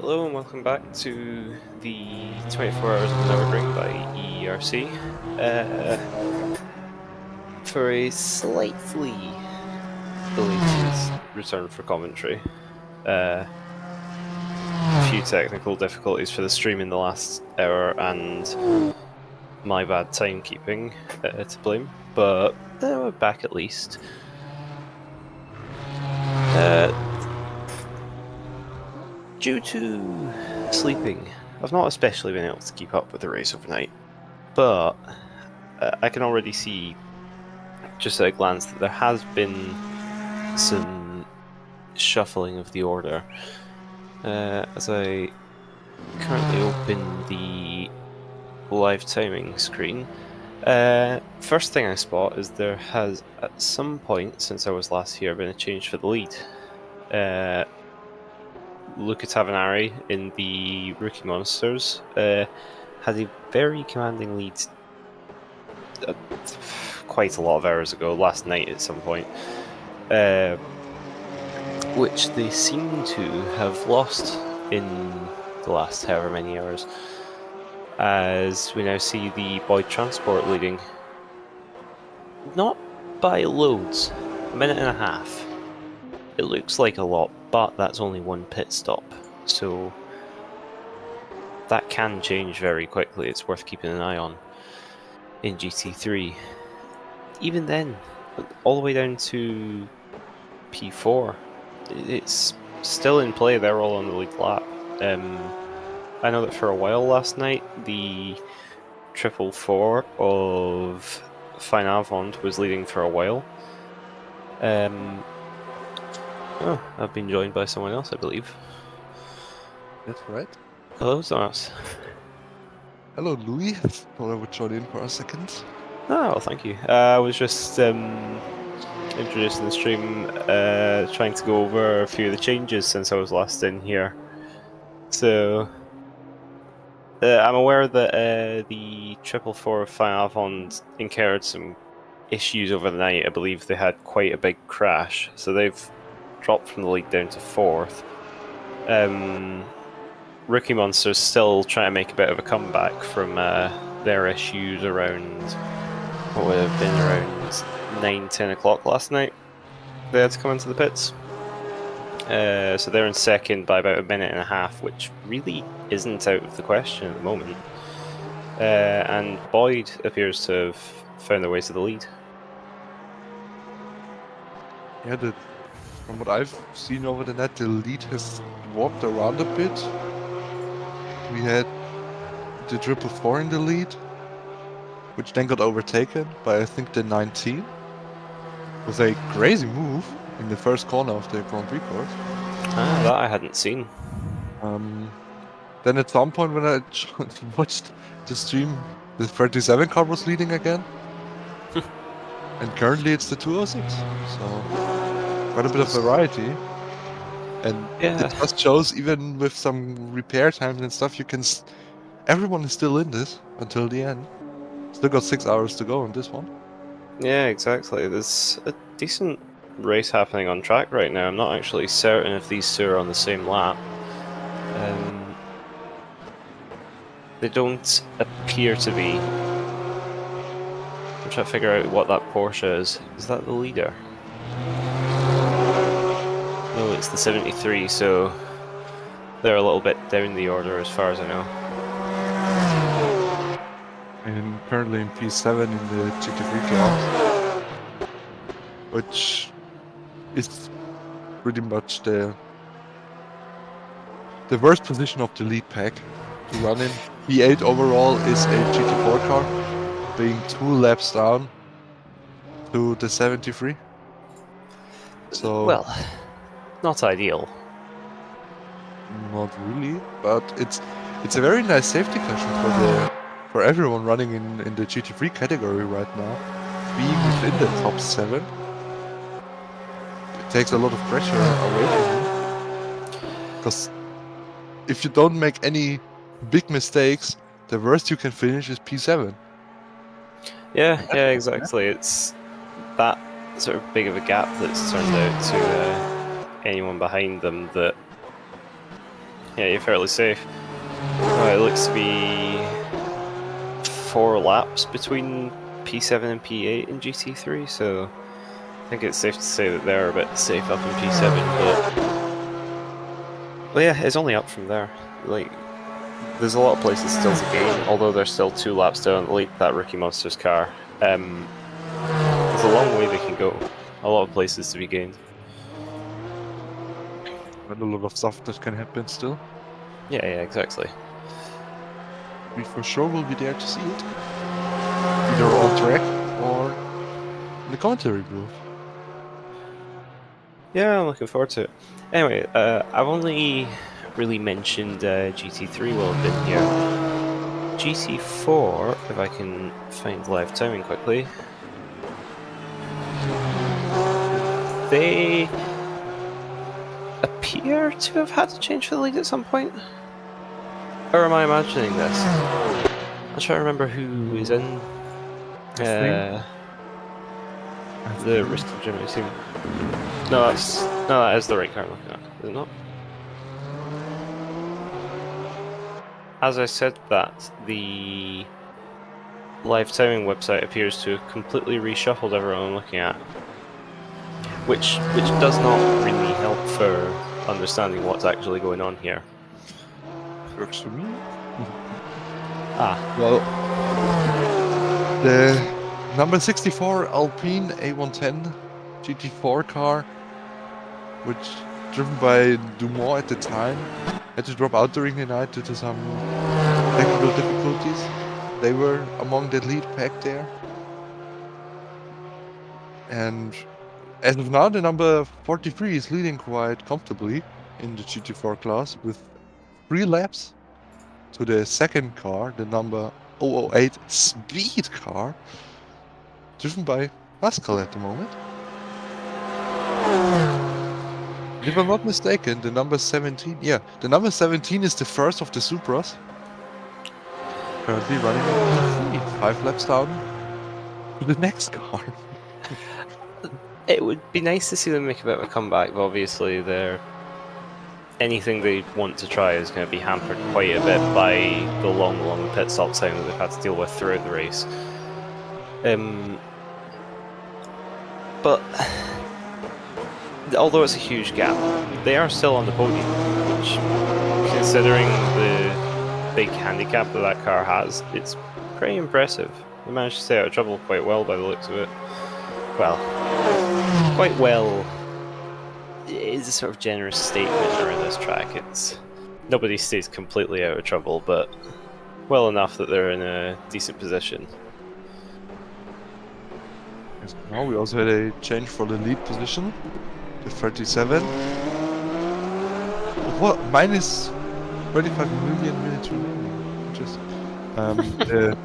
Hello and welcome back to the 24 Hours of Nurburgring by EERC for a slightly belated return for commentary. A few technical difficulties for the stream in the last hour and my bad timekeeping to blame, but we're back at least. Due to sleeping, I've not especially been able to keep up with the race overnight, but I can already see, just at a glance, that there has been some shuffling of the order. As I currently open the live timing screen, first thing I spot is there has, at some point since I was last here, been a change for the lead. Luca Tavanari in the Rookie Monsters had a very commanding lead quite a lot of hours ago, last night at some point, which they seem to have lost in the last however many hours, as we now see the Boyd Transport leading. Not by loads, a minute and a half. It looks like a lot, but that's only one pit stop, so that can change very quickly. It's worth keeping an eye on in GT3. Even then, all the way down to P4, it's still in play. They're all on the lead lap. I know that for a while last night, the 444 of Fine Avant was leading for a while. Oh, I've been joined by someone else, I believe. That's right. Hello, Thomas. Hello, Louis. Thought I would join in for a second. Oh, well, thank you. I was just introducing the stream, trying to go over a few of the changes since I was last in here. So, I'm aware that the 444 of Fine Avant incurred some issues over the night. I believe they had quite a big crash, so they've dropped from the lead down to 4th. Rookie Monsters still trying to make a bit of a comeback from their issues around what would have been around 9-10 o'clock last night. They had to come into the pits. So they're in second by about a minute and a half, which really isn't out of the question at the moment. And Boyd appears to have found their way to the lead. Yeah, from what I've seen over the net, the lead has walked around a bit. We had the 444 in the lead, which then got overtaken by, I think, the 19. It was a crazy move in the first corner of the Grand Prix course. That I hadn't seen. Then at some point when I watched the stream, the 37 car was leading again. And currently it's the 206, so quite a bit of variety. And it just shows, even with some repair times and stuff, everyone is still in this until the end. Still got 6 hours to go on this one. Yeah, exactly. There's a decent race happening on track right now. I'm not actually certain if these two are on the same lap. They don't appear to be. I'm trying to figure out what that Porsche is. Is that the leader? No, it's the 73, so they're a little bit down the order as far as I know. And currently in P7 in the GT3 class, which is pretty much the worst position of the lead pack to run in. P8 overall is a GT4 car, being 2 laps down to the 73. So, well, not ideal. Not really, but it's a very nice safety cushion for everyone running in the GT3 category right now. Being within the top 7, it takes a lot of pressure away from you. Because if you don't make any big mistakes, the worst you can finish is P7. Yeah, exactly. It's that sort of big of a gap that's turned out to anyone behind them that yeah, you're fairly safe. It looks to be 4 laps between P7 and P8 in GT3, so I think it's safe to say that they're a bit safe up in P7, but yeah, it's only up from there. Like, there's a lot of places still to gain, although they're still 2 laps down that Rookie Monsters car. There's a long way they can go. A lot of places to be gained. And a lot of stuff that can happen still. Yeah, exactly. We for sure will be there to see it. Either on track or in the commentary booth. Yeah, I'm looking forward to it. Anyway, I've only really mentioned GT3 while I've been here. GT4, if I can find live timing quickly. They appear to have had to change for the lead at some point. Or am I imagining this? I'm trying to remember who is in the Risk Germany team. No, that is the right car I'm looking at, is it not? As I said that, the live timing website appears to have completely reshuffled everyone I'm looking at. Which does not really help for understanding what's actually going on here. Works for me. Well, the number 64 Alpine A110 GT4 car, which driven by Dumont at the time, had to drop out during the night due to some technical difficulties. They were among the lead pack there. And as of now, the number 43 is leading quite comfortably in the GT4 class with 3 laps to the second car, the number 008 Speed car, driven by Pascal at the moment. If I'm not mistaken, the number 17, the number 17 is the first of the Supras. Currently running on P3, 5 laps down to the next car. It would be nice to see them make a bit of a comeback, but obviously anything they want to try is going to be hampered quite a bit by the long pit stop time that they've had to deal with throughout the race. But although it's a huge gap, they are still on the podium, which, considering the big handicap that that car has, it's pretty impressive. They managed to stay out of trouble quite well by the looks of it. Well, quite well is a sort of generous statement around this track. It's nobody stays completely out of trouble, but well enough that they're in a decent position. Now we also had a change for the lead position. The 37. What? Minus 25 million minutes remaining. Just the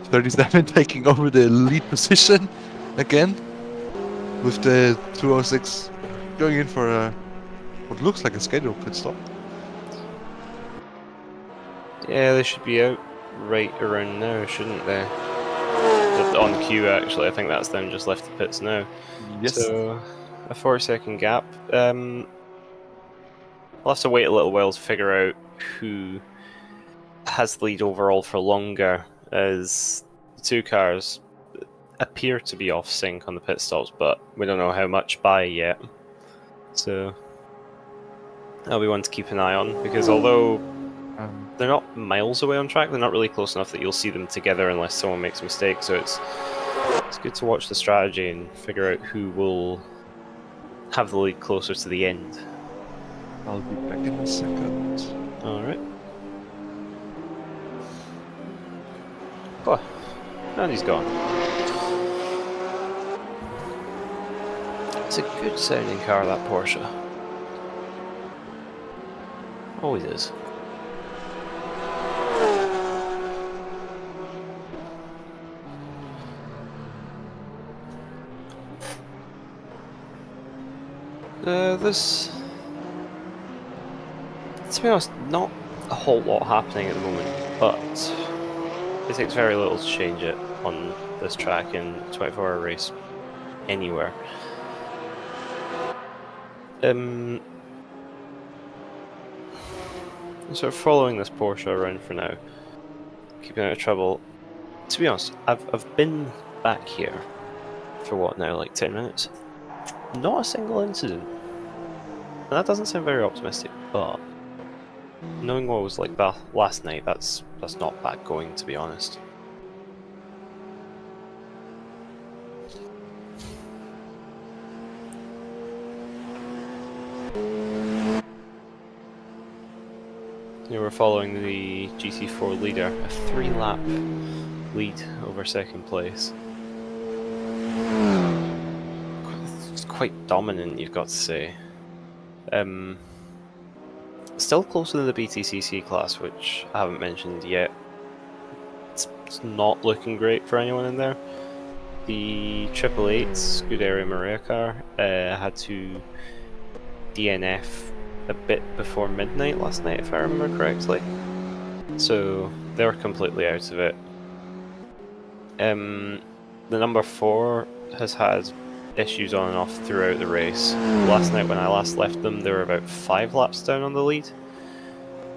37 taking over the lead position again, with the 206 going in for what looks like a scheduled pit stop. Yeah, they should be out right around now, shouldn't they? On cue, actually. I think that's them just left the pits now. Yes. So, a 4-second gap. I'll have to wait a little while to figure out who has the lead overall for longer, as the 2 cars appear to be off sync on the pit stops, but we don't know how much by yet. So that'll be one to keep an eye on, because although they're not miles away on track, they're not really close enough that you'll see them together unless someone makes a mistake, so it's good to watch the strategy and figure out who will have the lead closer to the end. I'll be back in a second. Alright. Oh, and he's gone. It's a good sounding car, that Porsche. Always is. There's, to be honest, not a whole lot happening at the moment, but it takes very little to change it on this track in a 24-hour race anywhere. sort of following this Porsche around for now, keeping out of trouble. To be honest, I've been back here for what now, like 10 minutes? Not a single incident. And that doesn't sound very optimistic, but knowing what it was like last night, that's not bad going, to be honest. We're following the GT4 leader, a 3-lap lead over second place. It's quite dominant, you've got to say. Still closer than the BTCC class, which I haven't mentioned yet. It's not looking great for anyone in there. The 888 Scuderia Maria car had to DNF a bit before midnight last night, if I remember correctly. So they're completely out of it. The number 4 has had issues on and off throughout the race. Last night when I last left them, they were about 5 laps down on the lead.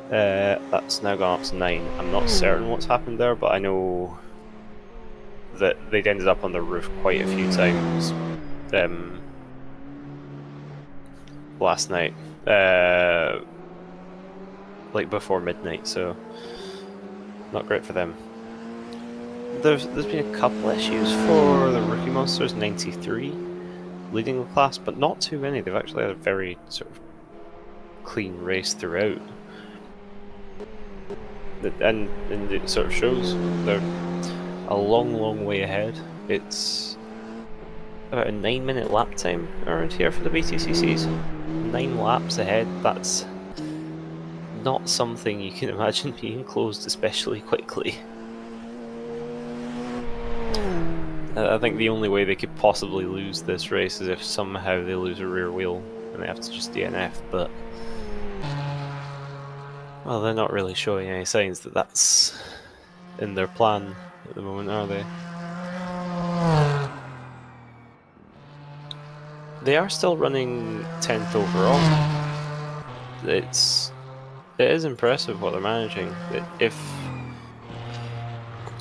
That's now gone up to 9. I'm not certain what's happened there, but I know that they'd ended up on the roof quite a few times last night, like before midnight, so not great for them. There's been a couple issues for the Rookie Monsters 93 leading the class, but not too many. They've actually had a very sort of clean race throughout. And it sort of shows they're a long way ahead. It's about a 9-minute lap time around here for the BTCCs. 9 laps ahead, that's not something you can imagine being closed especially quickly. I think the only way they could possibly lose this race is if somehow they lose a rear wheel and they have to just DNF, but well, they're not really showing any signs that that's in their plan at the moment, are they? They are still running 10th overall. It is impressive what they're managing.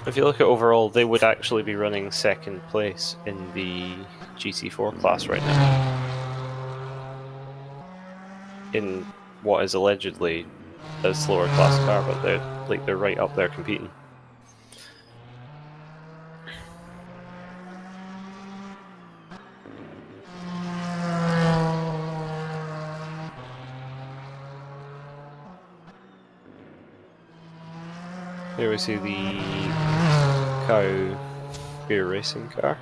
If you look at overall, they would actually be running 2nd place in the GT4 class right now. In what is allegedly a slower class car, but they're right up there competing. Here we see the Cow beer racing car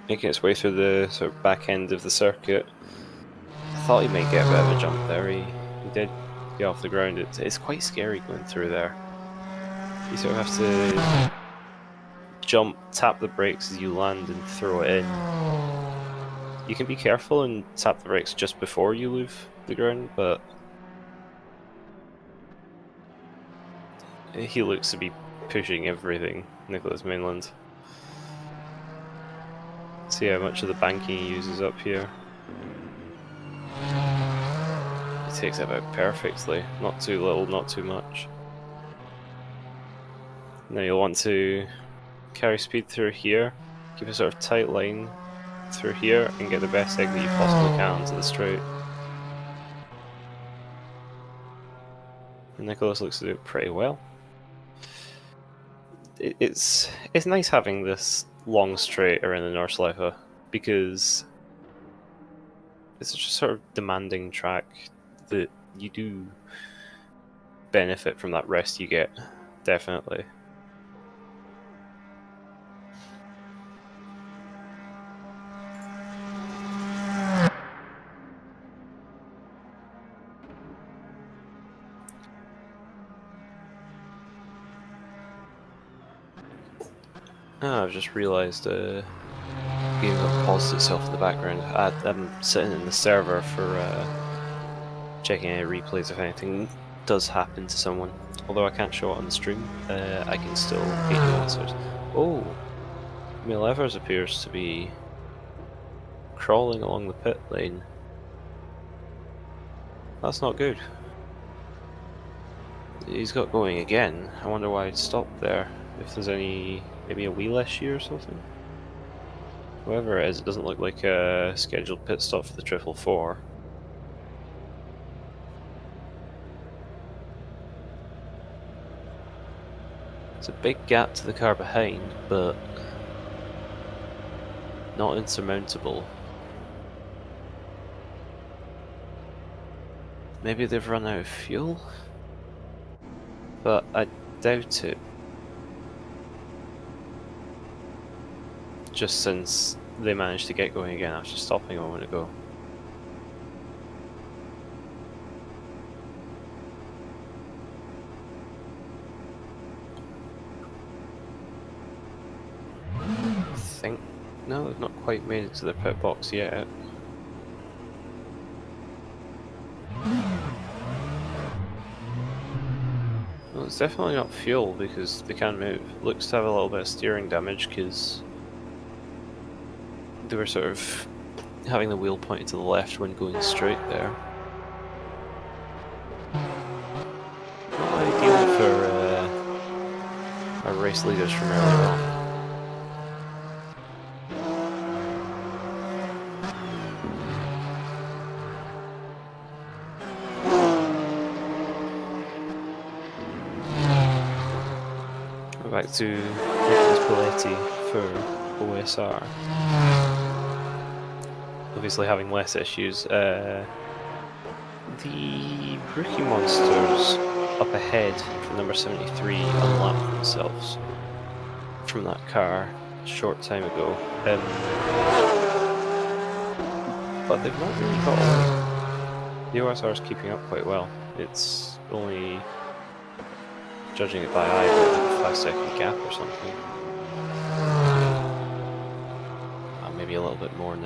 making its way through the sort of back end of the circuit. I thought he might get a bit of a jump there. He did get off the ground. It's quite scary going through there. You sort of have to jump, tap the brakes as you land, and throw it in. You can be careful and tap the brakes just before you leave the ground, but he looks to be pushing everything, Nicholas Mainland. See how much of the banking he uses up here. He takes it about perfectly, not too little, not too much. Now you'll want to carry speed through here, keep a sort of tight line through here, and get the best exit you possibly can to the straight. And Nicholas looks to do it pretty well. It's nice having this long straight around the Nordschleife because it's just sort of demanding track that you do benefit from that rest you get, definitely. I've just realised the game has paused itself in the background. I'm sitting in the server for checking any replays if anything does happen to someone. Although I can't show it on the stream, I can still get you answers. Oh, Emil Evers appears to be crawling along the pit lane. That's not good. He's got going again. I wonder why it stopped there. If there's any, maybe a wheel issue or something. Whoever it is, it doesn't look like a scheduled pit stop for the 444. It's a big gap to the car behind, but not insurmountable. Maybe they've run out of fuel? But I doubt it. Just since they managed to get going again after stopping a moment ago. I think... no, they've not quite made it to the pit box yet. Well, it's definitely not fuel because they can't move. Looks to have a little bit of steering damage because they were sort of having the wheel pointed to the left when going straight there. Not ideal for our race leaders from earlier on. Back to Nicholas Belletti for OSR. Obviously having less issues. The rookie monsters up ahead from number 73 unlapped themselves from that car a short time ago. But they've not really got away. The OSR is keeping up quite well. It's only, judging it by eye, about like a 5-second gap or something. Maybe a little bit more now.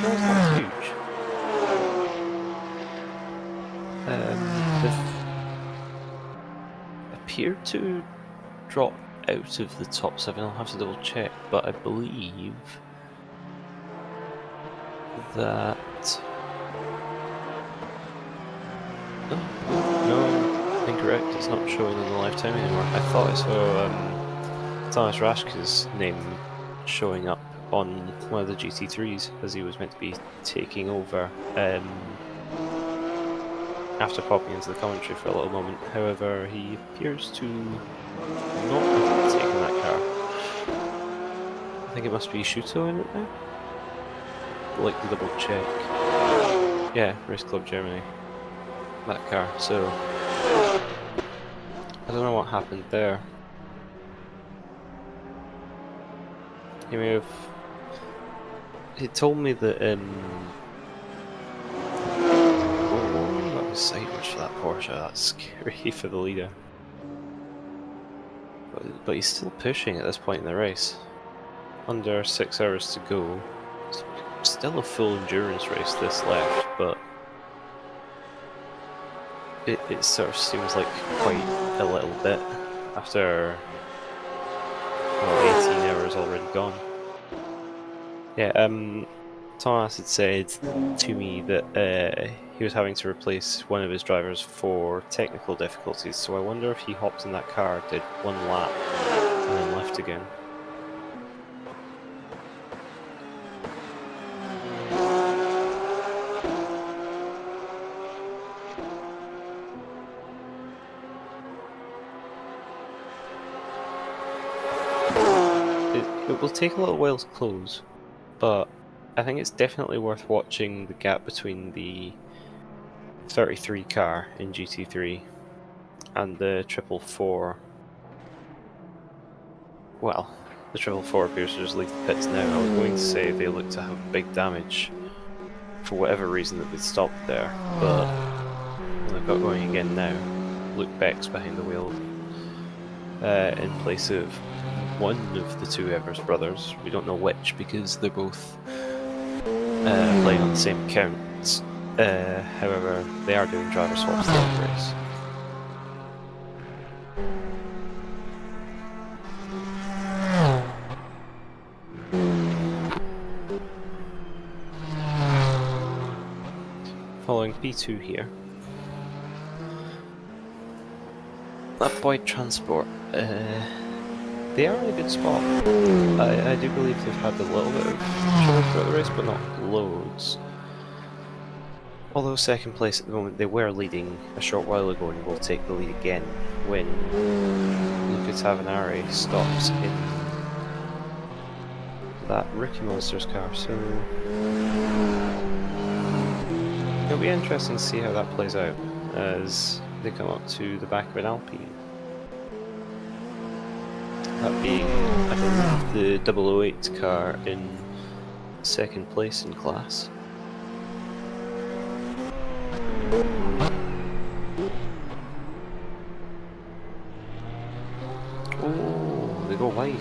No, it's not huge. They've appeared to drop out of the top 7. I'll have to double check, but I believe that... no, incorrect. It's not showing in the live time anymore. I thought I saw Thomas Raschke's name showing up on one of the GT3s as he was meant to be taking over after popping into the commentary for a little moment. However, he appears to not have taken that car. I think it must be Schuto in it now. I'd like to double check. Yeah, Race Club Germany. That car, so I don't know what happened there. He may have... he told me that oh, that was sideways for that Porsche. That's scary for the leader. But he's still pushing at this point in the race. Under 6 hours to go. It's still a full endurance race this left, but it sort of seems like quite a little bit after, well, 18 hours already gone. Yeah, Thomas had said to me that he was having to replace one of his drivers for technical difficulties, so I wonder if he hopped in that car, did one lap, and then left again. It will take a little while to close, but I think it's definitely worth watching the gap between the 33 car in GT3 and the 444. Well, the 444 appears to just leave the pits now. I was going to say they look to have big damage for whatever reason that they stopped there, but they've got going again now. Luke Beck's behind the wheel in place of one of the two Evers brothers. We don't know which because they're both playing on the same accounts. However, they are doing driver swaps in the race. P2 here. That Boyd Transport, they are in a good spot. I do believe they've had a little bit of trouble throughout the race, but not loads. Although second place at the moment, they were leading a short while ago and will take the lead again when Luca Tavanari stops in that Rookie Monsters car, so it'll be interesting to see how that plays out as they come up to the back of an Alpine. That being, I believe, the 008 car in second place in class. Oh, they go wide.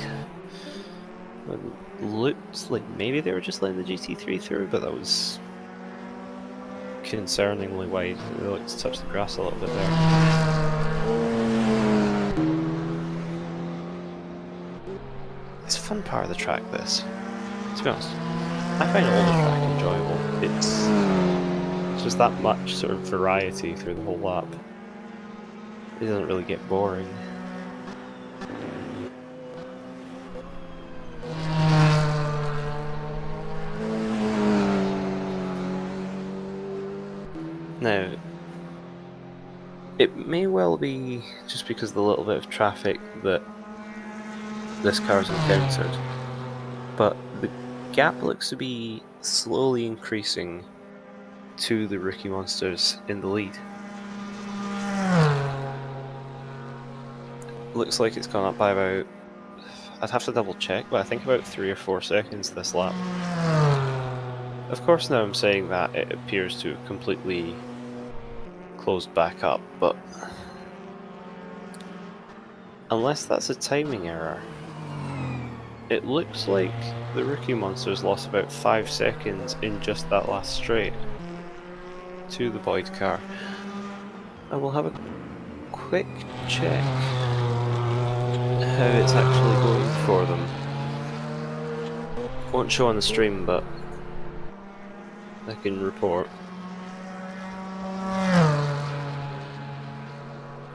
It looked like maybe they were just letting the GT3 through, but that was concerningly wide. They looked to touch the grass a little bit there. It's a fun part of the track, this. To be honest, I find all the track enjoyable. It's just that much sort of variety through the whole lap. It doesn't really get boring. Now, it may well be just because of the little bit of traffic that this car's encountered, but the gap looks to be slowly increasing to the Rookie Monsters in the lead. Looks like it's gone up by about, I'd have to double check, but I think about 3 or 4 seconds this lap. Of course, now I'm saying that, it appears to have completely closed back up, but unless that's a timing error, it looks like the Rookie Monsters lost about 5 seconds in just that last straight to the Boyd car. I will have a quick check how it's actually going for them. Won't show on the stream, but I can report.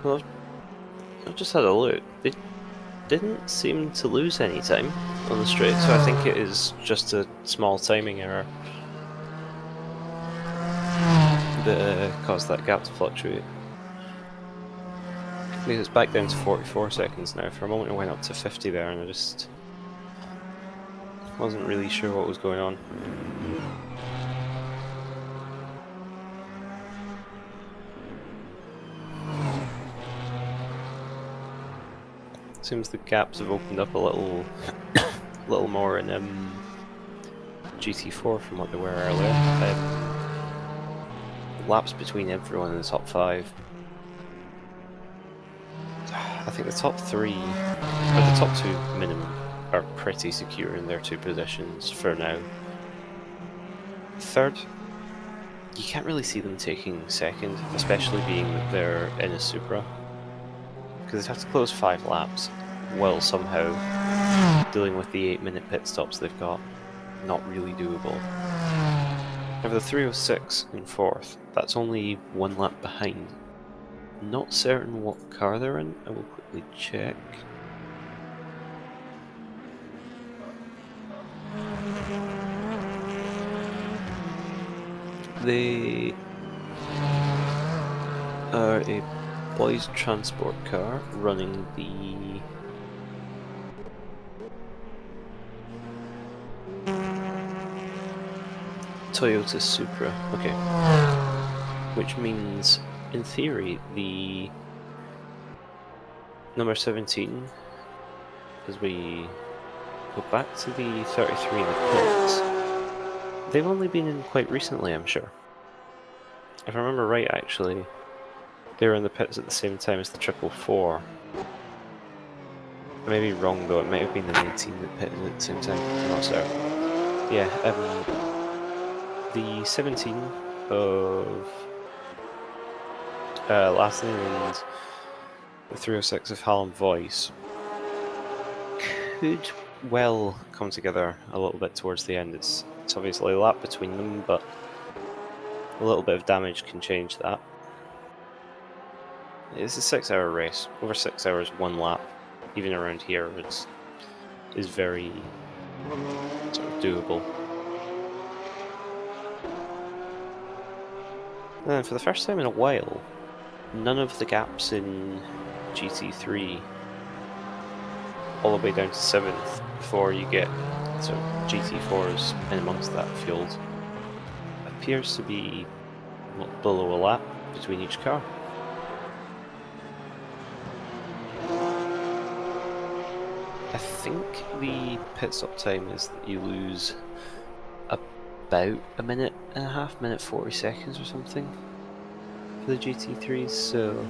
Well, I've just had a look. They didn't seem to lose any time on the straight, so I think it is just a small timing error that caused that gap to fluctuate. Because it's back down to 44 seconds now. For a moment it went up to 50 there, and I just wasn't really sure what was going on. Seems the gaps have opened up a little more in GT4 from what they were earlier. Laps between everyone in the top 5. I think the top 3, or the top 2 minimum, are pretty secure in their 2 positions for now. Third, you can't really see them taking second, especially being that they're in a Supra, because they'd have to close 5 laps while somehow dealing with the 8-minute pit stops they've got. Not really doable. Now the 306 in 4th, that's only 1 lap behind. Not certain what car they're in, I will quickly check. They are a Boyd Transport car running the Toyota Supra. Okay. Which means, in theory, the number 17, as we go back to the 33 in the pits, they've only been in quite recently, I'm sure. If I remember right, actually, they were in the pits at the same time as the 444. I may be wrong though, it might have been the 19 that pitted at the same time, I'm not certain. Yeah, the 17 of Latin and the 306 of Hallam Voice could well come together a little bit towards the end. It's obviously a lap between them, but A little bit of damage can change that. It's a 6-hour race. Over 6 hours, 1 lap, even around here, is very sort of doable. And for the first time in a while, none of the gaps in GT3 all the way down to 7th before you get sort of GT4s in amongst that field appears to be below a lap between each car. I think the pit stop time is that you lose about a minute and a half, minute 40 seconds or something for the GT3s, so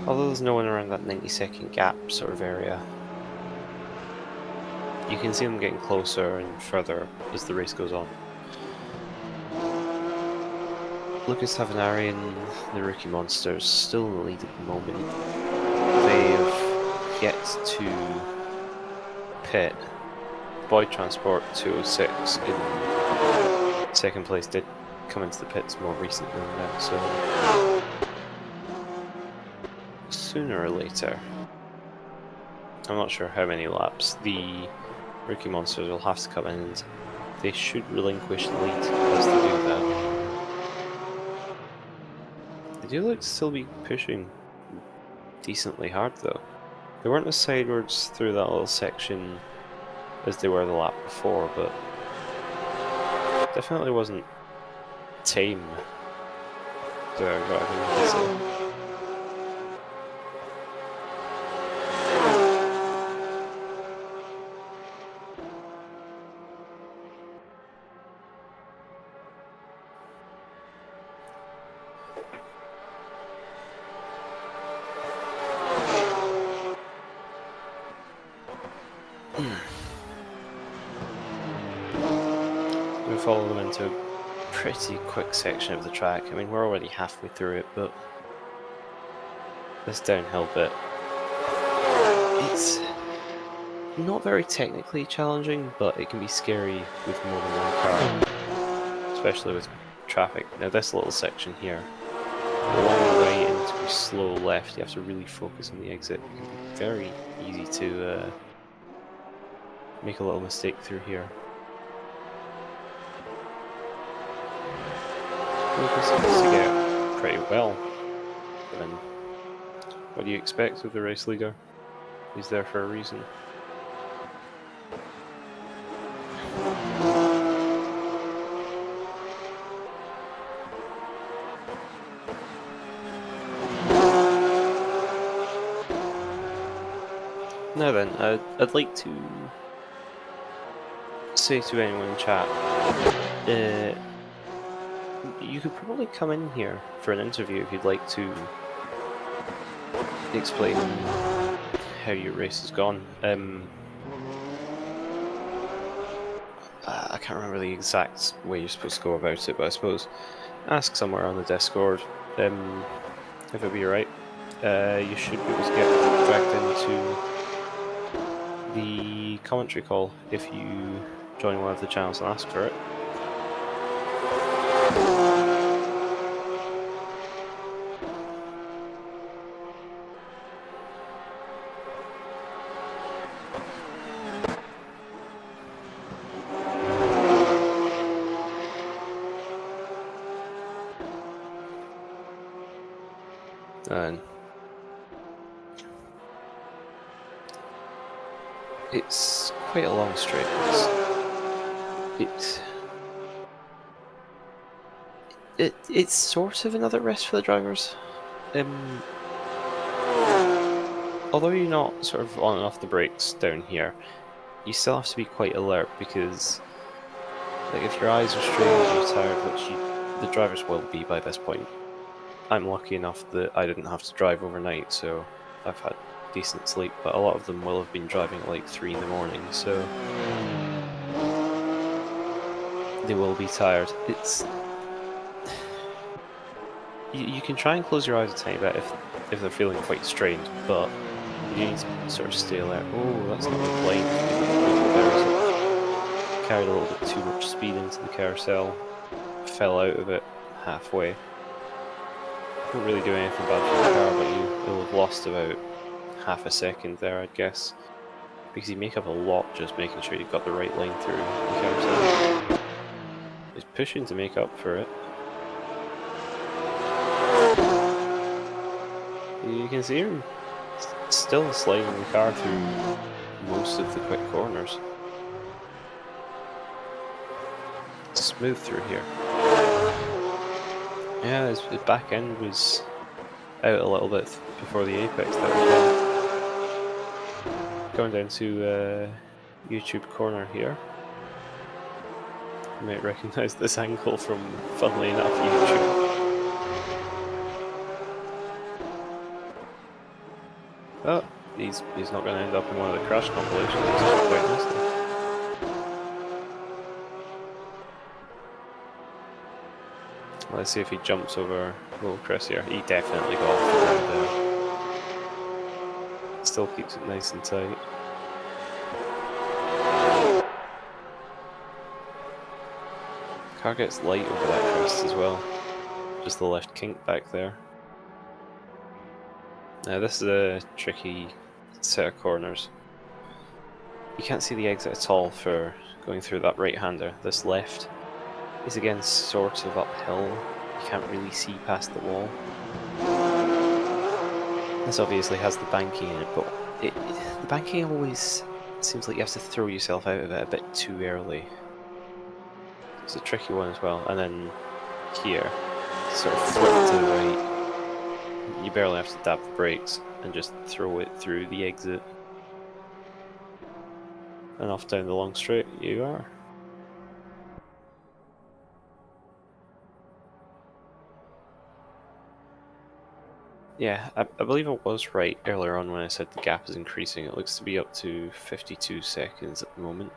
although there's no one around that 90-second gap sort of area, you can see them getting closer and further as the race goes on. Lucas Tavanari and the Rookie Monsters still in the lead at the moment. They've yet to pit. Boyd Transport 206 in second place did come into the pits more recently than that, so sooner or later, I'm not sure how many laps, the Rookie Monsters will have to come in and they should relinquish the lead as they do that. They do look to still be pushing decently hard though. They weren't as sidewards through that little section as they were the lap before, but definitely wasn't tame. They're driving, I'd say. We follow them into a pretty quick section of the track. I mean, we're already halfway through it, but this downhill bit, it's not very technically challenging, but it can be scary with more than one car, especially with traffic. Now this little section here, a long right into a slow left, you have to really focus on the exit. It can be very easy to make a little mistake through here. Lucas seems to get pretty well. And what do you expect of the race leader? He's there for a reason. Now then, I'd like to say to anyone in chat, you could probably come in here for an interview if you'd like to explain how your race has gone. I can't remember the exact way you're supposed to go about it, but I suppose ask somewhere on the Discord if it'd be alright. You should be able to get dragged into the commentary call if you join one of the channels and ask for it. And it's quite a long straight. It's sort of another rest for the drivers. Although you're not sort of on and off the brakes down here, you still have to be quite alert because, like, if your eyes are strained and you're tired, which the drivers will be by this point. I'm lucky enough that I didn't have to drive overnight, so I've had decent sleep, but a lot of them will have been driving at like 3 in the morning, so they will be tired. It's you can try and close your eyes a tiny bit if they're feeling quite strained, but you need to sort of stay alert. Oh, that's not the plane. Carried a little bit too much speed into the carousel. fell out of it halfway. Don't really do anything bad for the car, but you'll have lost about half a second there, I'd guess. Because you make up a lot just making sure you've got the right line through the carousel. He's pushing to make up for it. You can see him still sliding the car through most of the quick corners. Smooth through here. Yeah, his back end was out a little bit before the apex there as well. Going down to YouTube corner here. You might recognise this angle from, funnily enough, YouTube. Oh, he's not going to end up in one of the crash compilations. Quite nicely. Let's see if he jumps over little Chris here. He definitely got off the ground there. Still keeps it nice and tight. Car gets light over that crest as well. Just the left kink back there. Now this is a tricky set of corners. You can't see the exit at all for going through that right-hander. This left is again sort of uphill. You can't really see past the wall. This obviously has the banking in it, but the banking always seems like you have to throw yourself out of it a bit too early. It's a tricky one as well. And then here, sort of flip to the right. You barely have to dab the brakes and just throw it through the exit. And off down the long straight you are. Yeah, I believe I was right earlier on when I said the gap is increasing. It looks to be up to 52 seconds at the moment.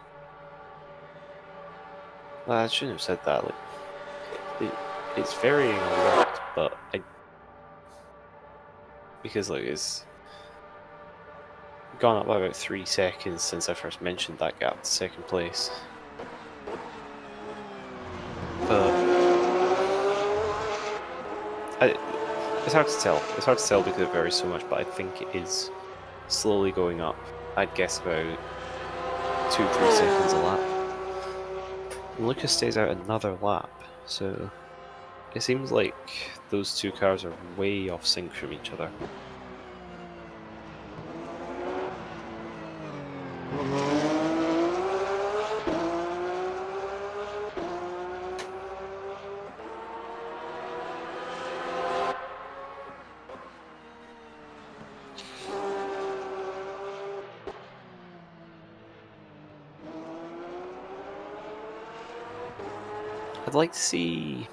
Well, I shouldn't have said that. Like, it's varying a lot, but because like it's gone up by about 3 seconds since I first mentioned that gap to second place. But it's hard to tell. It's hard to tell because it varies so much, but I think it is slowly going up. I'd guess about 2-3 seconds a lap. And Lucas stays out another lap, so it seems like those two cars are way off sync from each other. I'd like to see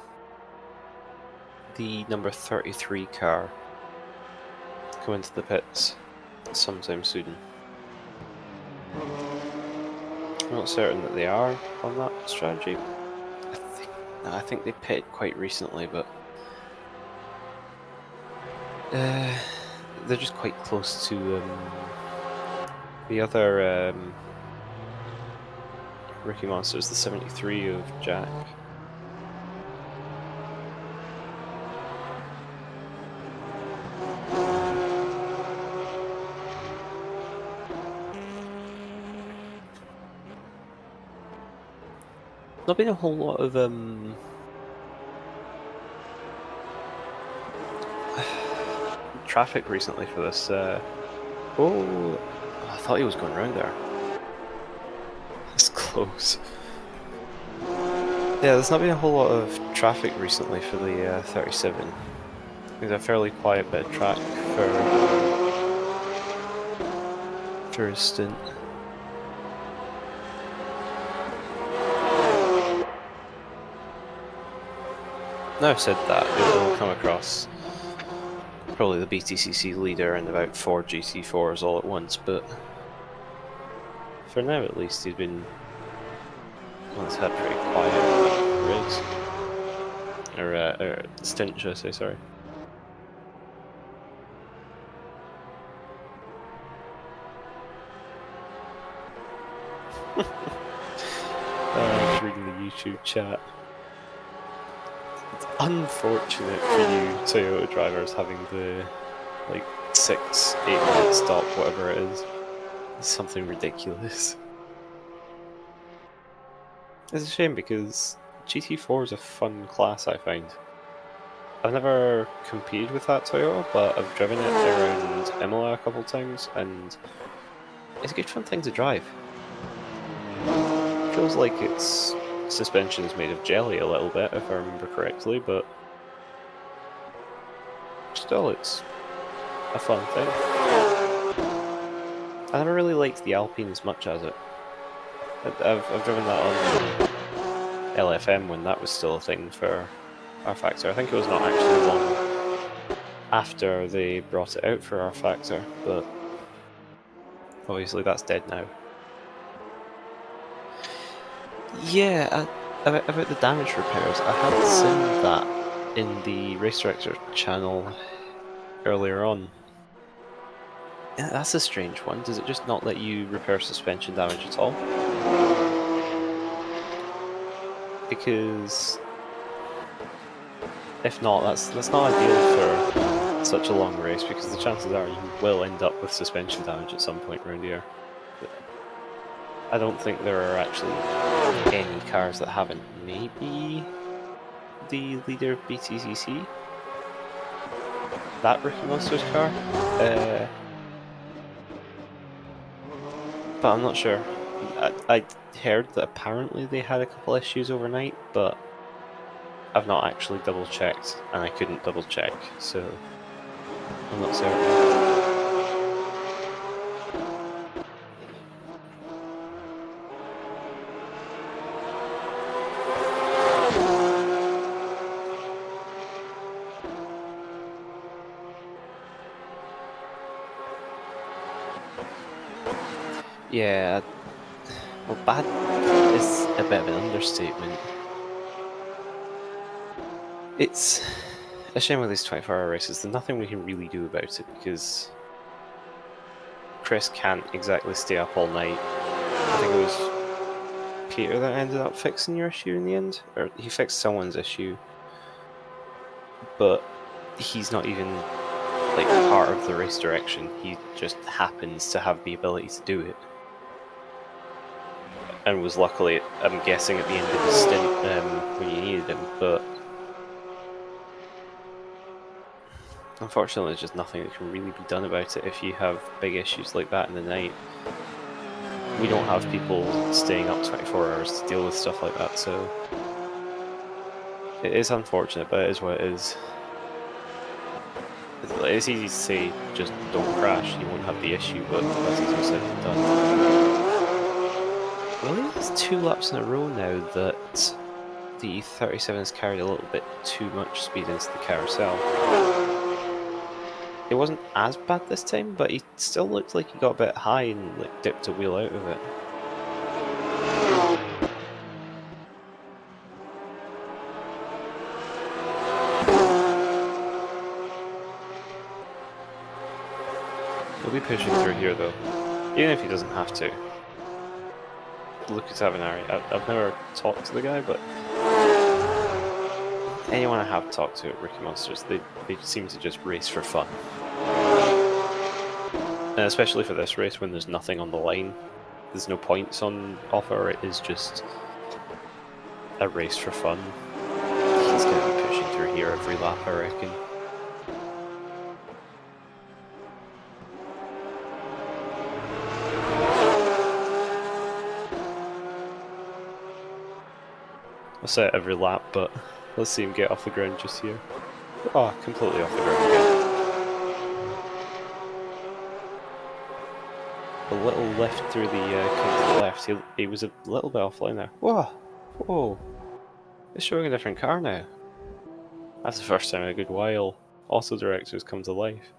the number 33 car come into the pits sometime soon. I'm not certain that they are on that strategy. I think they pitted quite recently, but they're just quite close to the other rookie monsters, the 73 of Jack. Not been a whole lot of traffic recently for this. Oh, I thought he was going around there. That's close. Yeah, there's not been a whole lot of traffic recently for the 37. It's a fairly quiet bit of track for a stint. Now I've said that, it will come across probably the BTCC leader and about 4 GT4s all at once, but for now at least he's been one that's had pretty quiet race. Or stint, should I say, sorry. I was reading the YouTube chat. unfortunate for you Toyota drivers having the like 6-8 minute stop, whatever it is. It's something ridiculous. It's a shame because GT4 is a fun class, I find. I've never competed with that Toyota, but I've driven it around Imola a couple times, and it's a good fun thing to drive. Feels like its suspension is made of jelly a little bit, if I remember correctly, but still, it's a fun thing. I never really liked the Alpine as much as it. I've driven that on LFM when that was still a thing for R Factor. I think it was not actually long after they brought it out for R Factor, but obviously that's dead now. Yeah, about the damage repairs, I had seen that in the Race Director channel earlier on. Yeah, that's a strange one. Does it just not let you repair suspension damage at all? Because if not, that's not ideal for such a long race, because the chances are you will end up with suspension damage at some point around here. But I don't think there are actually any cars that haven't. Maybe the leader of BTCC? That Ricky Monsters car? But I'm not sure. I heard that apparently they had a couple issues overnight, but I've not actually double checked, and I couldn't double check, so I'm not certain. Yeah, well, bad is a bit of an understatement. It's a shame with these 24-hour races. There's nothing we can really do about it, because Chris can't exactly stay up all night. I think it was Peter that ended up fixing your issue in the end, or he fixed someone's issue, but he's not even like part of the race direction. He just happens to have the ability to do it, and was luckily, I'm guessing, at the end of his stint when you needed him. But unfortunately, there's just nothing that can really be done about it if you have big issues like that in the night. We don't have people staying up 24 hours to deal with stuff like that, so it is unfortunate, but it is what it is. It's easy to say, just don't crash, you won't have the issue, but that's easier said than done. I believe it's 2 laps in a row now that the 37 has carried a little bit too much speed into the carousel. It wasn't as bad this time, but he still looked like he got a bit high and like dipped a wheel out of it. He'll be pushing through here though, even if he doesn't have to. Lucas Avenari, I've never talked to the guy, but anyone I have talked to at Ricky Monsters, they seem to just race for fun. And especially for this race, when there's nothing on the line, there's no points on offer, it is just a race for fun. He's going to be pushing through here every lap, I reckon. I'll say it every lap, but let's see him get off the ground just here. Oh, completely off the ground again. A little lift through the cut to the left. He was a little bit offline there. Whoa! Whoa! It's showing a different car now. That's the first time in a good while Auto Directors come to life.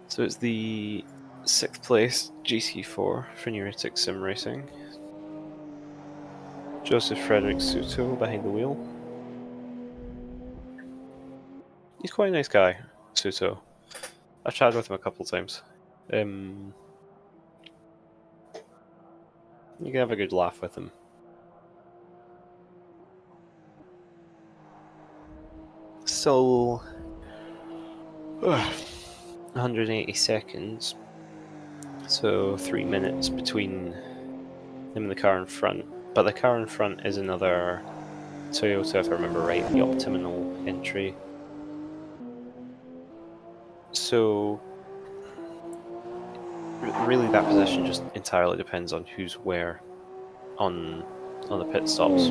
So it's the 6th place GT4 for Neurotic Sim Racing. Joseph Frederick Suto behind the wheel. He's quite a nice guy, Suto. I've chatted with him a couple times. You can have a good laugh with him. Still 180 seconds, so 3 minutes between him and the car in front. But the car in front is another Toyota, if I remember right, the Optimal entry. So really that position just entirely depends on who's where on the pit stops.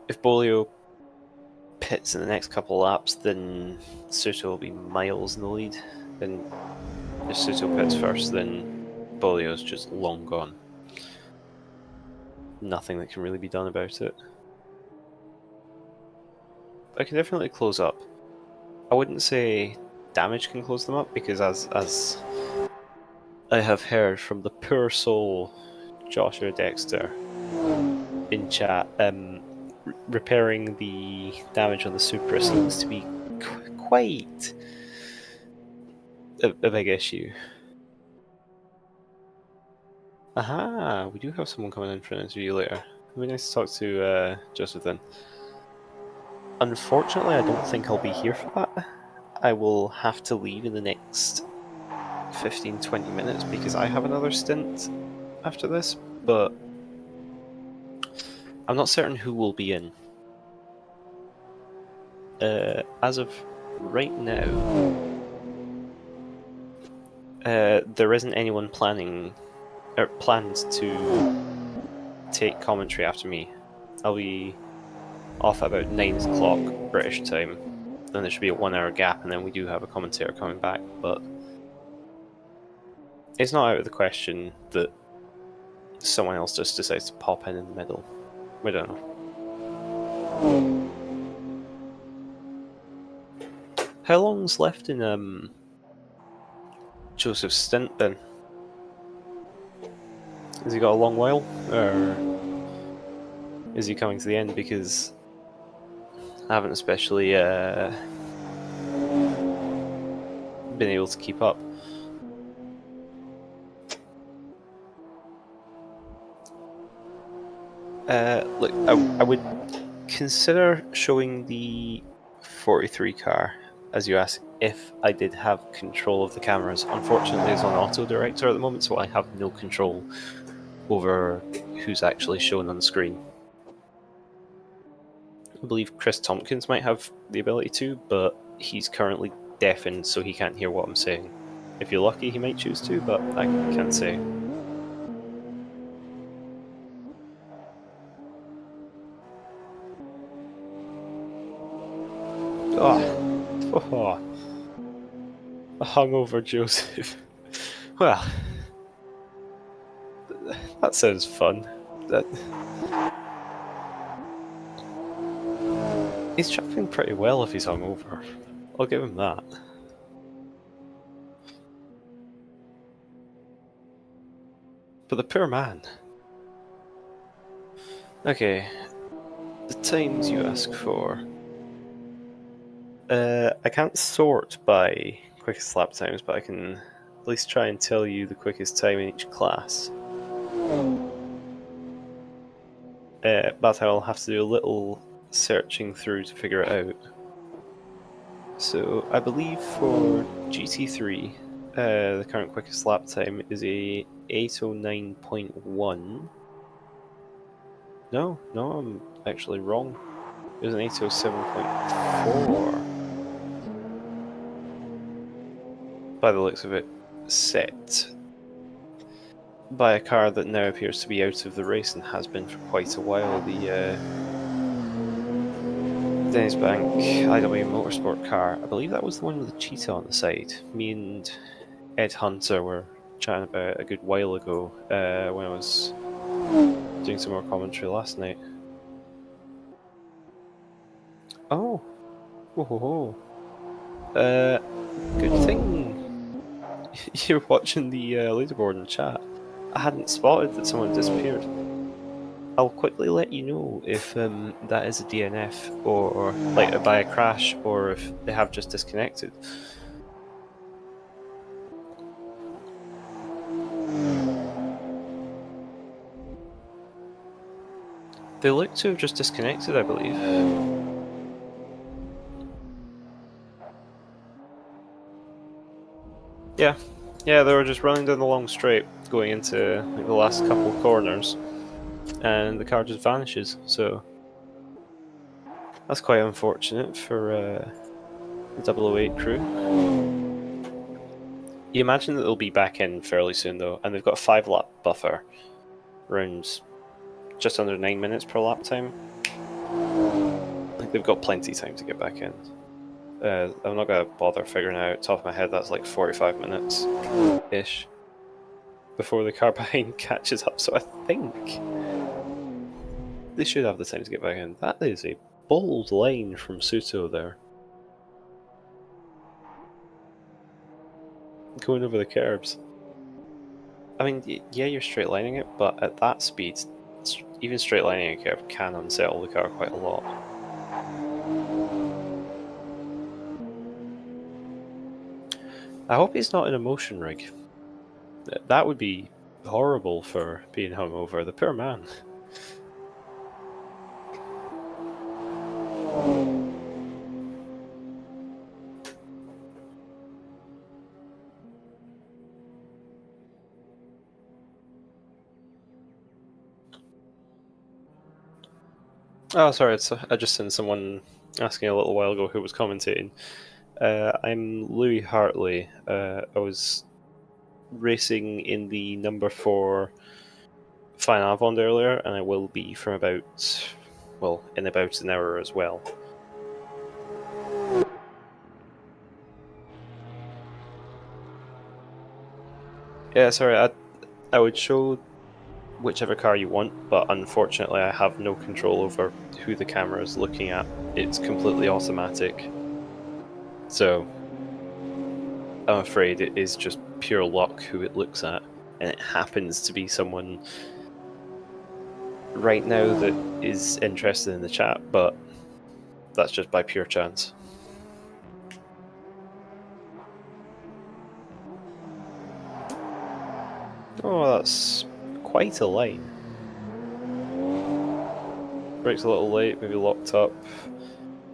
If Bolio pits in the next couple of laps, then Suto will be miles in the lead. Then if Suto pits first, then Bolio's just long gone. Nothing that can really be done about it. I can definitely close up. I wouldn't say damage can close them up, because as I have heard from the poor soul Joshua Dexter in chat, repairing the damage on the Supra seems to be quite a big issue. Aha, we do have someone coming in for an interview later. It'll be nice to talk to Joseph then. Unfortunately, I don't think I'll be here for that. I will have to leave in the next 15-20 minutes because I have another stint after this, but I'm not certain who will be in. As of right now, there isn't anyone planned to take commentary after me. I'll be off at about 9 o'clock British time. Then there should be a 1 hour gap, and then we do have a commentator coming back, but it's not out of the question that someone else just decides to pop in the middle. We don't know. How long's left in Joseph's stint then? Has he got a long while, or is he coming to the end? Because I haven't especially been able to keep up. Look, I would consider showing the 43 car, as you asked, if I did have control of the cameras. Unfortunately, it's on auto director at the moment, so I have no control over who's actually shown on the screen. I believe Chris Tompkins might have the ability to, but he's currently deafened, so he can't hear what I'm saying. If you're lucky, he might choose to, but I can't say. Oh, a hungover Joseph. Well, that sounds fun. He's travelling pretty well if he's hungover. I'll give him that. But the poor man. Okay, the times you ask for. I can't sort by quickest lap times, but I can at least try and tell you the quickest time in each class. But I'll have to do a little searching through to figure it out. So I believe for GT3, the current quickest lap time is a 809.1. No, I'm actually wrong. It was an 807.4. By the looks of it, set by a car that now appears to be out of the race and has been for quite a while, the Dennis Bank IW Motorsport car. I believe that was the one with the cheetah on the side. Me and Ed Hunter were chatting about it a good while ago when I was doing some more commentary last night. Oh, good thing you're watching the leaderboard in chat. I hadn't spotted that someone disappeared. I'll quickly let you know if that is a DNF, or like by a crash, or if they have just disconnected. They look to have just disconnected, I believe. Yeah, they were just running down the long straight, going into like, the last couple of corners, and the car just vanishes. So that's quite unfortunate for the 008 crew. You imagine that they'll be back in fairly soon though, and they've got a 5-lap buffer, around just under 9 minutes per lap time. Like they've got plenty of time to get back in. I'm not gonna bother figuring out top of my head. That's like 45 minutes ish before the car behind catches up. So I think they should have the time to get back in. That is a bold line from Suto there. Going over the curbs. I mean, yeah, you're straight lining it, but at that speed, even straight lining a curb can unsettle the car quite a lot. I hope he's not in a motion rig. That would be horrible for being hungover. The poor man. Oh, sorry, I just seen someone asking a little while ago who was commentating. I'm Louis Hartley. I was racing in the number 4 Fine Avond earlier, and I will be from in about an hour as well. Yeah, sorry, I would show whichever car you want, but unfortunately I have no control over who the camera is looking at. It's completely automatic. So I'm afraid it is just pure luck who it looks at, and it happens to be someone right now that is interested in the chat, but that's just by pure chance. Oh, that's quite a line. Brakes a little late, maybe locked up.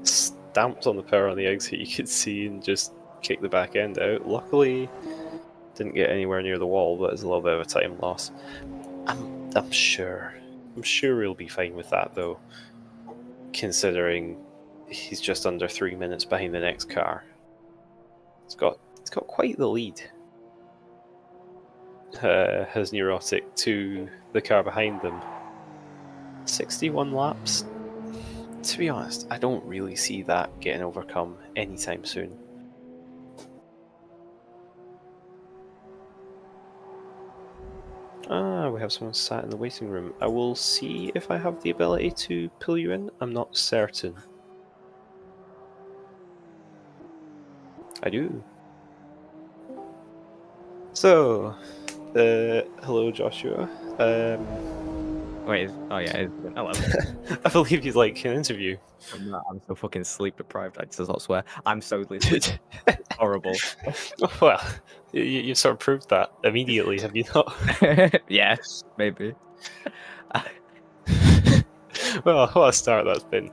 Stamped on the power on the exit, you could see, and just kicked the back end out. Luckily, didn't get anywhere near the wall, but it's a little bit of a time loss. I'm sure he'll be fine with that though, considering he's just under 3 minutes behind the next car. He's got quite the lead. Has Neurotic to the car behind them. 61 laps. To be honest, I don't really see that getting overcome anytime soon. Ah, we have someone sat in the waiting room. I will see if I have the ability to pull you in. I'm not certain. I do. So, hello Joshua. Wait, hello. I believe you'd like an interview. I'm so fucking sleep deprived, I just not swear. I'm so sleep horrible. Well, you sort of proved that immediately, have you not? Yeah, maybe. Well, what a start that's been.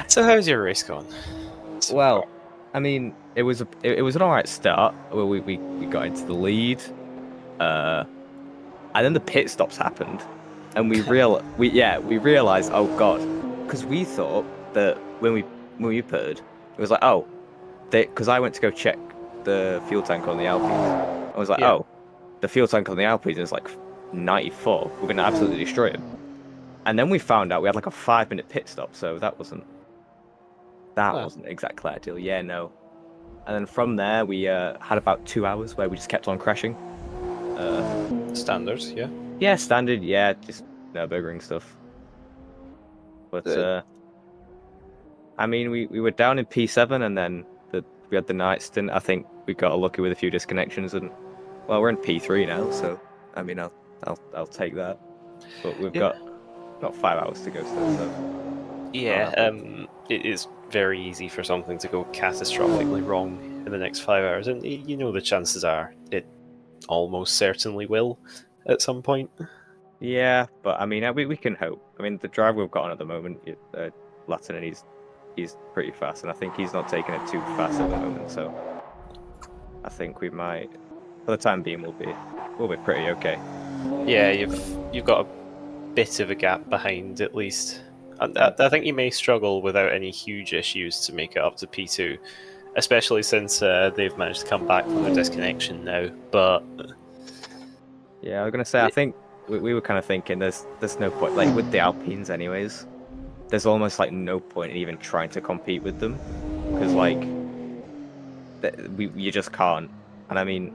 So how's your race gone? Well, I mean, it was an alright start where we got into the lead, and then the pit stops happened, and we realized, oh god, because we thought that when we pitted, it was like, oh, because I went to go check the fuel tank on the Alpines. I was like, oh, the fuel tank on the Alpines is like 94. We're gonna absolutely destroy him. And then we found out we had like a 5-minute pit stop, so that wasn't exactly ideal. Yeah, no. And then from there, we had about 2 hours where we just kept on crashing. Standards, yeah. Yeah, standard. Yeah, just Nurburgring stuff. But I mean, we were down in P7, and then we had the night stint. I think we got lucky with a few disconnections, and well, we're in P3 now, so I mean, I'll take that. But we've got 5 hours to go still. So yeah, it is very easy for something to go catastrophically wrong in the next 5 hours, and you know the chances are it almost certainly will at some point. Yeah, but I mean, we can hope. I mean, the driver we've got on at the moment, Latin, and he's pretty fast, and I think he's not taking it too fast at the moment. So I think we might, for the time being, we'll be pretty okay. Yeah, you've got a bit of a gap behind at least. I think you may struggle without any huge issues to make it up to P2, especially since they've managed to come back from their disconnection now. But Yeah, I was gonna say, I think we were kind of thinking there's no point, like with the Alpines, anyways. There's almost like no point in even trying to compete with them because like you just can't. And I mean,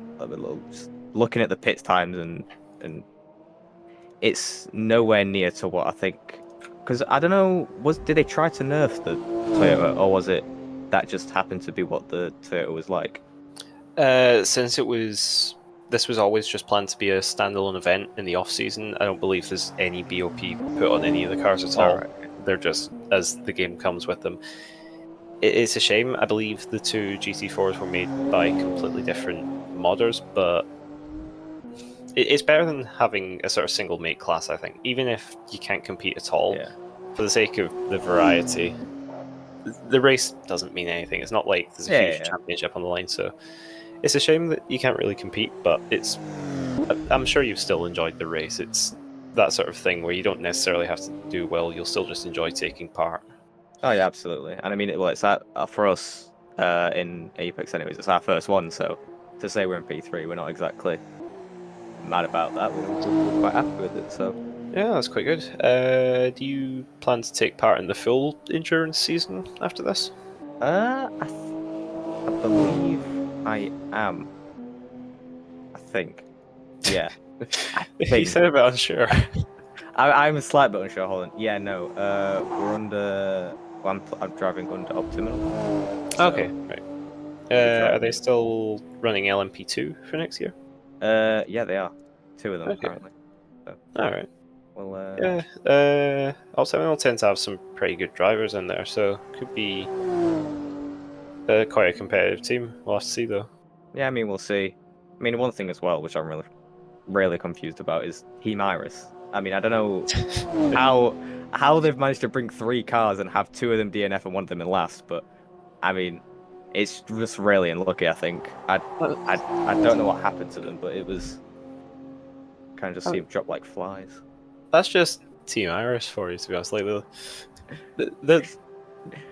just looking at the pit times and it's nowhere near to what I think. Because I don't know, did they try to nerf the Toyota, or was it that just happened to be what the Toyota was like? since this was always just planned to be a standalone event in the off season, I don't believe there's any BOP put on any of the cars at all. Right. They're just as the game comes with them. It's a shame. I believe the two GT4s were made by completely different modders, but it's better than having a sort of single make class, I think. Even if you can't compete at all, Yeah. for the sake of the variety, the race doesn't mean anything. It's not like there's a huge championship on the line, so it's a shame that you can't really compete, but I'm sure you've still enjoyed the race. It's that sort of thing where you don't necessarily have to do well, you'll still just enjoy taking part. Oh yeah, absolutely. And I mean, it's that for us in Apex, anyways. It's our first one, so to say we're in P3, we're not exactly mad about that. We're quite happy with it. So Yeah, that's quite good. Do you plan to take part in the full endurance season after this? I believe I am. I think. Yeah. You sound a bit unsure. I'm a slight bit unsure. Hold on. Yeah, no. We're under. Well, I'm driving under Optimal. So Okay, right. Are they still running LMP2 for next year? yeah, they are. Two of them currently. So, all right. well, Yeah. Optimal tend to have some pretty good drivers in there, so could be quite a competitive team. We'll have to see though. yeah, I mean, we'll see. I mean, one thing as well, which I'm really confused about, is Team Iris. I mean, I don't know how they've managed to bring 3 cars and have 2 of them DNF and one of them in last, but I mean, it's just really unlucky. I think I don't know what happened to them, but it was kind of just seemed dropped like flies. That's just Team Iris for you, to be honest. Like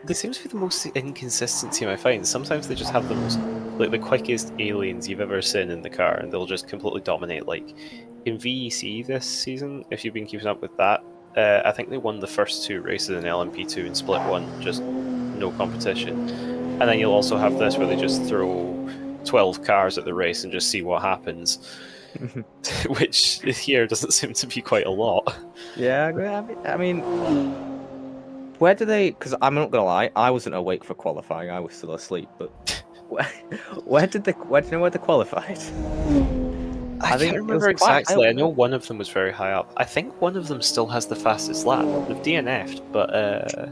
they seem to be the most inconsistent team I find. Sometimes they just have the most, like, the quickest aliens you've ever seen in the car, and they'll just completely dominate. Like in VEC this season, if you've been keeping up with that, I think they won the first 2 races in LMP2 in Split 1, just no competition. And then you'll also have this where they just throw 12 cars at the race and just see what happens, which here doesn't seem to be quite a lot. Yeah, I mean, where do they? Because I'm not gonna lie, I wasn't awake for qualifying. I was still asleep. But where do you know where they qualified? I can't remember exactly. I know one of them was very high up. I think one of them still has the fastest lap. They've DNF'd, but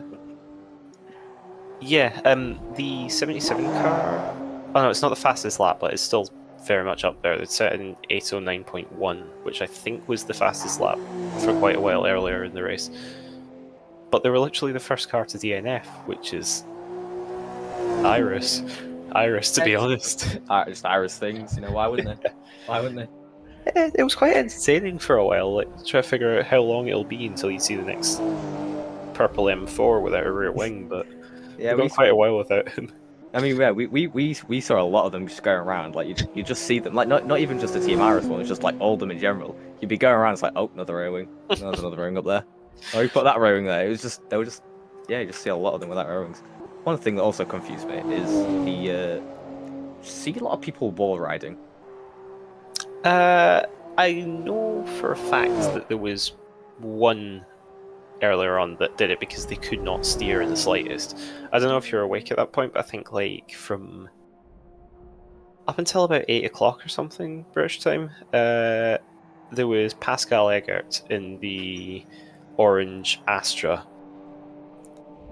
yeah, the 77 car. Oh no, it's not the fastest lap, but it's still very much up there. It's set in 809.1, which I think was the fastest lap for quite a while earlier in the race. But they were literally the first car to DNF, which is Iris, to be honest. Just Iris things, you know. Why wouldn't they? Why wouldn't they? It was quite entertaining for a while, like try to figure out how long it'll be until you see the next purple M4 without a rear wing, but yeah, we've gone quite a while without him. I mean, yeah, we saw a lot of them just going around. Like you just see them, like not even just the Team Iris one, it's just like all of them in general. You'd be going around, it's like, oh, another rear wing, there's another rear wing up there. Oh, you put that rear wing there. It was just yeah, you just see a lot of them without rear wings. One thing that also confused me is the see a lot of people wall riding. I know for a fact that there was one earlier on that did it because they could not steer in the slightest. I don't know if you're awake at that point, but I think like from up until about 8 o'clock or something British time, there was Pascal Eggert in the orange Astra.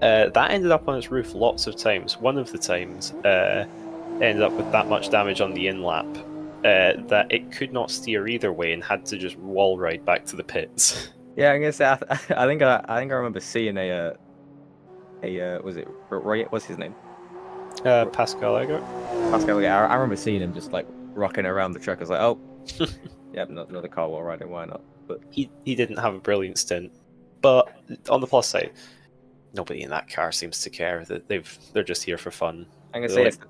That ended up on its roof lots of times. One of the times ended up with that much damage on the in lap that it could not steer either way and had to just wall ride back to the pits. Yeah, I'm gonna say I think I remember seeing a was it Roy? What's his name? Pascal Eggert? Pascal. Yeah, I remember seeing him just like rocking around the track. I was like, oh, yeah, another car wall riding. Why not? But He didn't have a brilliant stint, but on the plus side, nobody in that car seems to care. That they're just here for fun. I'm gonna They're say like,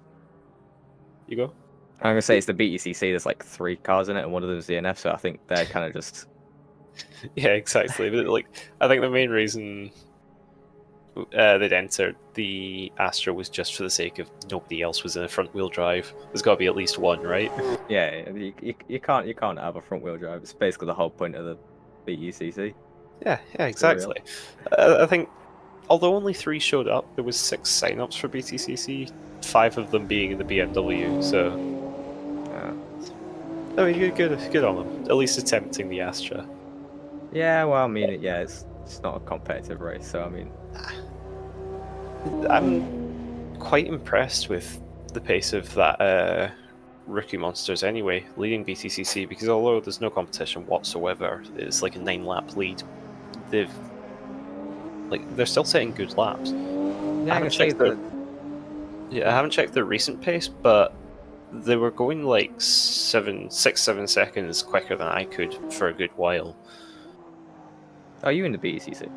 you go. I'm gonna say it's the BECC. There's like 3 cars in it, and one of them is DNF. So I think they're kind of just Yeah, exactly. But like, I think the main reason they'd entered the Astra was just for the sake of nobody else was in a front wheel drive. There's got to be at least one, right? yeah. You can't have a front wheel drive. It's basically the whole point of the BECC. Yeah, exactly. I think, although only 3 showed up, there was 6 sign-ups for BTCC, 5 of them being in the BMW. So, I mean, good on them. At least attempting the Astra. Yeah, well, I mean, it's not a competitive race, so I mean, I'm quite impressed with the pace of that Rookie Monsters anyway, leading BTCC, because although there's no competition whatsoever, it's like a 9-lap lead. They're still setting good laps. yeah, I haven't checked their recent pace, but they were going like 6-7 seconds quicker than I could for a good while. Are you in the BECC?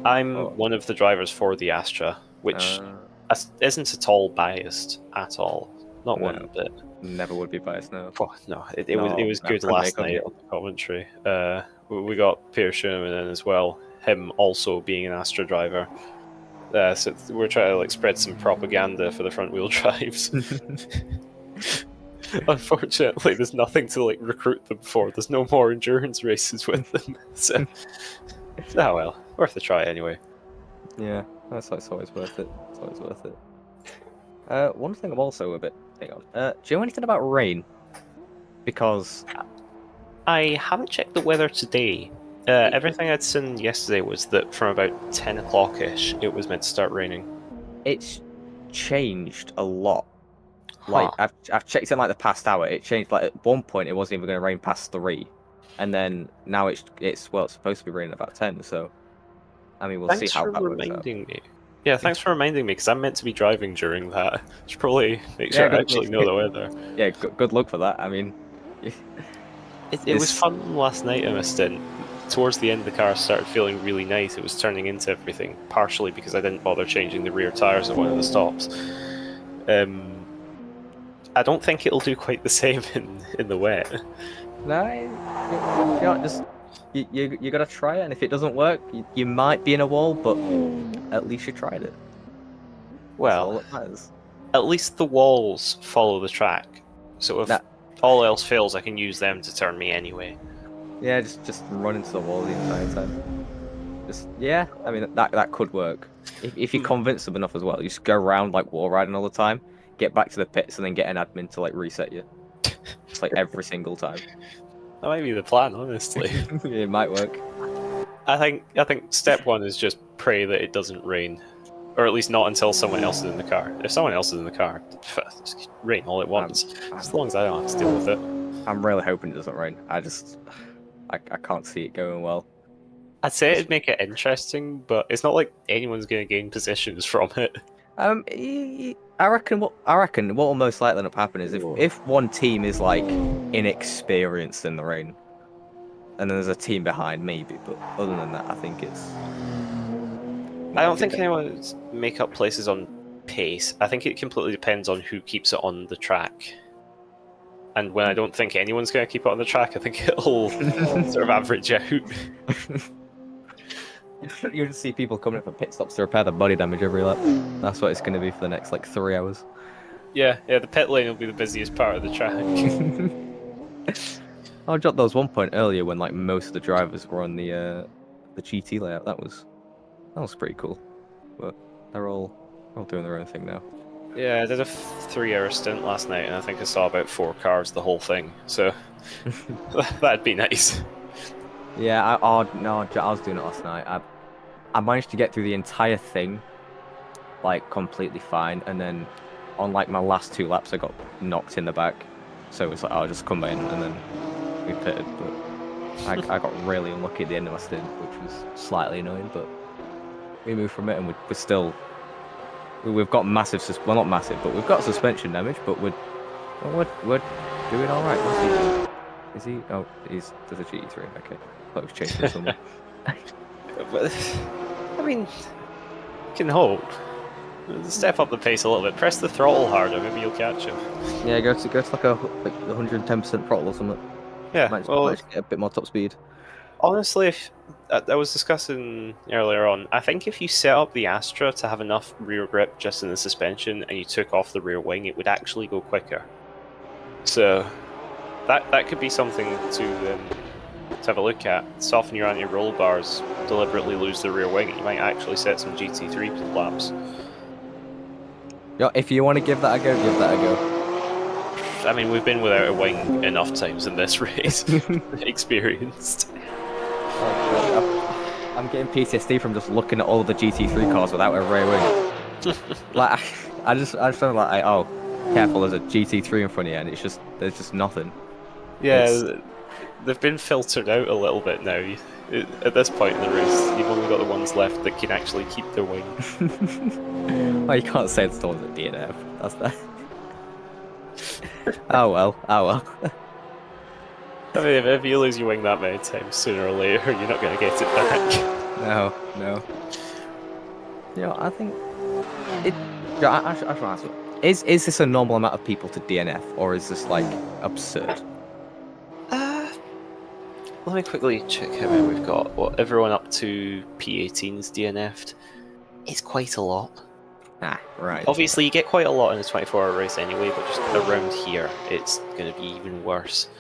I'm one of the drivers for the Astra, which isn't at all biased at all. Not one bit. Never would be biased, no. Oh, no, it was good last night on the commentary. We got Pierre Schumann in as well, him also being an Astra driver. So we're trying to like spread some propaganda for the front wheel drives. Unfortunately, there's nothing to like recruit them for. There's no more endurance races with them. So, oh well, worth a try anyway. Yeah, it's always worth it. It's always worth it. One thing I'm also a bit. Hang on. Do you know anything about rain? Because I haven't checked the weather today. Everything I'd seen yesterday was that from about 10 o'clock-ish, it was meant to start raining. It's changed a lot. Like I've checked in like the past hour. It changed. Like at one point, it wasn't even going to rain past 3, and then now it's supposed to be raining about 10. So, I mean, we'll see how that works out. Me. Yeah, thanks for reminding me, because I'm meant to be driving during that. Should probably make sure I actually know the weather. Yeah, good luck for that. I mean, it was fun last night in a stint. Towards the end, the car started feeling really nice. It was turning into everything, partially because I didn't bother changing the rear tyres at one of the stops. I don't think it'll do quite the same in the wet. No, you gotta try it, and if it doesn't work, you might be in a wall, but at least you tried it. Well, at least the walls follow the track, so if all else fails, I can use them to turn me anyway. Yeah, just run into the wall the entire time. I mean that could work if you convince them enough as well. You just go around like wall riding all the time, get back to the pits, and then get an admin to like reset you. It's like every single time. That might be the plan, honestly. It might work. I think step 1 is just pray that it doesn't rain, or at least not until someone else is in the car. If someone else is in the car, just rain all at once. As long as I don't have to deal with it. I'm really hoping it doesn't rain. I can't see it going well. I'd say it'd make it interesting, but it's not like anyone's going to gain positions from it. I reckon what will most likely end up happening is if one team is like inexperienced in the rain, and then there's a team behind, maybe. But other than that, I think it's. I don't think anyone would make up places on pace. I think it completely depends on who keeps it on the track. And when I don't think anyone's going to keep it on the track, I think it'll sort of average out. You'll just see people coming in for pit stops to repair the body damage every lap. That's what it's going to be for the next like 3 hours. Yeah, the pit lane will be the busiest part of the track. I dropped those one point earlier when like most of the drivers were on the GT layout. That was pretty cool. But they're all doing their own thing now. Yeah, I did a 3-hour stint last night, and I think I saw about 4 cars the whole thing. So that'd be nice. Yeah, I was doing it last night. I managed to get through the entire thing, like completely fine, and then on like my last 2 laps, I got knocked in the back. So it was like, I'll just come in and then we pitted. But I got really unlucky at the end of my stint, which was slightly annoying. But we moved from it, and we're still. We've got massive, well not massive, but we've got suspension damage. But we're doing all right. What's he doing? Is he? Oh, there's a GT3. Okay, thought he was chasing someone. But, I mean, you can hope. Step up the pace a little bit. Press the throttle harder. Maybe you'll catch him. Yeah, go to like a 110% throttle or something. Yeah. Might Well, get a bit more top speed. honestly, if, I was discussing earlier on. I think if you set up the Astra to have enough rear grip just in the suspension, and you took off the rear wing, it would actually go quicker. So that could be something to have a look at. Soften your anti-roll bars, deliberately lose the rear wing. You might actually set some GT3 laps. Yeah, if you want to give that a go, give that a go. I mean, we've been without a wing enough times in this race. Experienced. I'm getting PTSD from just looking at all the GT3 cars without a rear wing. Like, I just feel like, oh, careful, there's a GT3 in front of you, and there's just nothing. Yeah, they've been filtered out a little bit now. At this point in the race, you've only got the ones left that can actually keep their wing. Well, you can't say it's towards a DNF. That's that. Oh well. I mean, if you lose your wing that many times, sooner or later, you're not going to get it back. No. You know, I think it. Yeah, I should ask you. Is this a normal amount of people to DNF, or is this like absurd? Let me quickly check how many we've got. Well, everyone up to P18's DNF'd. It's quite a lot. Ah, right. Obviously, you get quite a lot in a 24-hour race anyway, but just around here, it's going to be even worse.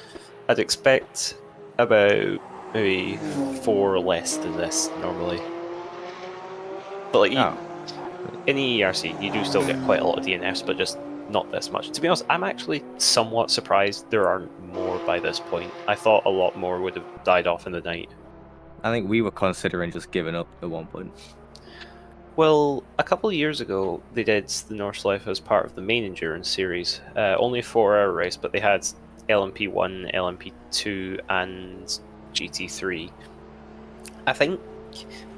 I'd expect about maybe 4 less than this normally. But like in EERC, you do still get quite a lot of DNFs, but just not this much. To be honest, I'm actually somewhat surprised there aren't more by this point. I thought a lot more would have died off in the night. I think we were considering just giving up at one point. Well, a couple of years ago, they did the Norse Life as part of the main endurance series. Only a 4-hour race, but they had LMP1, LMP2, and GT3. I think,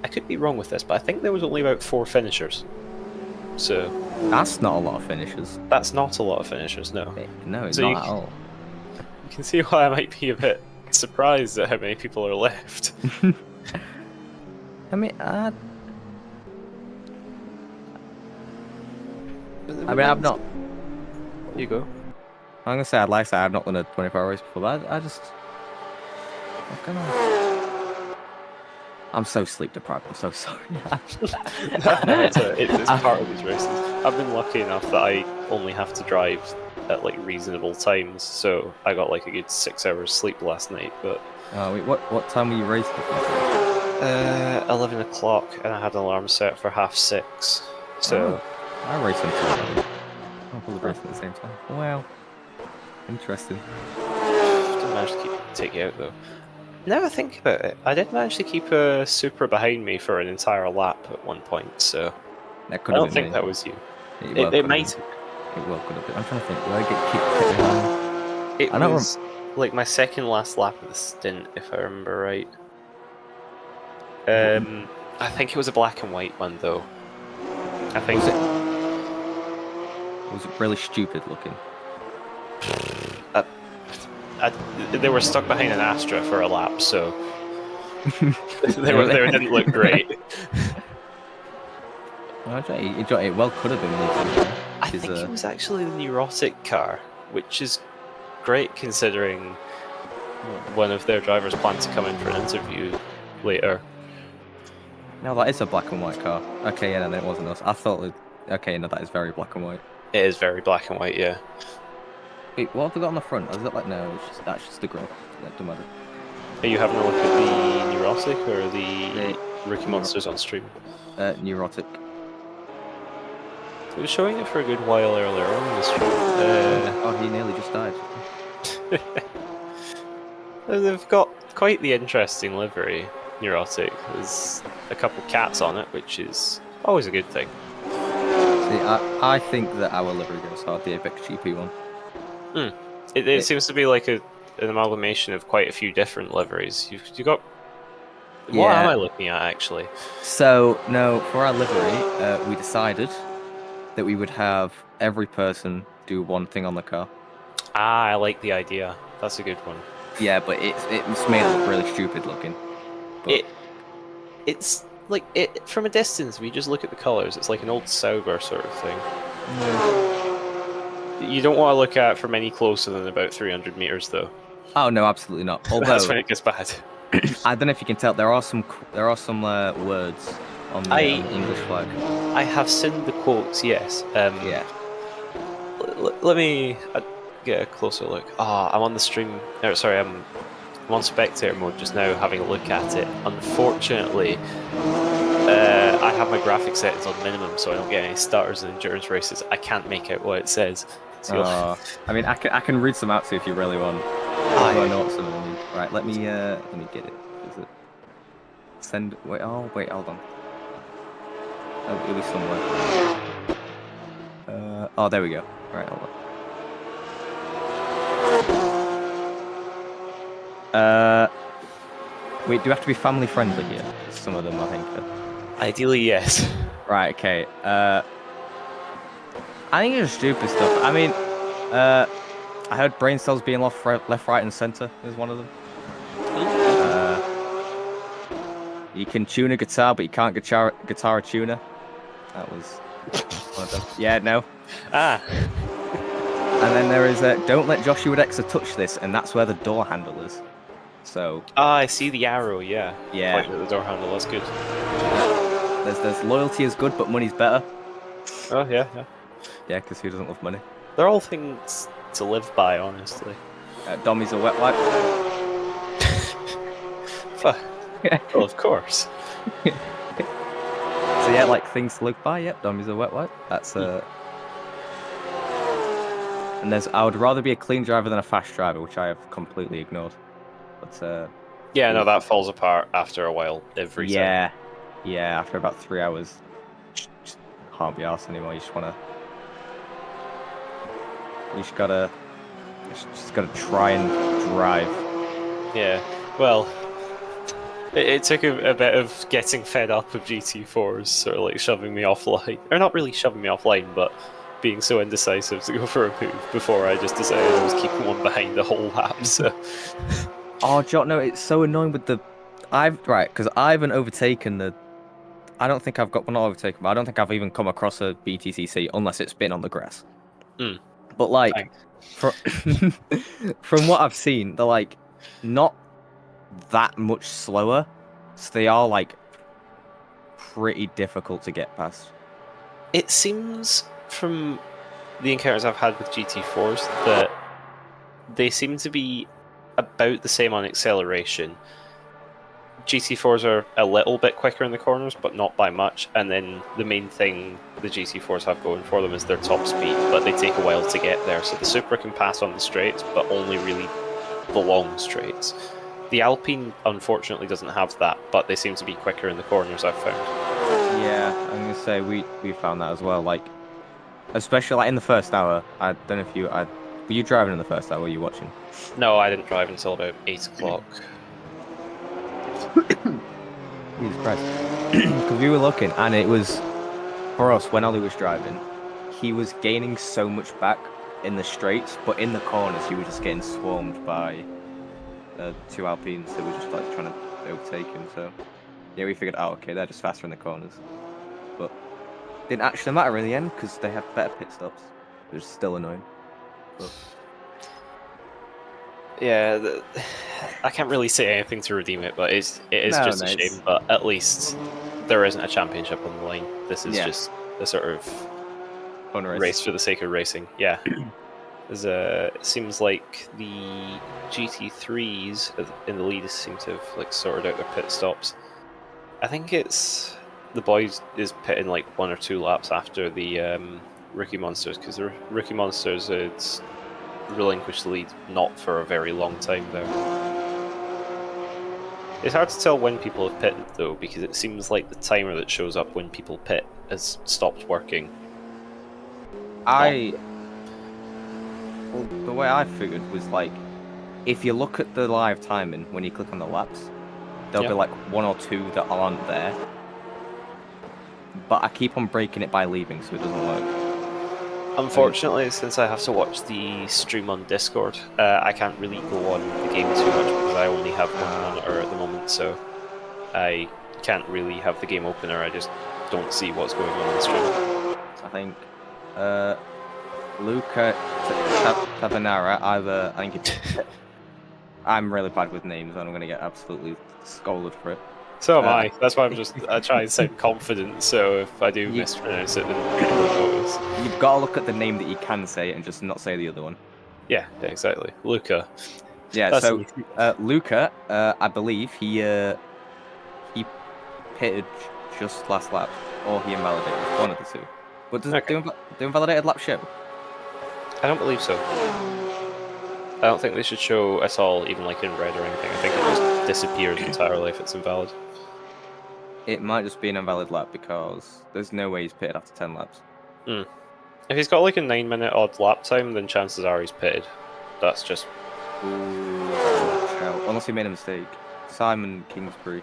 I could be wrong with this, but I think there was only about 4 finishers. So that's not a lot of finishers. That's not a lot of finishers, no. No, it's So not at all. You can see why I might be a bit surprised at how many people are left. I mean, I've not. You go. I'm gonna say I'd like to say I've not done a 24-hour race before, but I just. I'm so sleep deprived. I'm so sorry. It's part of these races. I've been lucky enough that I only have to drive at like reasonable times, so I got like a good 6 hours sleep last night. But wait, what time were you racing? 11 o'clock, and I had an alarm set for 6:30. So I raced until 11. I'm probably racing at the same time. Wow, interesting. Didn't manage to take you out though. Now I think about it, I did manage to keep a Supra behind me for an entire lap at one point, so That I could have don't been think me. that was you. It might. It well could have been. I'm trying to think. Did I get kicked behind? It I don't was like my second last lap of the stint, if I remember right. I think it was a black and white one though. I think Was it really stupid looking? they were stuck behind an Astra for a lap, so they didn't look great. It well could have been me. I think it was actually the neurotic car, which is great considering one of their drivers planned to come in for an interview later. No, that is a black and white car. Okay, yeah, no, it wasn't us. I thought it. Okay, no, that is very black and white. It is very black and white, yeah. Wait, what have we got on the front? Is it like no? That's just the grill. That doesn't matter. Are you having a look at the neurotic or the Rookie Monsters on stream? Neurotic. It was showing it for a good while earlier on in the stream. Oh, he nearly just died. They've got quite the interesting livery, Neurotic. There's a couple cats on it, which is always a good thing. See, I think that our livery goes hard, the Apex GP one. It seems to be like an amalgamation of quite a few different liveries. You got. What am I looking at actually? So no, for our livery, we decided that we would have every person do one thing on the car. Ah, I like the idea. That's a good one. Yeah, but it's made it look really stupid looking. But It's like it from a distance. We just look at the colors. It's like an old Sauber sort of thing. You don't want to look at it from any closer than about 300 meters, though. Oh no, absolutely not. Although That's when it gets bad. I don't know if you can tell, there are some words on the English flag. I have seen the quotes. Yes. Yeah. Let me get a closer look. Ah, I'm on the stream. No, sorry, I'm on spectator mode just now, having a look at it. Unfortunately, I have my graphic settings on minimum, so I don't get any starters in endurance races. I can't make out what it says. So, I mean, I can read some out to you if you really want. I know what some of them mean. Right, let me get it. Is it send? Wait, hold on. Oh, it'll be somewhere. Oh, there we go. Right, hold on. Wait, do you have to be family friendly here? Some of them, I think. Ideally, yes. Right. Okay. I think it's stupid stuff. I mean, I heard brain cells being left, right, and center is one of them. You can tune a guitar, but you can't guitar a tuner. That was one of them. Yeah, no. Ah. And then there is don't let Joshua Dexter touch this, and that's where the door handle is. So. Ah, I see the arrow. Yeah. Yeah. Pointing at the door handle. That's good. There's loyalty is good, but money's better. Oh yeah, yeah. Yeah, because who doesn't love money? They're all things to live by, honestly. Dommy's a wet wipe. Well, of course. So yeah, like things to live by. Yep, Dommy's a wet wipe. That's And I would rather be a clean driver than a fast driver, which I have completely ignored. But yeah, no, that falls apart after a while. Every time. Yeah. After about 3 hours, just can't be arsed anymore. You just gotta try and drive. Yeah. Well, it took a bit of getting fed up of GT4s, sort of like shoving me offline, or not really shoving me offline, but being so indecisive to go for a move before I just decided I was keeping one behind the whole lap. So. Oh, Jot, no, it's so annoying with because I haven't overtaken the. I don't think I've got not overtaken, but I don't think I've even come across a BTCC unless it's been on the grass. But like, from what I've seen, they're like not that much slower, so they are like pretty difficult to get past. It seems from the encounters I've had with GT4s that they seem to be about the same on acceleration. GT4s are a little bit quicker in the corners, but not by much. And then the main thing the GT4s have going for them is their top speed, but they take a while to get there. So the Supra can pass on the straights, but only really the long straights. The Alpine, unfortunately, doesn't have that, but they seem to be quicker in the corners, I've found. Yeah, I'm going to say we found that as well. Like, especially like in the first hour. I don't know if were you driving in the first hour? Were you watching? No, I didn't drive until about 8 o'clock. Jesus Christ. Because we were looking, and it was, for us, when Ollie was driving, he was gaining so much back in the straights, but in the corners, he was just getting swarmed by two Alpines that were just like trying to overtake him. So, yeah, we figured, oh, okay, they're just faster in the corners. But it didn't actually matter in the end, because they had better pit stops. It was still annoying. But... Yeah, I can't really say anything to redeem it, but it is just a shame. But at least there isn't a championship on the line. This is just a sort of race for the sake of racing. Yeah, it seems like the GT3s in the lead seem to have like sorted out their pit stops. I think it's the boys is pitting like 1 or 2 laps after the Rookie Monsters, because the Rookie Monsters it's relinquish the lead not for a very long time there. It's hard to tell when people have pitted though, because it seems like the timer that shows up when people pit has stopped working. Well, the way I figured was like, if you look at the live timing when you click on the laps, there'll be Yeah. like 1 or 2 that aren't there. But I keep on breaking it by leaving, so it doesn't work. Unfortunately, since I have to watch the stream on Discord, I can't really go on the game too much because I only have one monitor at the moment, so I can't really have the game open, or I just don't see what's going on the stream. I think Luca Tavanara, either I think it's. I'm really bad with names, and I'm gonna get absolutely scolded for it. So am I. That's why I try and sound confident, so if I do mispronounce it, then people don't notice. You've got to look at the name that you can say and just not say the other one. Yeah, exactly. Luca. Yeah, That's so Luca, I believe he pitted just last lap, or he invalidated one of the two. But does the invalidated lap show? I don't believe so. I don't think they should show at all, even like in red or anything. I think it just disappears entirely if it's invalid. It might just be an invalid lap because there's no way he's pitted after 10 laps. If he's got like a 9-minute odd lap time, then chances are he's pitted. That's just... Unless he made a mistake. Simon Kingsbury.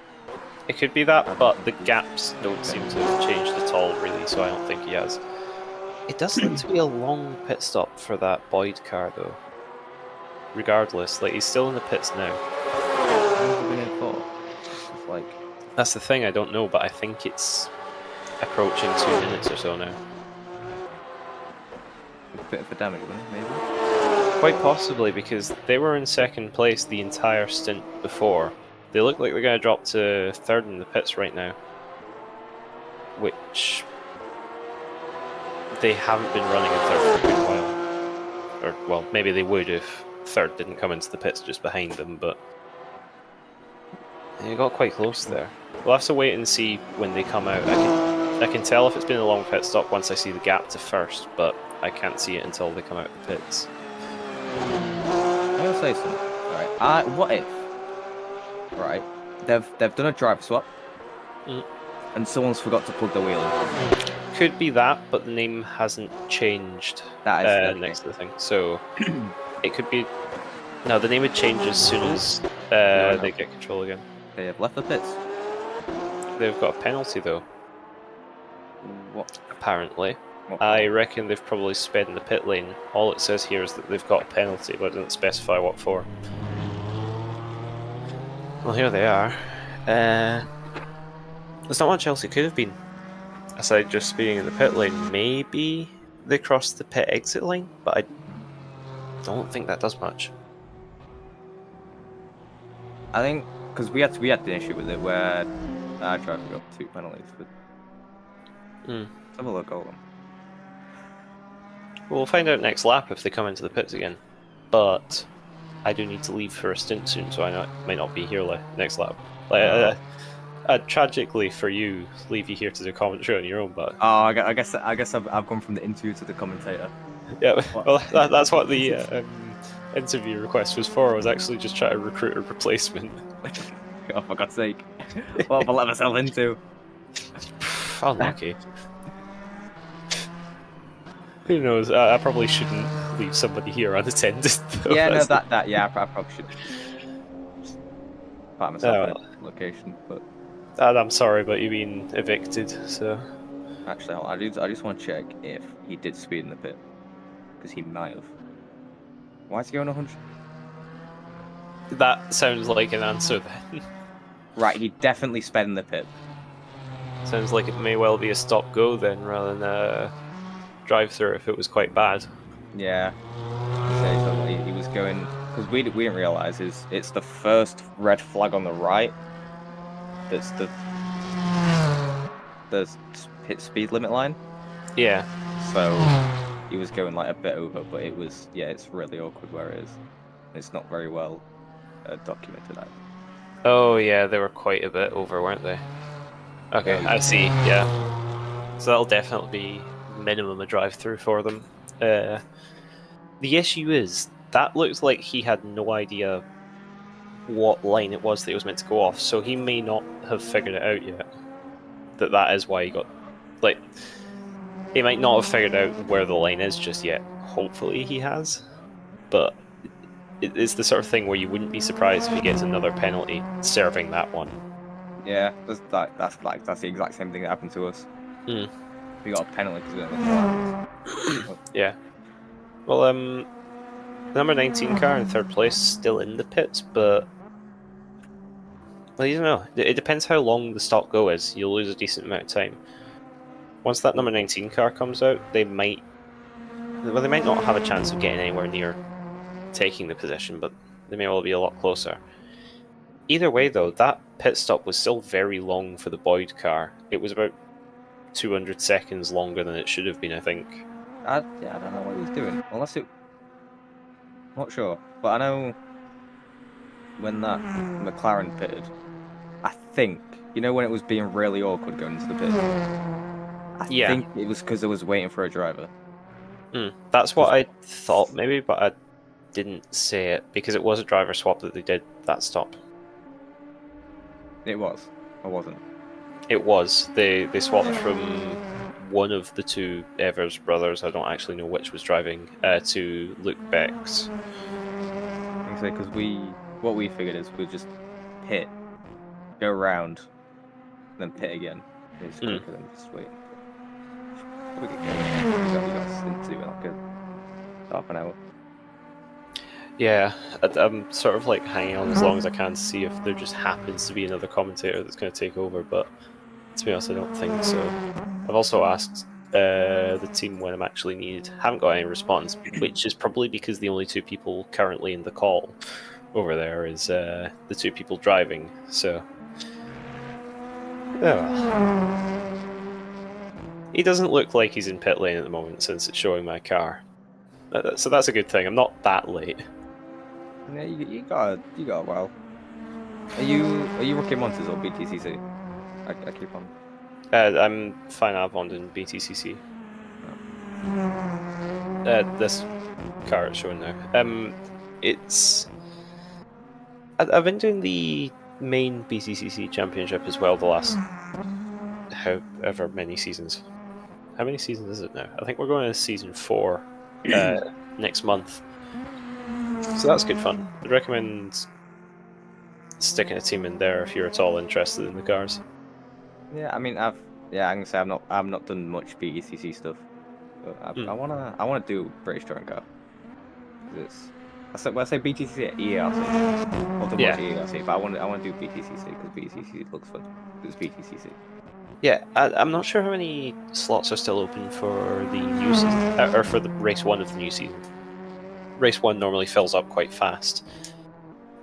It could be that, but the gaps don't seem to have changed at all, really, so I don't think he has. It does look to be a long pit stop for that Boyd car, though. Regardless, like, he's still in the pits now. How long has he been in for? It's like... That's the thing, I don't know, but I think it's approaching 2 minutes or so now. A bit of a damage, maybe? Quite possibly, because they were in second place the entire stint before. They look like they're going to drop to third in the pits right now. Which... they haven't been running in third for a good while. Or, well, maybe they would if third didn't come into the pits just behind them, but... they got quite close there. We'll have to wait and see when they come out. I can tell if it's been a long pit stop once I see the gap to first, but I can't see it until they come out of the pits. I'm gonna say something. Alright, what if... Right, they've done a driver swap, and someone's forgot to plug the wheel in. Could be that, but the name hasn't changed That is next to the thing. So it could be... no, the name would change as soon as they get control again. They have left the pits. They've got a penalty, though. What? Apparently. What? I reckon they've probably sped in the pit lane. All it says here is that they've got a penalty, but it doesn't specify what for. Well, here they are. There's not much else it could have been. Aside just speeding in the pit lane. Maybe they crossed the pit exit line, but I don't think that does much. I think, because we had the issue with it where our driver got 2 penalties. But let's have a look, hold on. We'll find out next lap if they come into the pits again. But I do need to leave for a stint soon, so I might not be here next lap. I'd tragically for you leave you here to do commentary on your own, but Oh, I guess I've gone from the interview to the commentator. yeah, well that's what the interview request was for. I was actually just trying to recruit a replacement. Oh, for God's sake! What have I let myself into? Unlucky. Who knows? I probably shouldn't leave somebody here unattended. Though. Yeah, no, yeah, I probably should. Find myself in a location, but I'm sorry, but you've been evicted. So actually, I just want to check if he did speed in the pit, because he might have. Why is he going 100? that sounds like an answer then. Right, he definitely sped in the pit. Sounds like it may well be a stop-go then, rather than a drive-through if it was quite bad. Yeah, he was going because we didn't realize it's the first red flag on the right. That's the pit speed limit line. Yeah. So he was going like a bit over, but it's really awkward where it is. It's not very well documented either. Oh yeah, they were quite a bit over, weren't they? Okay, I see. Yeah. So that'll definitely be minimum a drive-through for them. The issue is that looks like he had no idea what line it was that he was meant to go off, so he may not have figured it out yet. That is why he got, like, he might not have figured out where the line is just yet. Hopefully he has. but it's the sort of thing where you wouldn't be surprised if he gets another penalty serving that one. Yeah, that's the exact same thing that happened to us. Mm. We got a penalty because we went the Yeah. Well, the number 19 car in third place, still in the pits, but well, you don't know. It depends how long the stop go is. You'll lose a decent amount of time. Once that number 19 car comes out, they might not have a chance of getting anywhere near taking the position, but they may well be a lot closer. Either way, though, that pit stop was still very long for the Boyd car. It was about 200 seconds longer than it should have been, I think. I don't know what he was doing. Unless it... Not sure. But I know when that McLaren pitted, I think, you know when it was being really awkward going into the pit? I think it was because it was waiting for a driver. That's what I thought, maybe, but I didn't say it, because it was a driver swap that they did that stop. It was. Or wasn't? It was. They swapped from one of the two Evers brothers, I don't actually know which was driving, to Luke Beck's. I think because what we figured is we'd just pit, go around, then pit again. It's quicker than just wait. We got a stint to do in like a half an hour. Yeah, I'm sort of like hanging on as long as I can to see if there just happens to be another commentator that's going to take over, but to be honest, I don't think so. I've also asked the team when I'm actually needed. Haven't got any response, which is probably because the only two people currently in the call over there is the two people driving, so... Oh. He doesn't look like he's in pit lane at the moment since it's showing my car. So that's a good thing. I'm not that late. Yeah, you got well. Are you Rookie Monsters or BTCC? I keep on. I'm fine. I've on in BTCC. This car is showing now. It's. I've been doing the main BTCC championship as well the last however many seasons. How many seasons is it now? I think we're going to season 4 next month. So that's good fun. I'd recommend sticking a team in there if you're at all interested in the cars. Yeah, I mean, I'm gonna say I've not done much BECC stuff, but I wanna do British Touring Car. I say BTCC at EERC. I've done much EERC, but I want to do BTCC because BTCC looks fun. It's BTCC. Yeah, I'm not sure how many slots are still open for the new season, or for the race 1 of the new season. Race 1 normally fills up quite fast.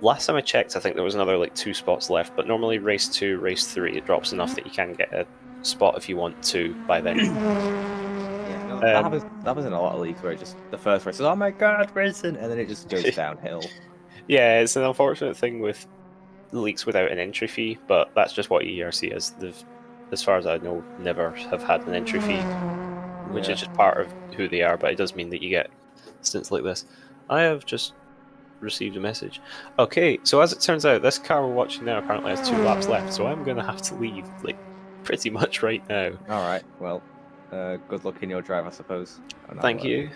Last time I checked, I think there was another like 2 spots left, but normally race 2, race 3, it drops enough that you can get a spot if you want to by then. Yeah, no, that happens in a lot of leagues where it just the first race is, oh my god, racing, and then it just goes downhill. Yeah, it's an unfortunate thing with leagues without an entry fee, but that's just what EERC is. They've, as far as I know, never have had an entry fee, which is just part of who they are, but it does mean that you get stints like this. I have just received a message. Okay, so as it turns out, this car we're watching now apparently has 2 laps left, so I'm going to have to leave, like, pretty much right now. Alright, well, good luck in your drive, I suppose. Thank you.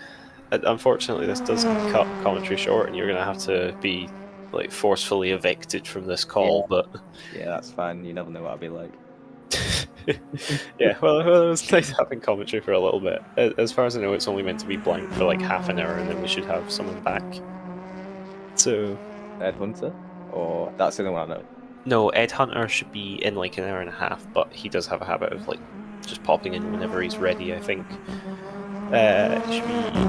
Unfortunately, this does cut commentary short, and you're going to have to be, like, forcefully evicted from this call, but... Yeah, that's fine. You never know what I'll be like. Yeah, well, it was nice having commentary for a little bit. As far as I know, it's only meant to be blank for like half an hour, and then we should have someone back. So, Ed Hunter, or that's the only one I know. No, Ed Hunter should be in like an hour and a half, but he does have a habit of like just popping in whenever he's ready. I think. It should be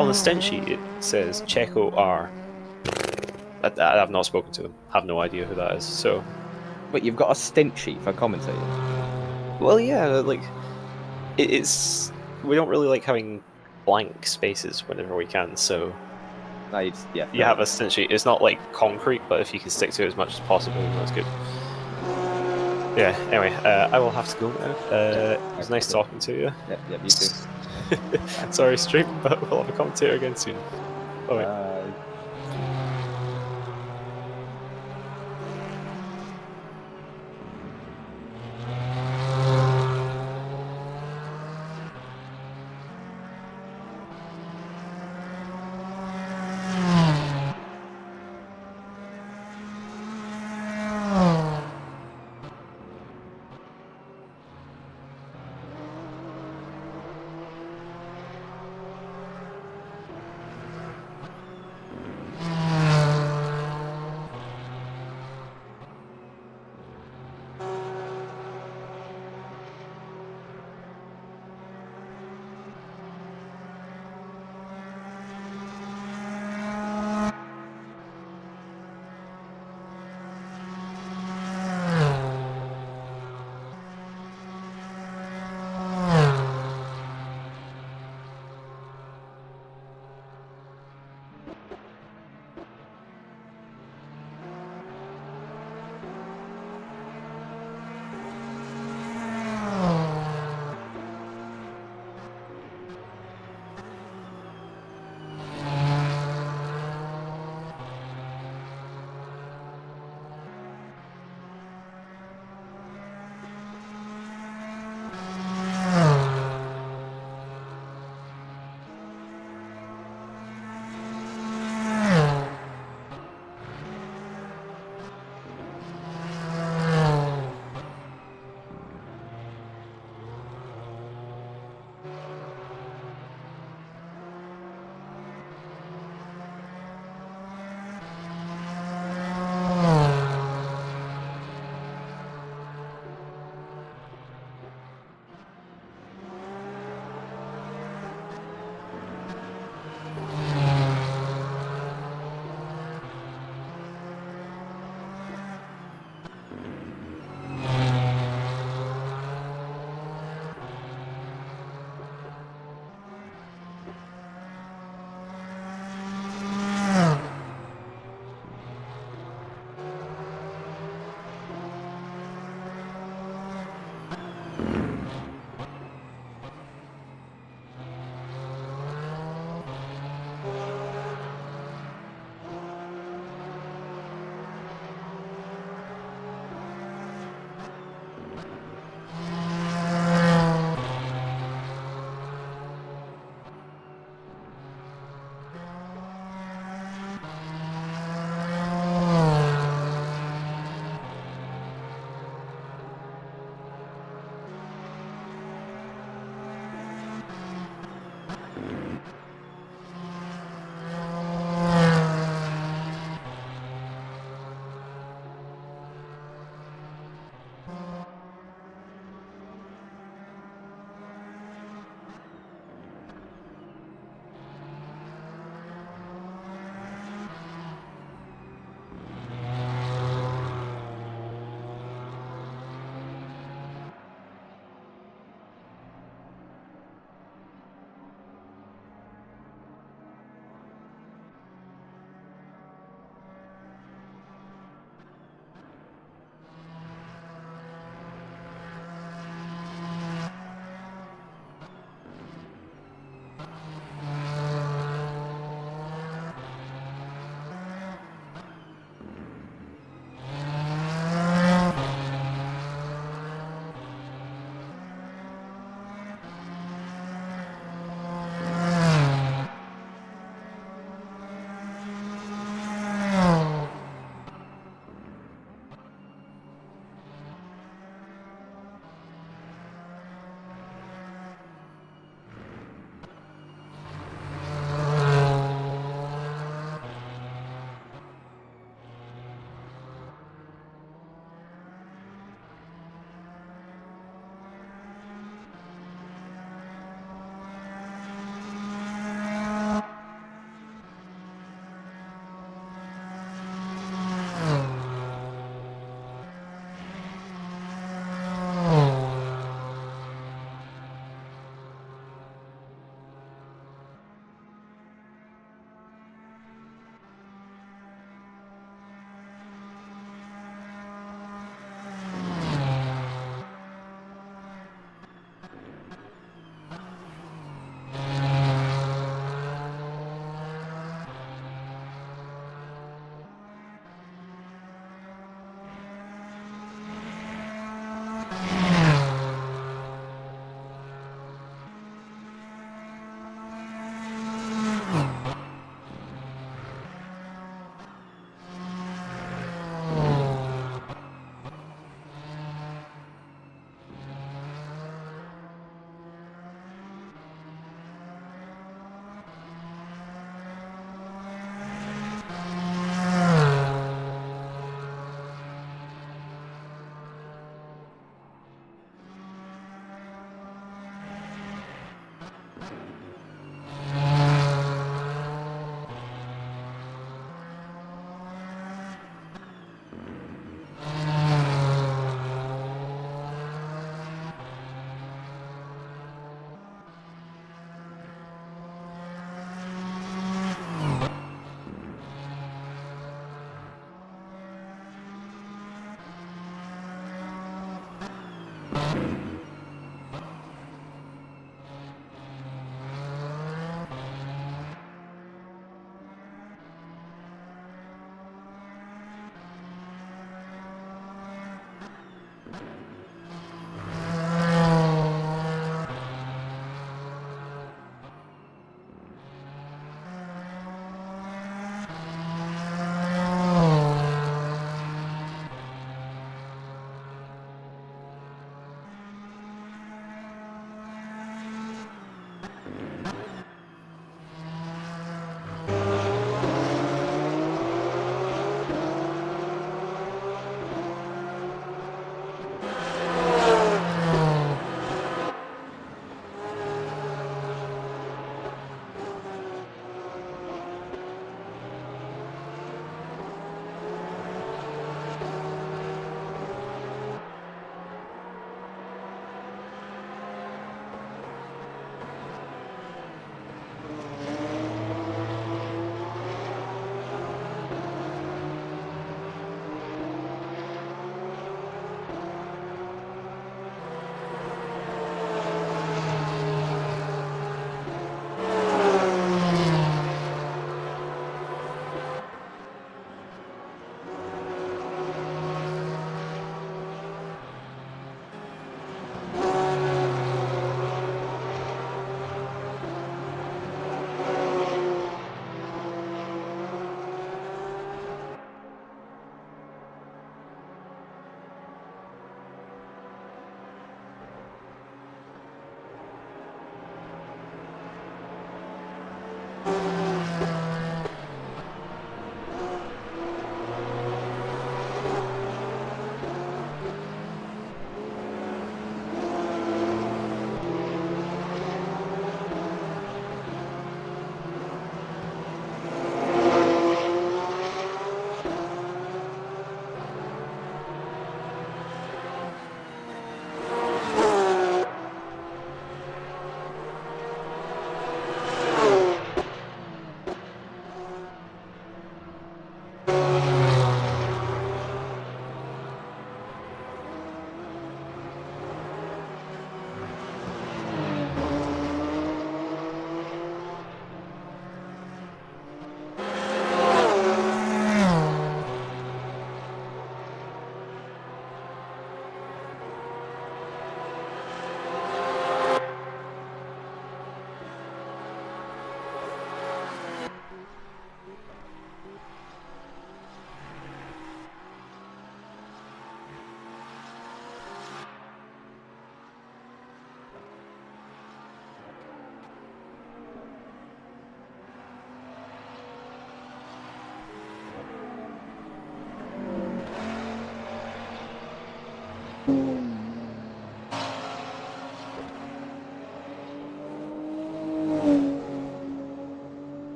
on the stint sheet. It says Checo R. I've not spoken to him. Have no idea who that is. So. But you've got a stint sheet for commentators. Well, yeah, like it's we don't really like having blank spaces whenever we can, so No, you have a stint sheet. It's not like concrete, but if you can stick to it as much as possible, that's good. Yeah. Anyway, I will have to go now. It was nice talking to you. Yeah, you too. Sorry, stream, but we'll have a commentator again soon. Bye.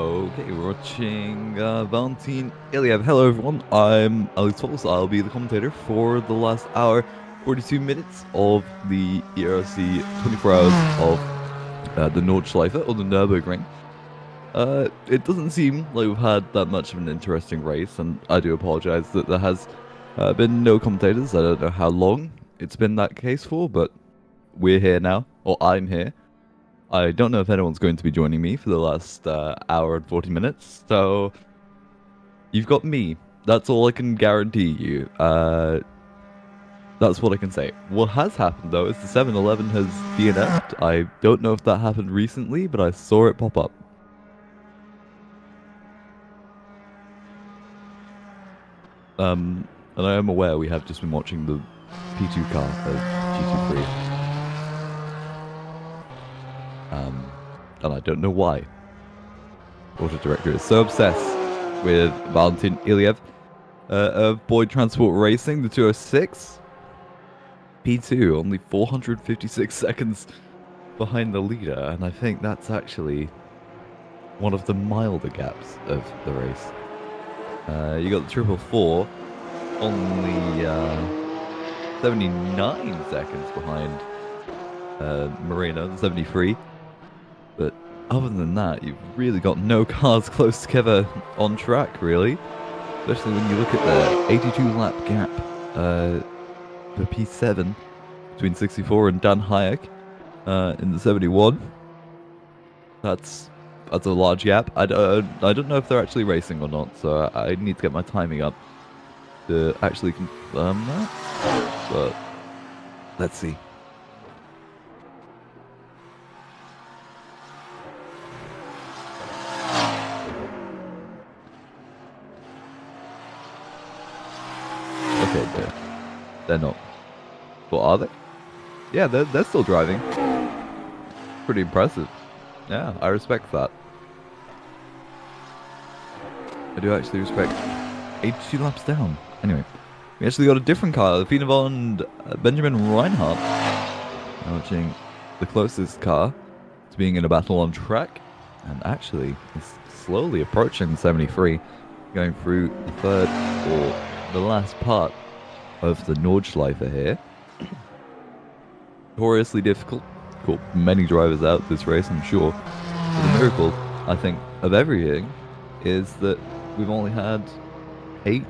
Okay, we're watching Valentin Iliev. Hello everyone, I'm Alex Foles. I'll be the commentator for the last hour, 42 minutes of the ERC 24 hours of the Nordschleife, or the Nurburgring. It doesn't seem like we've had that much of an interesting race, and I do apologize that there has been no commentators. I don't know how long it's been that case for, but we're here now, or I'm here. I don't know if anyone's going to be joining me for the last hour and 40 minutes, so you've got me. That's all I can guarantee you. That's what I can say. What has happened, though, is the 7-Eleven has DNF'd. I don't know if that happened recently, but I saw it pop up. And I am aware we have just been watching the P2 car of GT3. And I don't know why. Auto director is so obsessed with Valentin Iliev of Boyd Transport Racing, the 206. P2, only 456 seconds behind the leader, and I think that's actually one of the milder gaps of the race. You got the 444, only 79 seconds behind Moreno, the 73. But other than that, you've really got no cars close together on track, really. Especially when you look at the 82-lap gap for P7 between 64 and Dan Hayek in the 71. That's a large gap. I don't know if they're actually racing or not, so I need to get my timing up to actually confirm that. But let's see. Okay, they're not. What are they? Yeah, they're still driving. Pretty impressive. Yeah, I respect that. I do actually respect 82 laps down. Anyway, we actually got a different car, the Finavon and Benjamin Reinhardt. Now watching the closest car to being in a battle on track, and actually is slowly approaching the 73, going through the third or the last part of the Nordschleife here. Notoriously difficult. Caught many drivers out this race, I'm sure. But the miracle, I think, of everything is that we've only had 8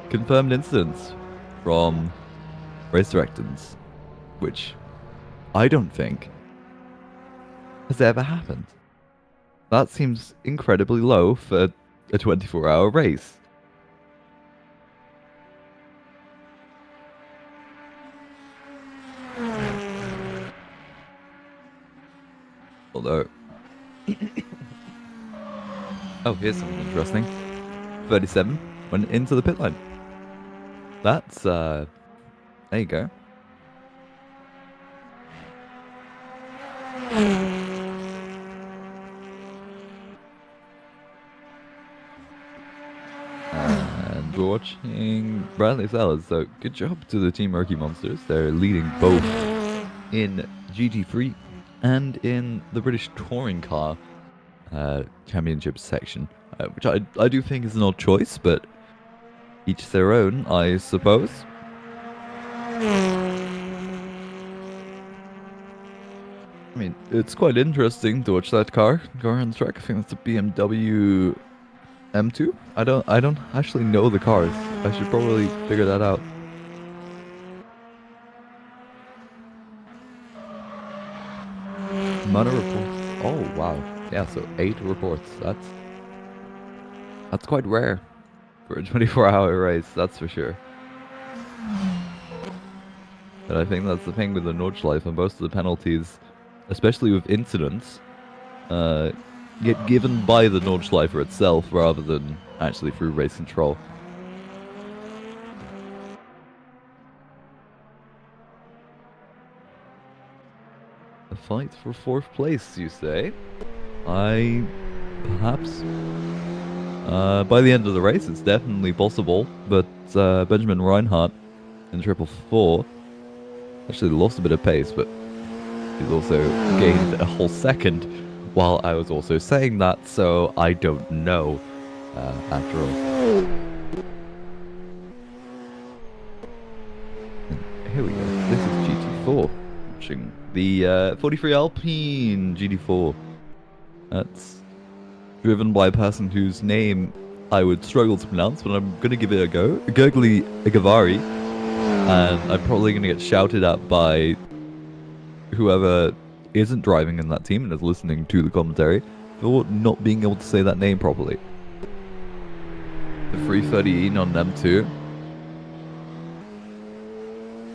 confirmed incidents from race directors, which I don't think has ever happened. That seems incredibly low for a 24-hour race. Although, oh, here's something interesting. 37 went into the pit lane. That's, there you go. And we're watching Bradley Sellers, so good job to the Team Murky Monsters. They're leading both in GT3 and in the British Touring Car Championship section, which I do think is an odd choice, but each their own, I suppose. I mean, it's quite interesting to watch that car go around the track. I think that's a BMW M2. I don't actually know the cars. I should probably figure that out. Amount of reports. Oh wow. Yeah, so 8 reports. That's quite rare for a 24-hour race, that's for sure. But I think that's the thing with the Nordschleife, and most of the penalties, especially with incidents, get given by the Nordschleife itself rather than actually through race control. A fight for 4th place, you say? Perhaps. By the end of the race, it's definitely possible, but Benjamin Reinhardt in 444 actually lost a bit of pace, but he's also gained a whole second while I was also saying that, so I don't know after all. Here we go. This is GT4. Watching the 43 Alpine GT4. That's driven by a person whose name I would struggle to pronounce, but I'm going to give it a go. Gurgly Igavari. And I'm probably going to get shouted at by whoever isn't driving in that team and is listening to the commentary for not being able to say that name properly. The 330E on M2.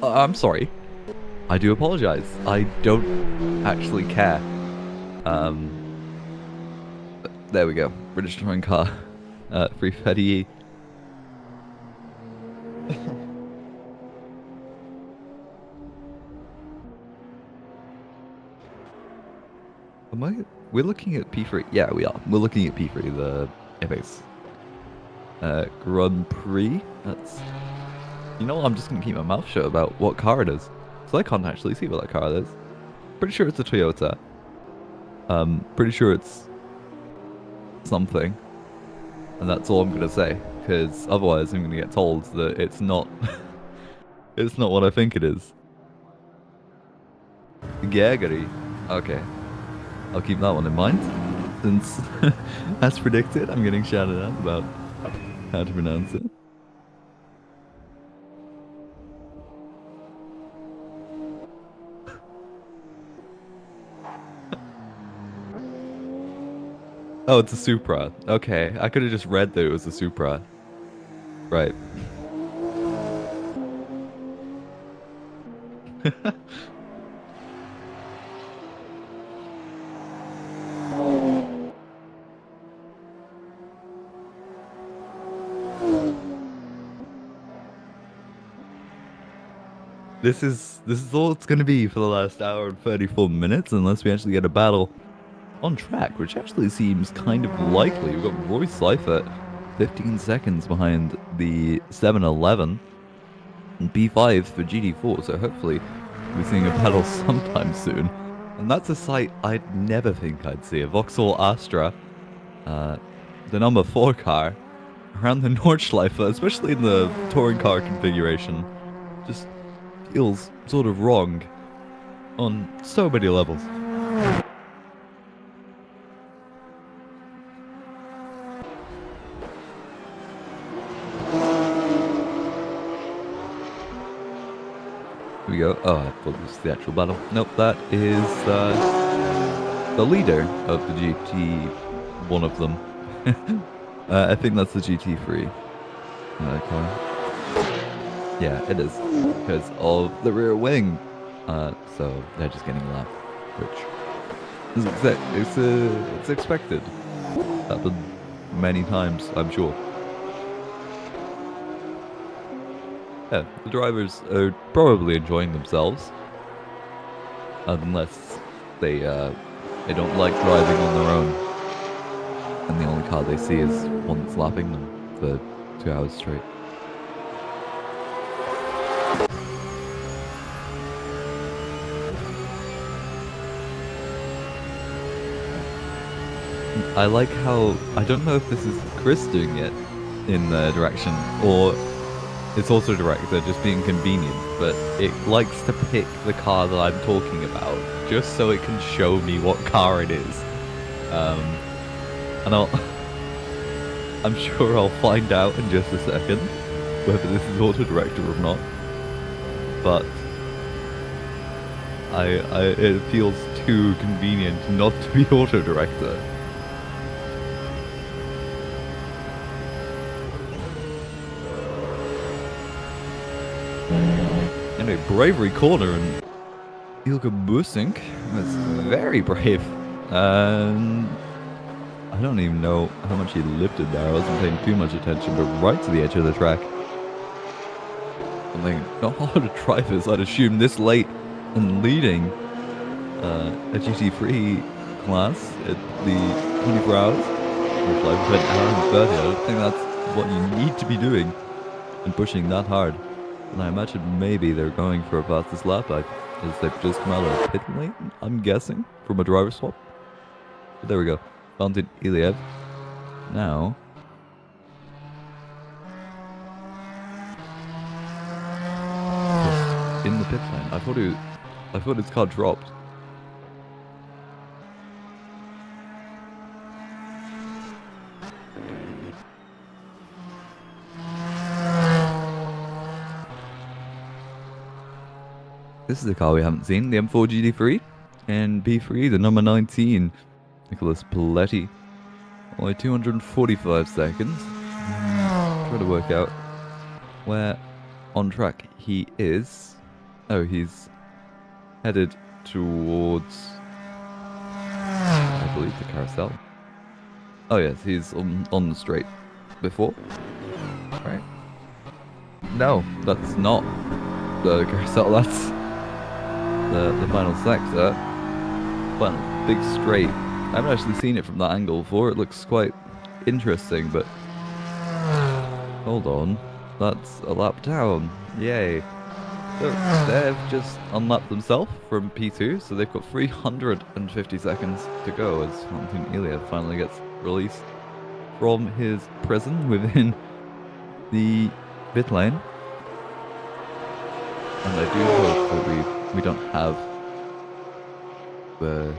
I'm sorry. I do apologize. I don't actually care. There we go. British touring car. 330E. We're looking at P3. Yeah, we are. We're looking at P3, the Apex Grand Prix. That's. You know what? I'm just gonna keep my mouth shut about what car it is, so I can't actually see what that car is. Pretty sure it's a Toyota. Pretty sure it's something, and that's all I'm gonna say. Because otherwise, I'm gonna get told that it's not. It's not what I think it is. Gaggery. Okay. I'll keep that one in mind, since, as predicted, I'm getting shouted at about how to pronounce it. Oh, it's a Supra. Okay, I could have just read that it was a Supra. Right. This is all it's gonna be for the last hour and 34 minutes, unless we actually get a battle on track, which actually seems kind of likely. We've got Roy Seifert 15 seconds behind the 711 and P5 for GT4, so hopefully we're seeing a battle sometime soon. And that's a sight I'd never think I'd see. A Vauxhall Astra, the number 4 car, around the Nordschleife, especially in the touring car configuration, just feels sort of wrong on so many levels. Here we go. Oh, I thought this was the actual battle. Nope, that is the leader of the GT, one of them. I think that's the GT3 car. Yeah, it is, because of the rear wing. So they're just getting a lap, which is it's expected. Happened many times, I'm sure. Yeah, the drivers are probably enjoying themselves, unless they don't like driving on their own, and the only car they see is one that's lapping them for 2 hours straight. I like how, I don't know if this is Chris doing it in the direction, or it's also director just being convenient, but it likes to pick the car that I'm talking about, just so it can show me what car it is. And I'm sure I'll find out in just a second whether this is auto director or not. But it feels too convenient not to be auto director. Anyway, bravery corner, and Ilka Busink was very brave. I don't even know how much he lifted there. I wasn't paying too much attention, but right to the edge of the track. I mean, not a lot of drivers, I'd assume, this late and leading a GT3 class at the 24 hours, which like an hour and 30. I don't think that's what you need to be doing and pushing that hard. And I imagine maybe they're going for a fastest lap, as they've just come out of pit lane, I'm guessing, from a driver swap. But there we go. Valentin Iliev. Now. Just in the pit lane. I thought his car dropped. This is a car we haven't seen, the M4 GT3. And P3, the number 19, Nicholas Paletti. Only 245 seconds. Try to work out where on track he is. Oh, he's headed towards, I believe, the carousel. Oh yes, he's on the straight before. Right? No, that's not the carousel, that's the final sector. Final big straight. I haven't actually seen it from that angle before. It looks quite interesting, but hold on, that's a lap down. Yay. So they've just unlapped themselves from P2, so they've got 350 seconds to go as Valentin Iliev finally gets released from his prison within the pit lane. And I do hope that we don't have the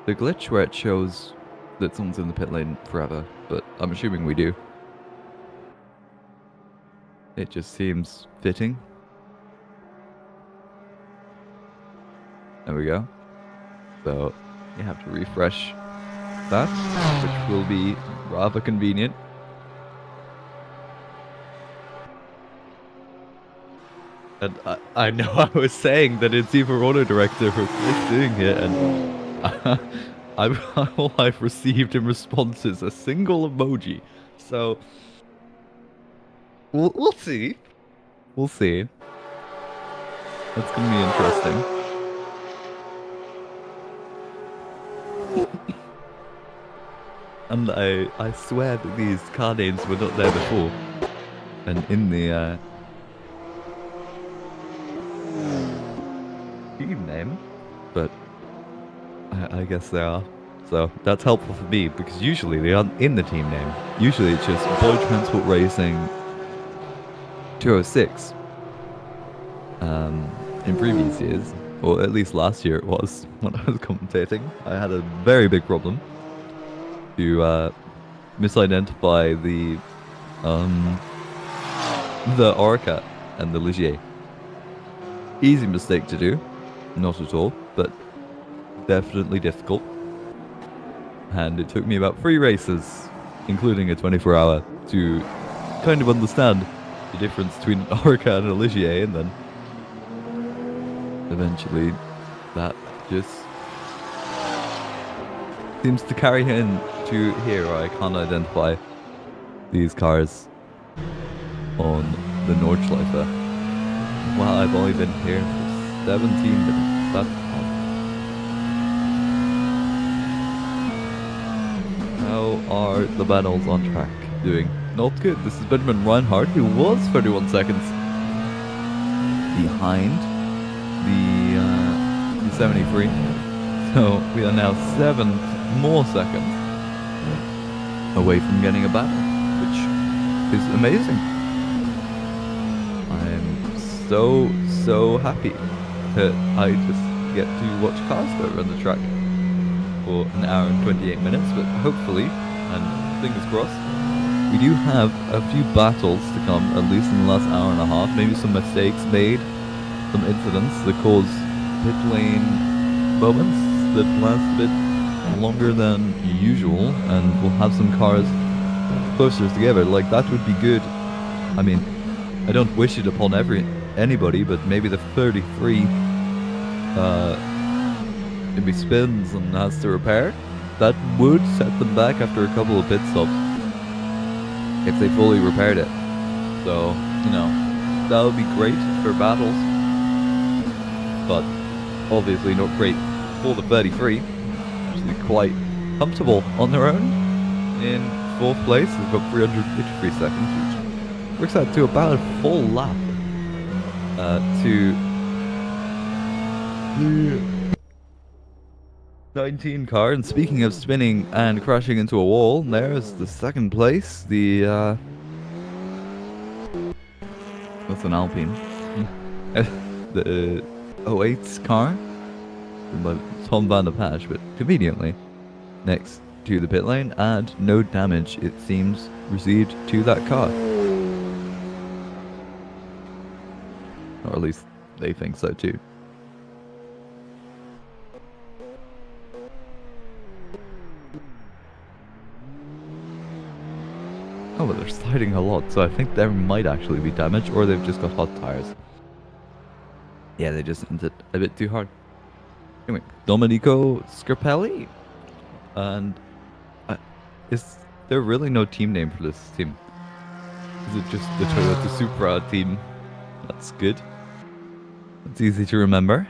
glitch where it shows that someone's in the pit lane forever, but I'm assuming we do. It just seems fitting. There we go. So you have to refresh that, which will be rather convenient. And I know I was saying that it's either auto director for doing it, and all I've received in response is a single emoji. So we'll see. We'll see. That's gonna be interesting. And I swear that these car names were not there before. And in the team name, but I guess they are. So that's helpful for me because usually they aren't in the team name. Usually it's just Boy Transport Racing 206. In previous years, or at least last year it was when I was commentating, I had a very big problem to misidentify the Orca and the Ligier. Easy mistake to do, not at all, but definitely difficult. And it took me about 3 races, including a 24-hour, to kind of understand the difference between an Orca and a Ligier, and then eventually that just seems to carry in to here where I can't identify these cars on the Nordschleife. Well, I've only been here for 17 minutes. That's fun. How are the battles on track doing? Not good. This is Benjamin Reinhardt, who was 31 seconds behind the 73. So we are now 7 more seconds away from getting a battle, which is amazing. I'm so happy that I just get to watch cars go around the track for an hour and 28 minutes, but hopefully, and fingers crossed, we do have a few battles to come, at least in the last hour and a half. Maybe some mistakes made, some incidents that cause pit lane moments that last a bit longer than usual, and we'll have some cars closer together. Like, that would be good. I mean, I don't wish it upon anybody, but maybe the 33 maybe spins and has to repair. That would set them back after a couple of pit stops if they fully repaired it. So, you know, that would be great for battles, but obviously not great for the 33. Actually quite comfortable on their own in 4th place. They've got 353 seconds, which works out to about a full lap 19 car, and speaking of spinning and crashing into a wall, there's the second place, the what's an Alpine? The 08 car by Tom van der Pasch, but conveniently next to the pit lane, and no damage, it seems, received to that car. Or at least they think so too. Oh, but they're sliding a lot, so I think there might actually be damage, or they've just got hot tires. Yeah, they just hit it a bit too hard. Anyway, Domenico Scarpelli. And is there really no team name for this team? Is it just the Toyota Supra team? That's good. It's easy to remember.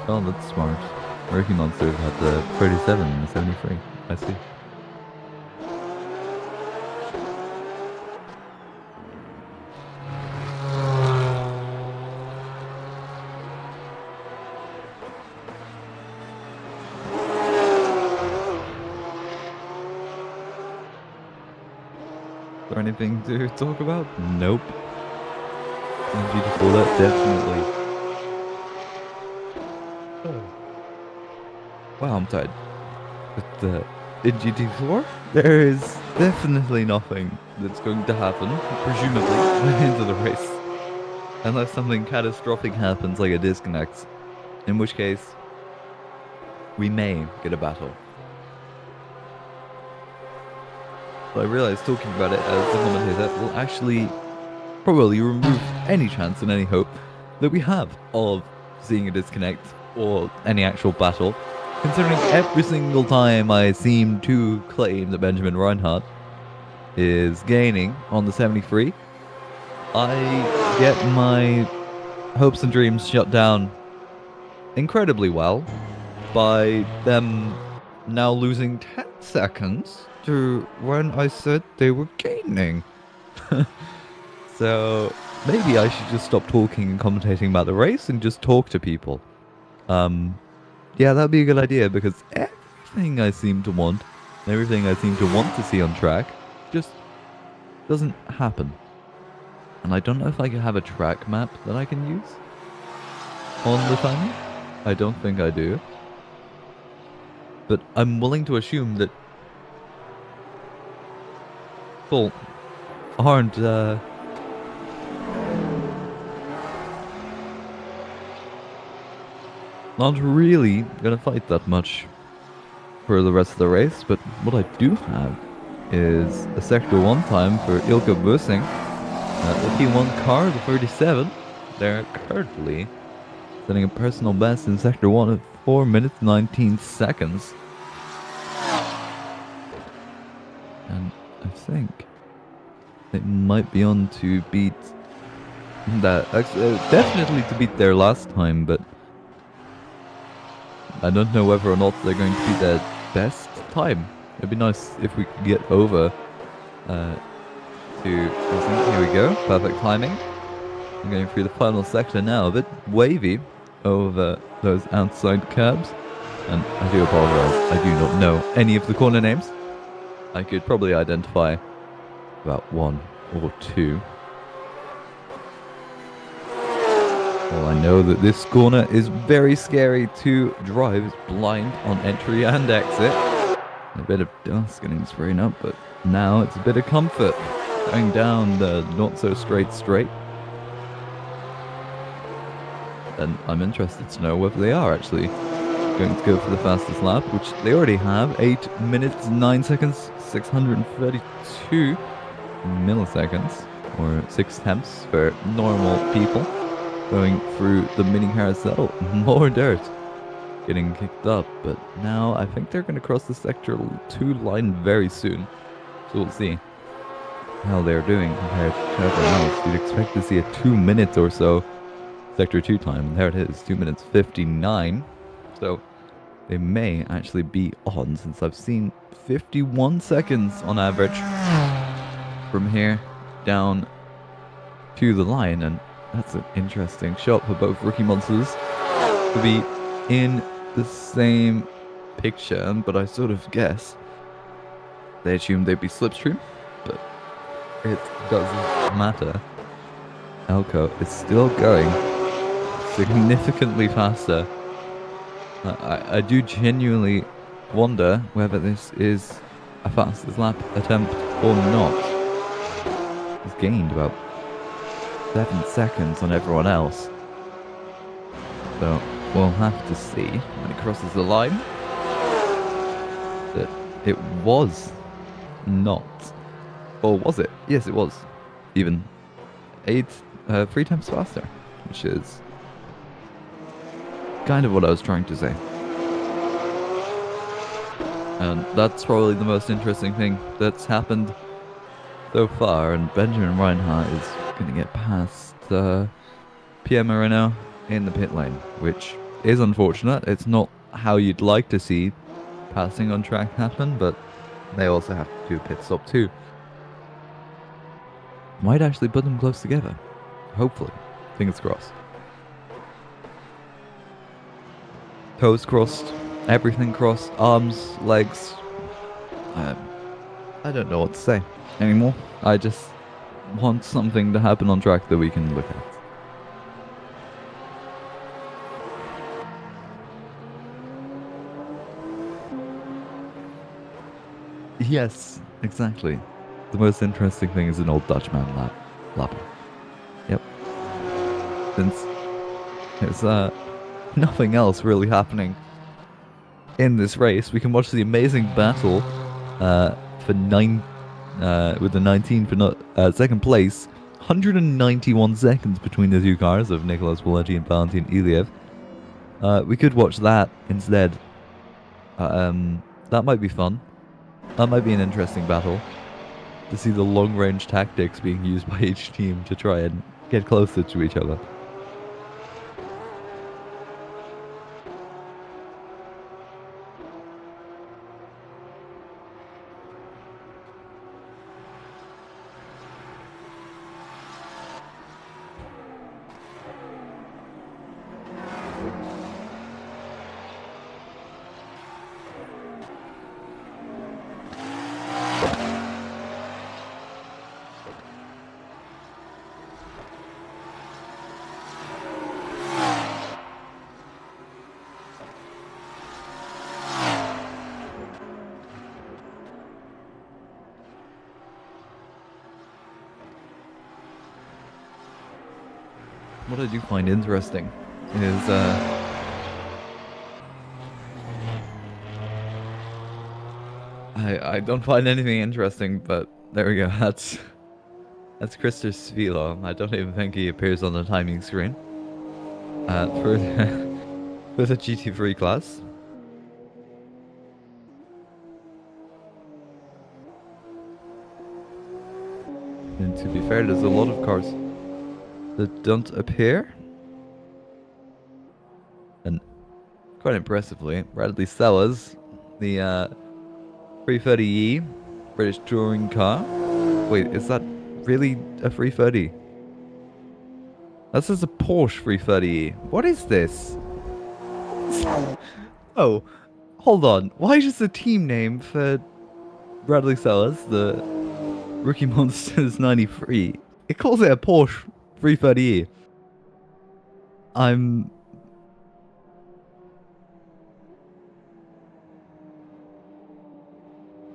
Oh, that's smart. Ricky Monster had the 37 and the 73. I see. Is there anything to talk about? Nope. Beautiful, that definitely. Wow, I'm tired. But in GT4, there is definitely nothing that's going to happen, presumably, by the end of the race. Unless something catastrophic happens, like a disconnect. In which case, we may get a battle. But I realize talking about it as the commentator will actually probably remove any chance and any hope that we have of seeing a disconnect or any actual battle. Considering every single time I seem to claim that Benjamin Reinhardt is gaining on the 73, I get my hopes and dreams shut down incredibly well by them now losing 10 seconds to when I said they were gaining. So maybe I should just stop talking and commentating about the race and just talk to people. Yeah, that'd be a good idea, because everything I seem to want, everything I seem to want to see on track, just doesn't happen. And I don't know if I can have a track map that I can use on the timer. I don't think I do. But I'm willing to assume that people aren't not really gonna fight that much for the rest of the race, but what I do have is a Sector 1 time for Ilka Bussing. The P1 car, the 37, they're currently setting a personal best in Sector 1 at 4 minutes 19 seconds. And I think they might be on to beat that, definitely to beat their last time, but I don't know whether or not they're going to be their best time. It'd be nice if we could get over to... Here we go, perfect timing. I'm going through the final sector now, a bit wavy over those outside curbs. And I do apologize, I do not know any of the corner names. I could probably identify about one or two. Well, I know that this corner is very scary to drive. It's blind on entry and exit. A bit of dust getting sprayed up, but now it's a bit of comfort. Going down the not so straight straight. And I'm interested to know whether they are actually going to go for the fastest lap, which they already have. 8 minutes, 9 seconds, 632 milliseconds, or 6 tenths for normal people. Going through the mini carousel, more dirt getting kicked up, but now I think they're going to cross the Sector 2 line very soon. So we'll see how they're doing compared to everyone else. You'd expect to see a 2 minutes or so Sector 2 time. There it is, 2 minutes 59. So they may actually be on, since I've seen 51 seconds on average from here down to the line, and that's an interesting shot for both rookie monsters to be in the same picture, but I sort of guess they assumed they'd be slipstream, but it doesn't matter. Elko is still going significantly faster. I do genuinely wonder whether this is a fastest lap attempt or not. He's gained about 7 seconds on everyone else. So we'll have to see when he crosses the line that it was not. Or was it? Yes, it was. Even 3 times faster, which is kind of what I was trying to say. And that's probably the most interesting thing that's happened so far, and Benjamin Reinhardt is going to get past PM right now in the pit lane, which is unfortunate. It's not how you'd like to see passing on track happen, but they also have to do a pit stop too. Might actually put them close together. Hopefully. Fingers crossed. Toes crossed, everything crossed, arms, legs. I don't know what to say anymore. I just want something to happen on track that we can look at. Yes, exactly. The most interesting thing is an old Dutchman lapper. Yep. Since there's nothing else really happening in this race, we can watch the amazing battle for with the 19 for second place. 191 seconds between the two cars of Nicolas Walletti and Valentin Iliev. We could watch that instead. That might be fun. That might be an interesting battle to see the long-range tactics being used by each team to try and get closer to each other. What I do find interesting is I don't find anything interesting, but there we go. That's Christopher Svilo. I don't even think he appears on the timing screen for for the GT3 class. And to be fair, there's a lot of cars that don't appear. And quite impressively, Bradley Sellers, the 330E British touring car. Wait, is that really a 330? That says a Porsche 330E. What is this? Oh, hold on. Why is the team name for Bradley Sellers, the Rookie Monsters 93? It calls it a Porsche 330E. I'm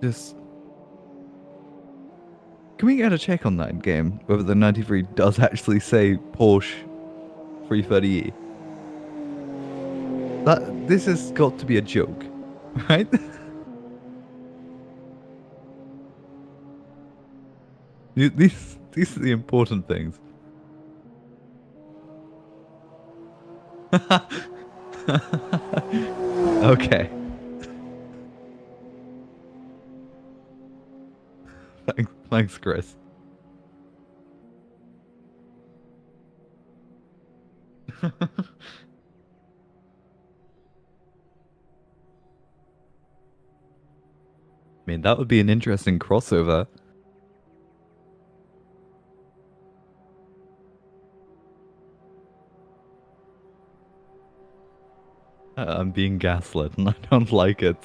just... Can we get a check on that in game? Whether the 93 does actually say Porsche 330E? This has got to be a joke, right? These are the important things. Okay. Thanks, Chris. mean, that would be an interesting crossover. I'm being gaslit and I don't like it.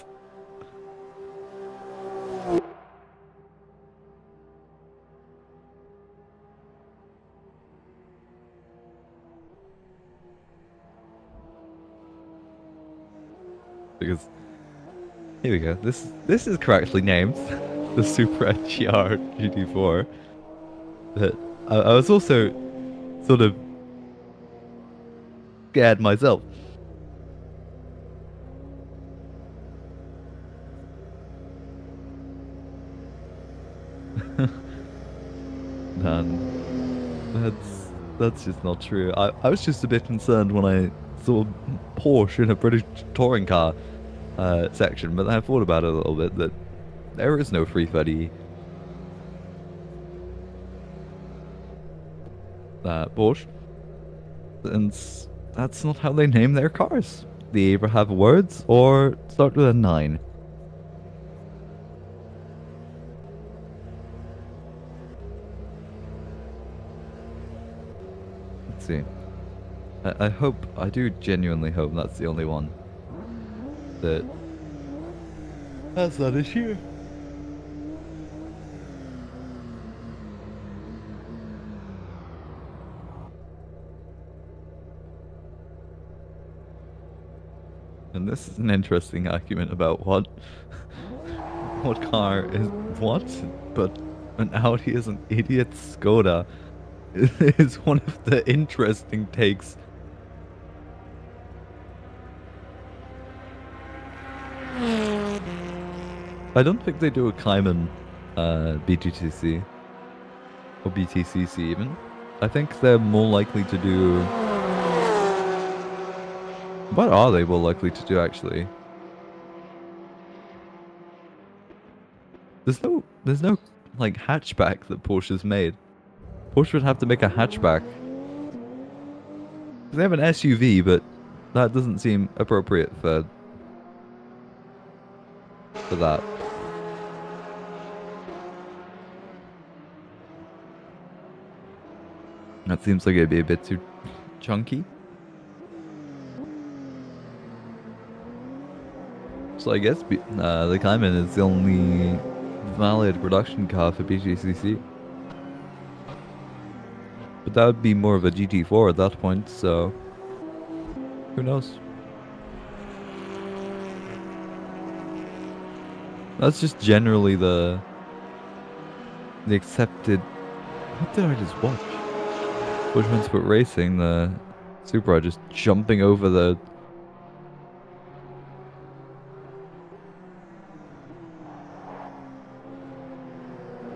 Because here we go. This is correctly named the Super GR GT4. But I was also sort of scared myself. Man, that's just not true. I was just a bit concerned when I saw Porsche in a British touring car section, but I thought about it a little bit that there is no 330 Porsche, and that's not how they name their cars. They either have words or start with a 9. Let's see. I do genuinely hope that's the only one that has that issue. And this is an interesting argument about what car is what, but an Audi is an idiot Skoda is one of the interesting takes. I don't think they do a Cayman BGTC or BTCC even. I think they're more likely to do. What are they more likely to do actually? There's no like hatchback that Porsche's made. Porsche would have to make a hatchback. They have an SUV, but that doesn't seem appropriate for that. That seems like it'd be a bit too chunky. So I guess the Cayman is the only valid production car for BGCC. But that would be more of a GT4 at that point, so who knows? That's just generally the accepted. What did I just watch? Which one's put racing? The Supra just jumping over the.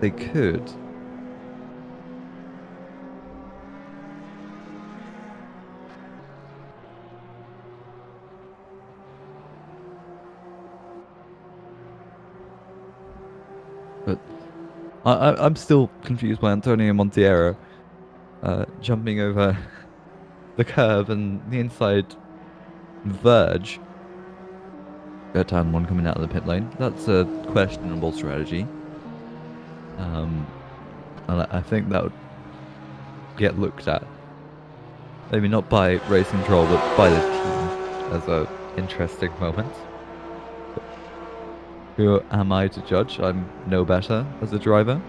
They could. But I'm still confused by Antonio Monteiro jumping over the curb and the inside verge. Got turn one coming out of the pit lane. That's a questionable strategy. And I think that would get looked at. Maybe not by race control, but by the team as a interesting moment. Who am I to judge? I'm no better as a driver.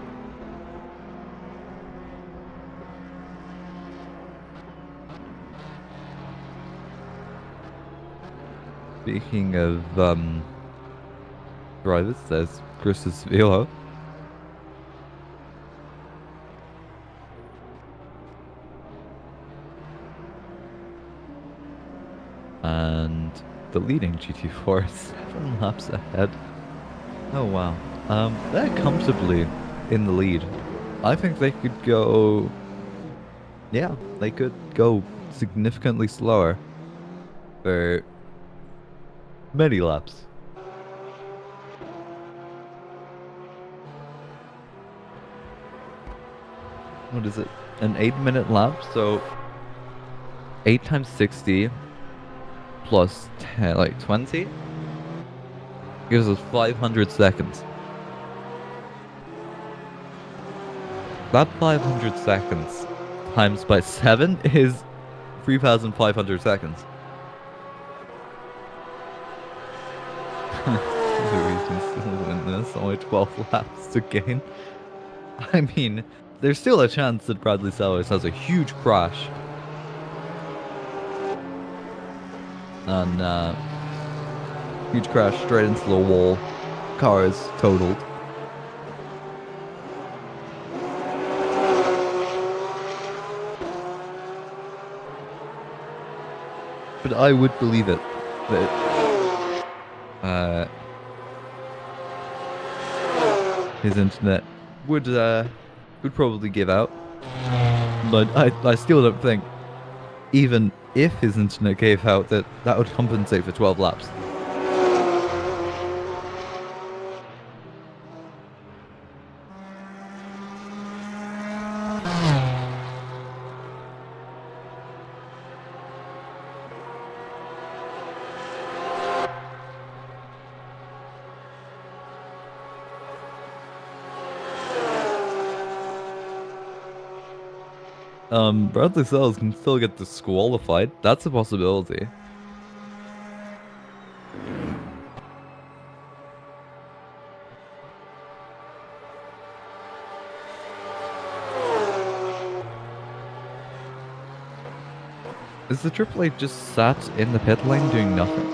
Speaking of drivers, there's Chris's Velo. And the leading GT4 is 7 laps ahead. Oh wow. They're comfortably in the lead. I think they could go. Yeah, they could go significantly slower for many laps. What is it? An 8-minute lap? So 8 times 60 plus 10, like 20 gives us 500 seconds. That 500 seconds times by 7 is 3,500 seconds. Louis can still win this, only 12 laps to gain. I mean, there's still a chance that Bradley Sellers has a huge crash. And, huge crash straight into the wall. Car is totaled. But I would believe it. That, his internet would probably give out. But I still don't think, even if his internet gave out, that would compensate for 12 laps. Bradley Sellers can still get disqualified. That's a possibility. Is the Triple Eight just sat in the pit lane doing nothing?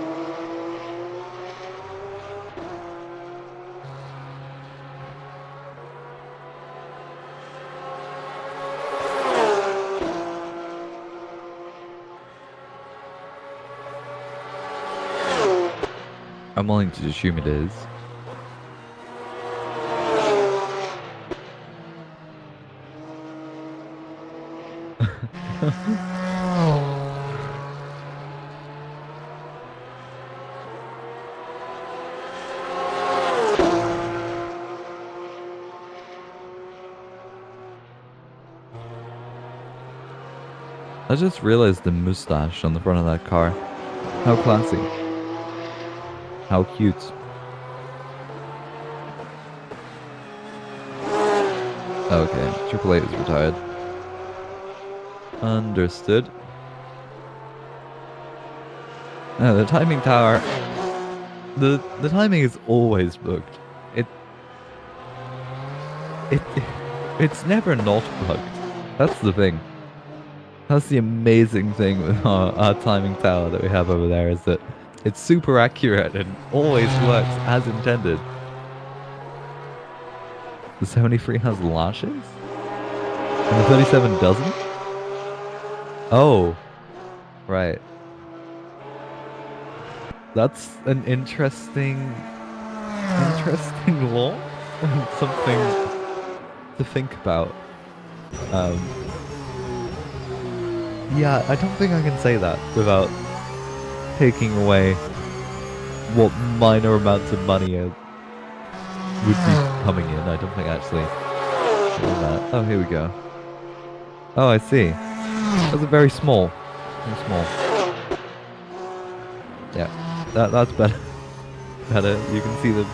I'm willing to assume it is. I just realized the mustache on the front of that car. How classy. How cute. Okay, Triple Eight is retired. Understood. The timing tower. The timing is always booked. It's never not bugged. That's the thing. That's the amazing thing with our timing tower that we have over there, is that it's super accurate and always works as intended. The 73 has lashes? And the 37 doesn't? Oh. Right. That's an interesting law. Something to think about. Yeah, I don't think I can say that without taking away what minor amounts of money would be coming in. I don't think actually. Oh, here we go. Oh, I see. Those are very small. Very small. Yeah, that's better. Better. You can see them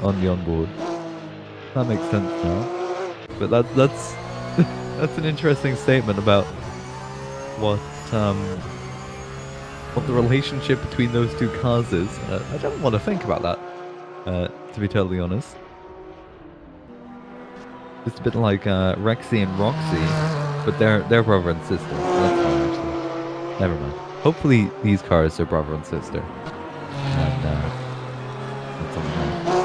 on the onboard. That makes sense now. But that's that's an interesting statement about what the relationship between those two cars is. I don't want to think about that, to be totally honest. It's a bit like Rexy and Roxy, but they're brother and sister. That's fine, actually. Never mind. Hopefully these cars are brother and sister. And that's something else.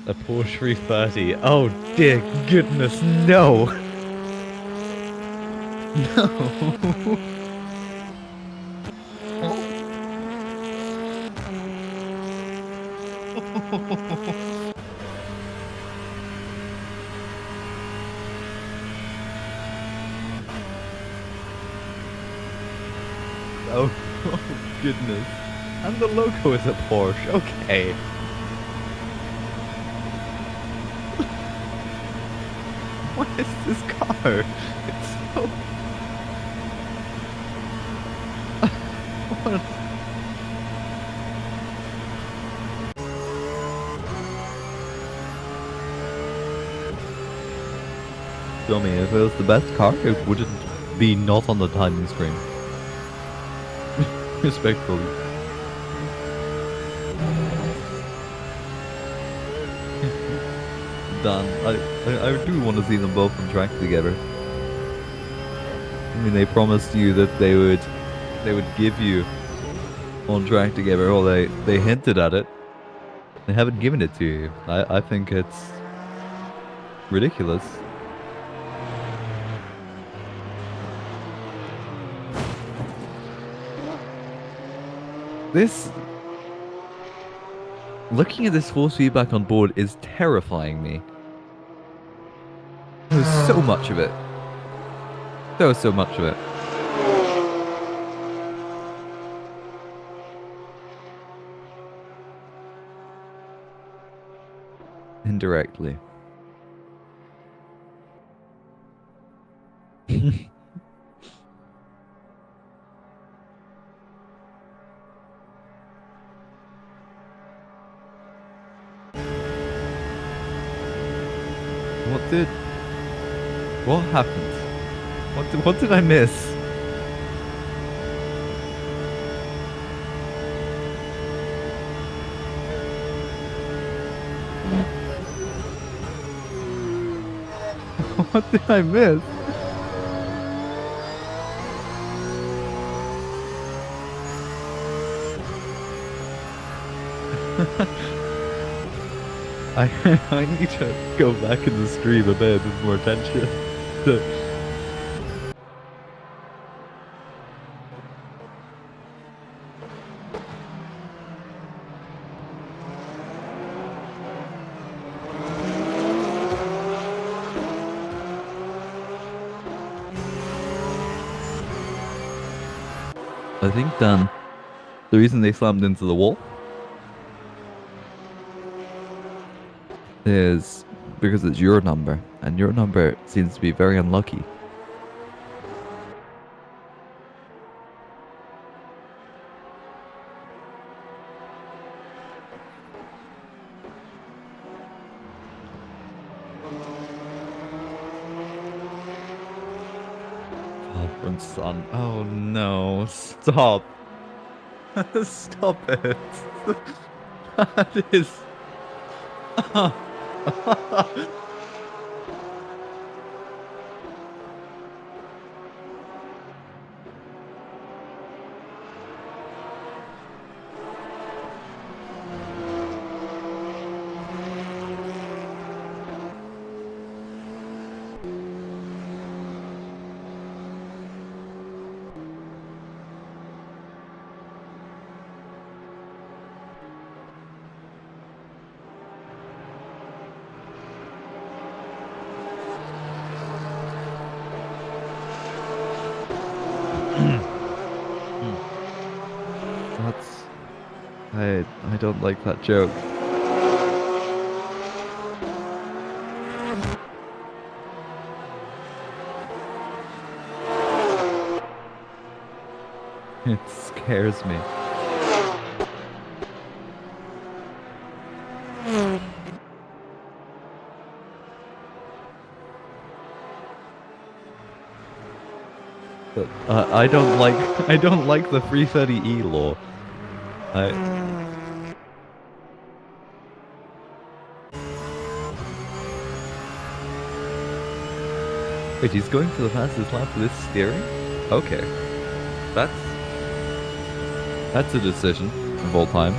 A Porsche 330. Oh dear goodness, no! No! Oh goodness. And the logo is a Porsche. Okay. What is this car? It's so... What? Tell me, if it was the best car, it wouldn't be not on the timing screen. Respectfully. Dan, I do want to see them both on track together. I mean, they promised you that they would give you on track together, or they hinted at it. They haven't given it to you. I think it's ridiculous. Looking at this force feedback on board is terrifying me. There's so much of it. So much of it. Indirectly. What happened? What did I miss? What did I miss? I need to go back in the stream and pay a bit more attention. I think, Dan, the reason they slammed into the wall is because it's your number, and your number seems to be very unlucky. Father and son. Oh no, stop. Stop it. That is... I don't like that joke. It scares me. But I don't like the 330E law. Wait, he's going for the fastest lap with this steering? Okay. That's a decision of all time.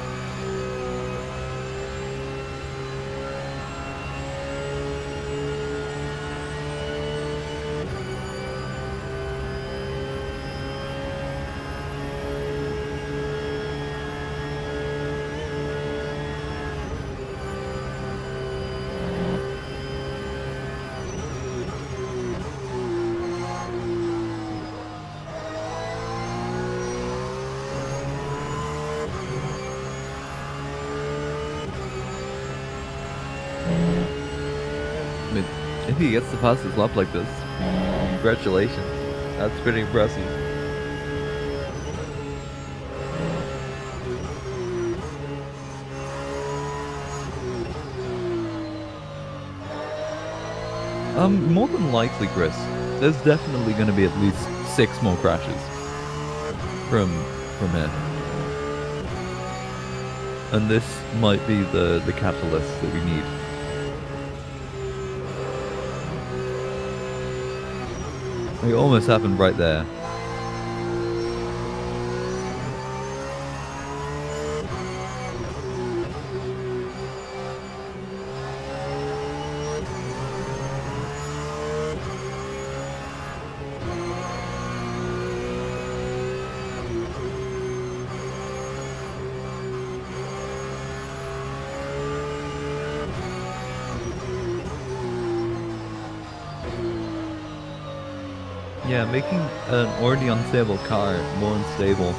If he gets to pass his lap like this, congratulations. That's pretty impressive. More than likely, Chris, there's definitely going to be at least 6 more crashes from here. And this might be the catalyst that we need. It almost happened right there. Yeah, making an already unstable car more unstable.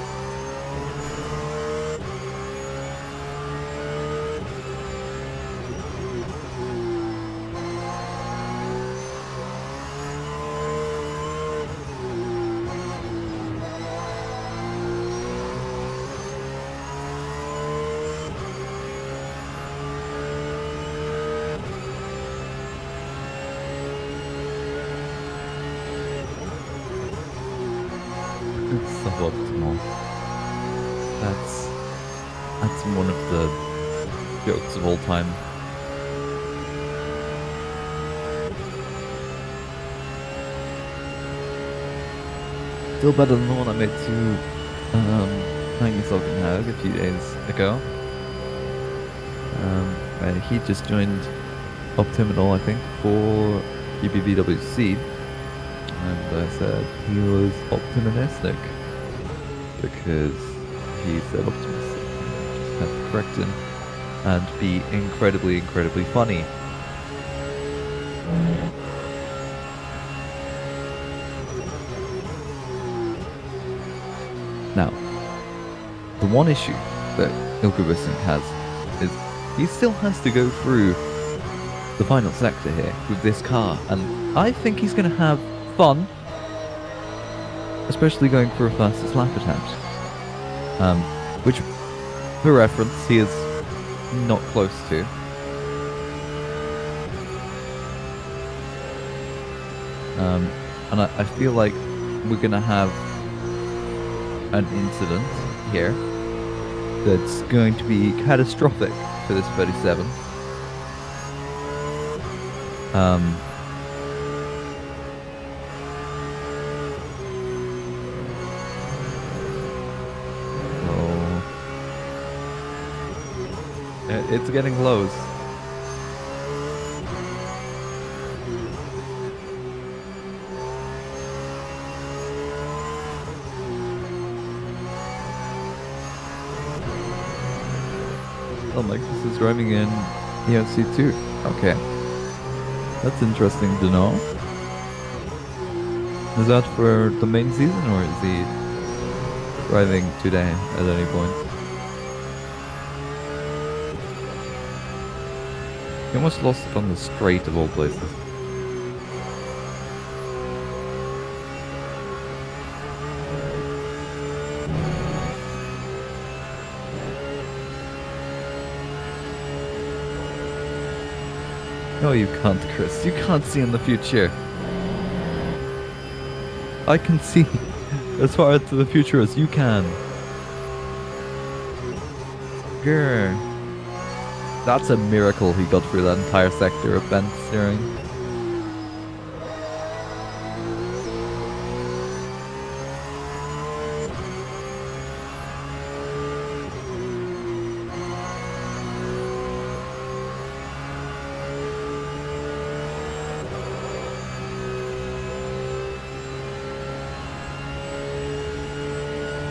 It's suboptimal. That's one of the jokes of all time. Still better than the one I made to Hag a few days ago. He just joined Optimal, I think, for EBBWC. And I said he was optimistic because he said optimistic. Just had to correct him and be incredibly, incredibly funny. Now, the one issue that Ilka Bissing has is he still has to go through the final sector here with this car, and I think he's going to have fun, especially going for a fastest lap attempt, which, for reference, he is not close to. And I feel like we're gonna have an incident here that's going to be catastrophic for this 37. It's getting close. Oh, Marcus is driving in EERC 2. Okay. That's interesting to know. Is that for the main season, or is he driving today at any point? He almost lost it on the straight of all places. No, you can't, Chris. You can't see in the future. I can see as far into the future as you can. Grr. That's a miracle he got through that entire sector of bent steering.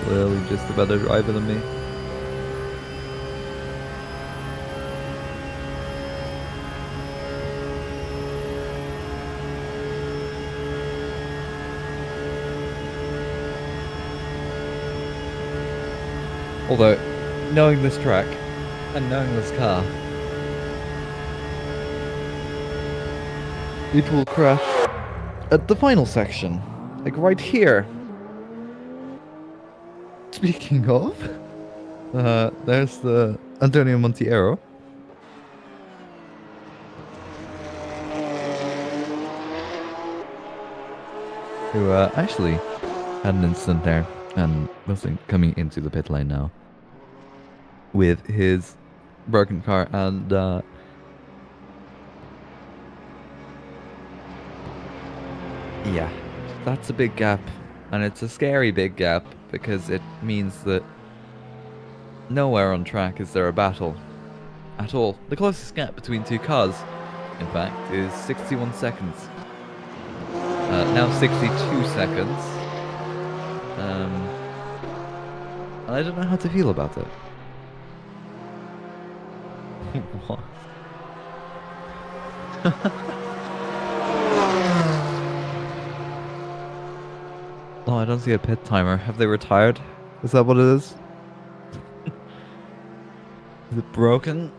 Clearly just a better driver than me. Although, knowing this track and knowing this car, it will crash at the final section, like right here. Speaking of, there's the Antonio Montiero. Who actually had an incident there and was coming into the pit lane now with his broken car, and yeah, that's a big gap, and it's a scary big gap because it means that nowhere on track is there a battle at all. The closest gap between two cars, in fact, is 61 seconds. Now 62 seconds. And I don't know how to feel about it. What? Oh, I don't see a pit timer. Have they retired? Is that what it is? Is it broken?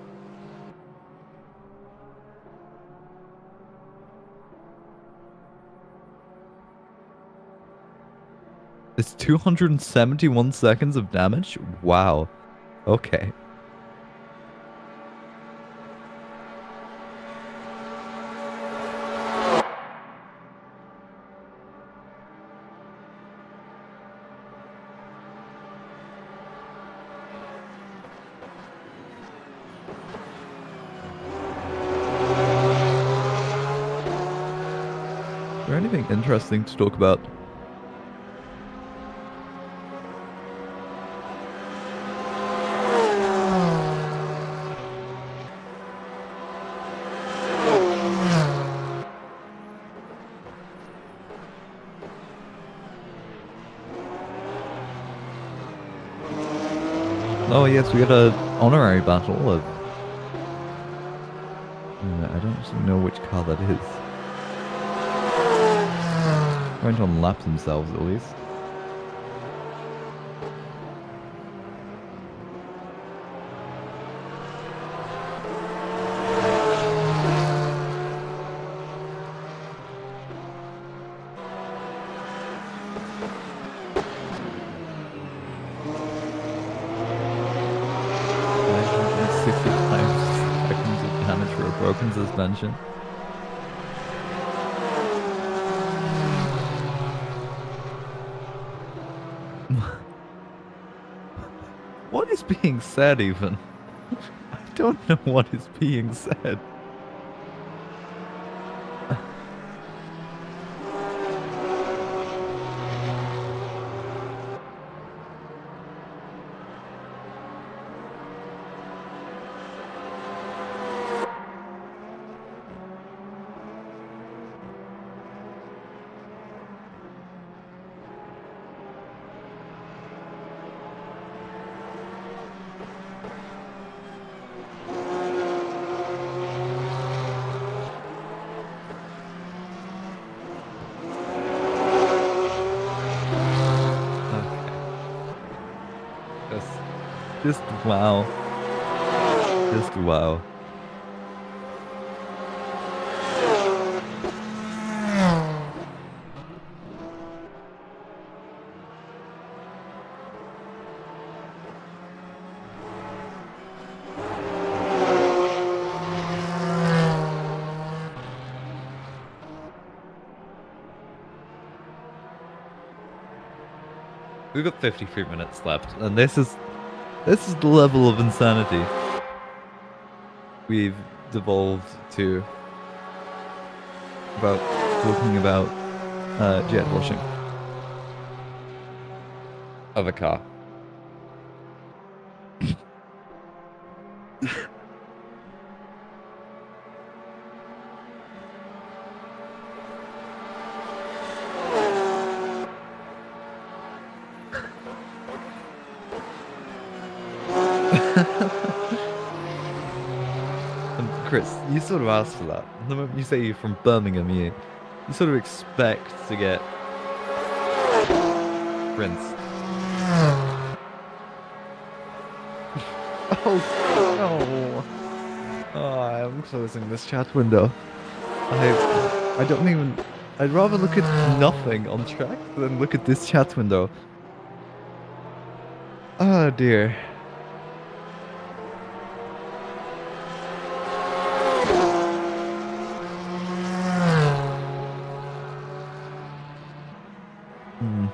It's 271 seconds of damage? Wow. Okay. Is there anything interesting to talk about? Oh yes, we had a honorary battle of... I don't actually know which car that is. Trying to unlap themselves at least. Seconds of damage for a broken suspension. What is being said even? I don't know what is being said. Just wow. Just wow. We've got 53 minutes left, and this is the level of insanity we've devolved to about talking about jet washing of a car. And Chris, you sort of asked for that. The moment you say you're from Birmingham, you sort of expect to get rinsed. Oh no! Oh, I'm closing this chat window. I I don't even. I'd rather look at nothing on track than look at this chat window. Oh dear. Hmm.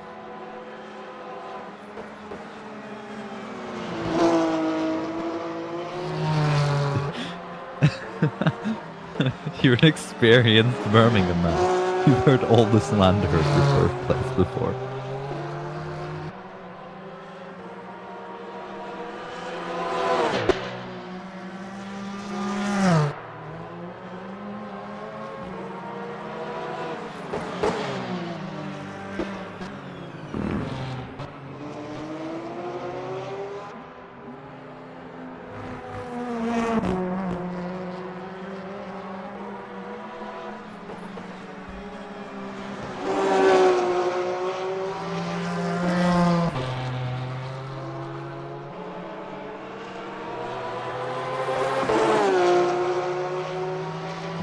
You're an experienced Birmingham man. You've heard all the slander of your birthplace before.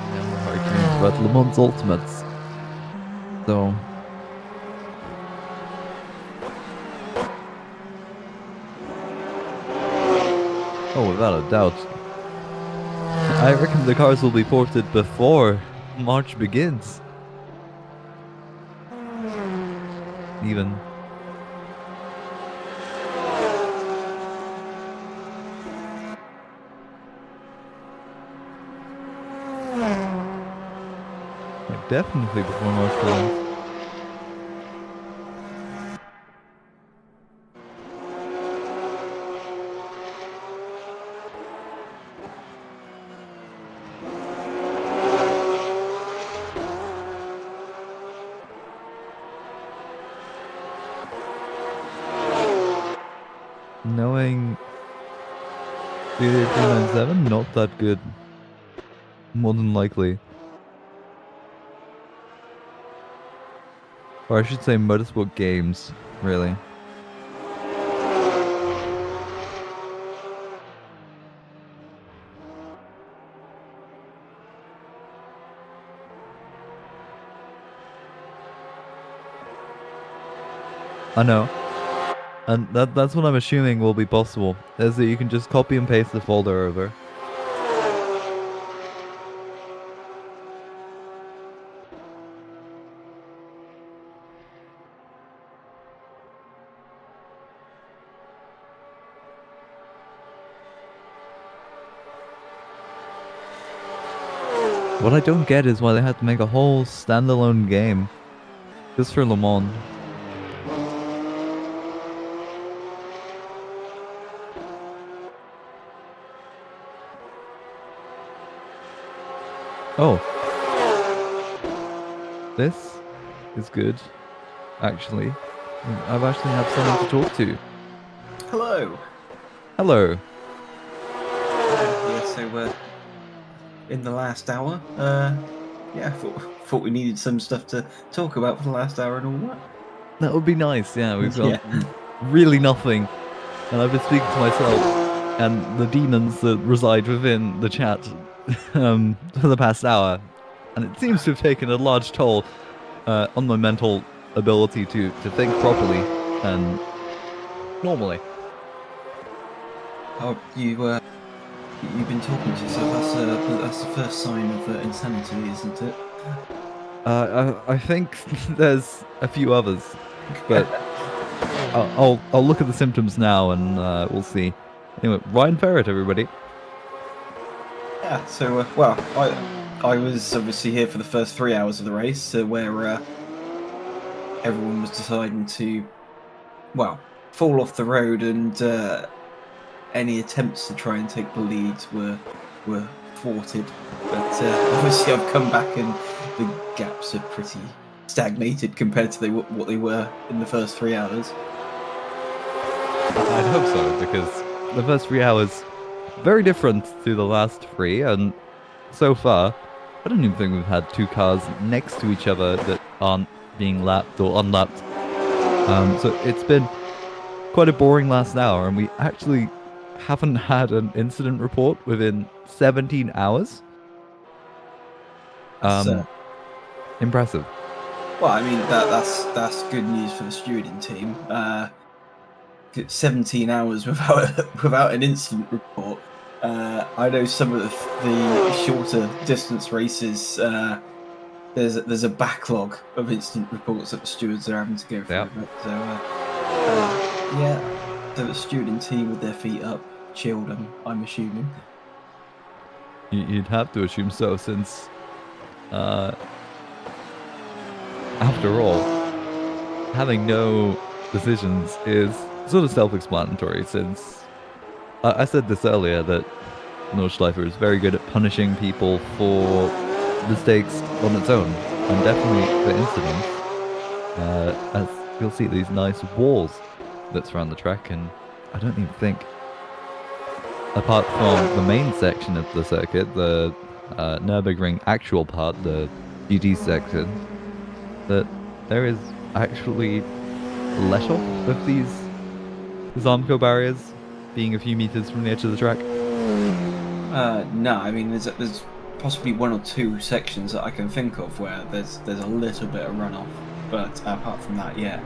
Now we're arguing about Le Mans Ultimates. So. Oh, without a doubt. I reckon the cars will be ported before March begins. Even. Like, definitely before March begins. Knowing the 397, not that good. More than likely. Or I should say Motorsport Games, really. I know. And that's what I'm assuming will be possible, is that you can just copy and paste the folder over. What I don't get is why they had to make a whole standalone game just for Le Mans. Oh. This is good, actually. I've actually have someone to talk to. Hello. Hello. Yeah, so in the last hour, yeah, thought we needed some stuff to talk about for the last hour and all that. That would be nice, yeah. We've got Yeah. really nothing. And I've been speaking to myself and the demons that reside within the chat for the past hour. And it seems to have taken a large toll on my mental ability to think properly and normally. Oh, you've been talking to yourself. That's the first sign of insanity, isn't it? I think there's a few others, but I'll look at the symptoms now and we'll see. Anyway, Ryan Ferret, everybody. Yeah. So well, I was obviously here for the first 3 hours of the race, where everyone was deciding to, well, fall off the road, and any attempts to try and take the leads were thwarted. But obviously, I've come back and the gaps are pretty stagnated compared to what they were in the first 3 hours. I'd hope so, because the first 3 hours very different to the last 3, and so far, I don't even think we've had two cars next to each other that aren't being lapped or unlapped. So it's been quite a boring last hour, and we actually haven't had an incident report within 17 hours. That's impressive. Well, I mean that's good news for the stewarding team. 17 hours without an incident report. I know some of the shorter distance races. There's a backlog of incident reports that the stewards are having to go through. Yep. But, yeah, so the stewarding team with their feet up, chilled. I'm assuming. You'd have to assume so, since, after all, having no decisions is sort of self-explanatory, since I said this earlier, that Nordschleifer is very good at punishing people for mistakes on its own, and definitely for incidents. As you'll see these nice walls that surround the track, and I don't even think, apart from the main section of the circuit, the Nurburgring actual part, the GT section, that there is actually let off of these Armco barriers being a few meters from the edge of the track. No, I mean there's possibly one or two sections that I can think of where there's a little bit of runoff, but apart from that, yeah,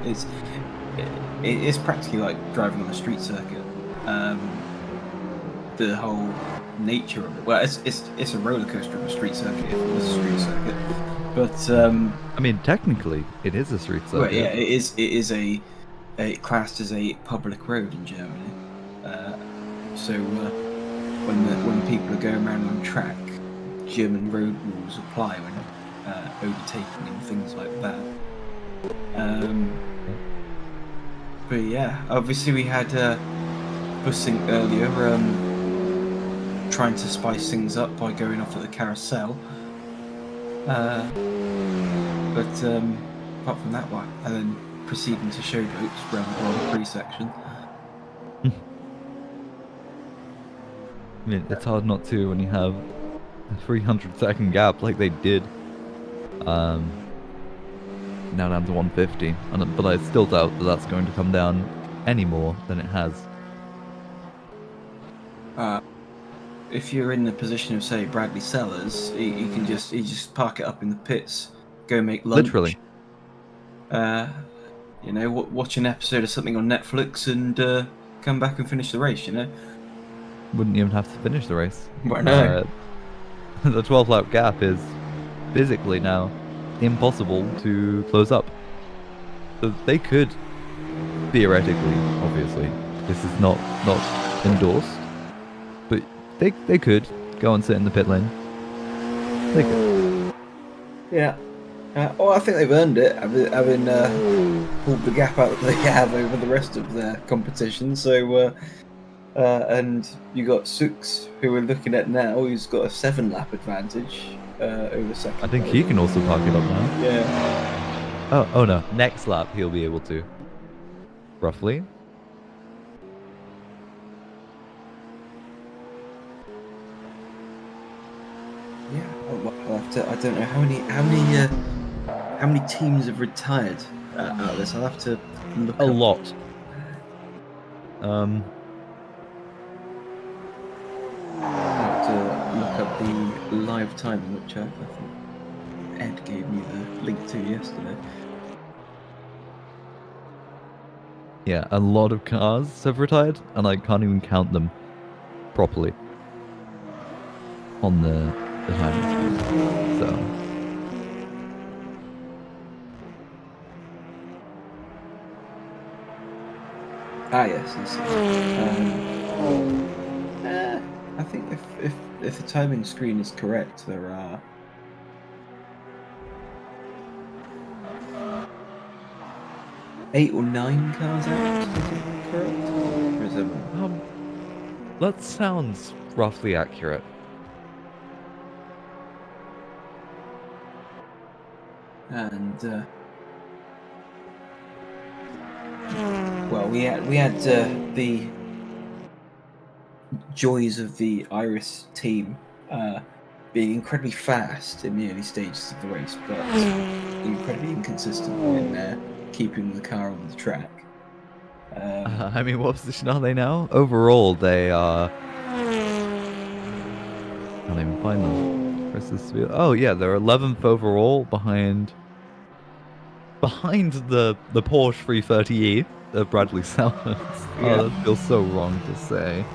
it's practically like driving on a street circuit. The whole nature of it. Well, it's a roller coaster of a street circuit if it was a street circuit, but I mean, technically, it is a street circuit. well, yeah, it is a classed as a public road in Germany. So when people are going around on track, German road rules apply when overtaking and things like that. But yeah, obviously we had Bussing earlier trying to spice things up by going off at the carousel. But apart from that one, and then proceeding to showboats around the Grand Prix section. I mean, it's hard not to when you have a 300-second gap like they did. Now down to 150, but I still doubt that that's going to come down any more than it has. If you're in the position of, say, Bradley Sellers, you can just park it up in the pits, go make lunch. Literally. You know, watch an episode of something on Netflix and come back and finish the race. You know. Wouldn't even have to finish the race. Well, no. The 12-lap gap is physically now impossible to close up. So they could, theoretically, obviously, this is not endorsed, but they could go and sit in the pit lane. They could. Yeah. I think they've earned it, having pulled the gap out that they have over the rest of their competition. So, and you got Sux, who we're looking at now, who's got a 7-lap advantage over second. I think he can also park it up now. Yeah. Oh no, next lap he'll be able to. Roughly. Yeah. I'll have to. I don't know how many teams have retired out of this. I'll have to look A up. lot. I'll have to look up the live timing, which I think Ed gave me the link to yesterday. Yeah, a lot of cars have retired, and I can't even count them properly on the timing screen. So. Ah, yes. I think if the timing screen is correct, there are 8 or 9 cars out. Is it correct? Or is it... That sounds roughly accurate. And well, we had the joys of the Iris team being incredibly fast in the early stages of the race, but incredibly inconsistent in keeping the car on the track. I mean, what position are they now? Overall, they are... Can't even find them. Versus, oh yeah, they're 11th overall behind the Porsche 330e of Bradley Sellers. Yeah. Oh, that feels so wrong to say.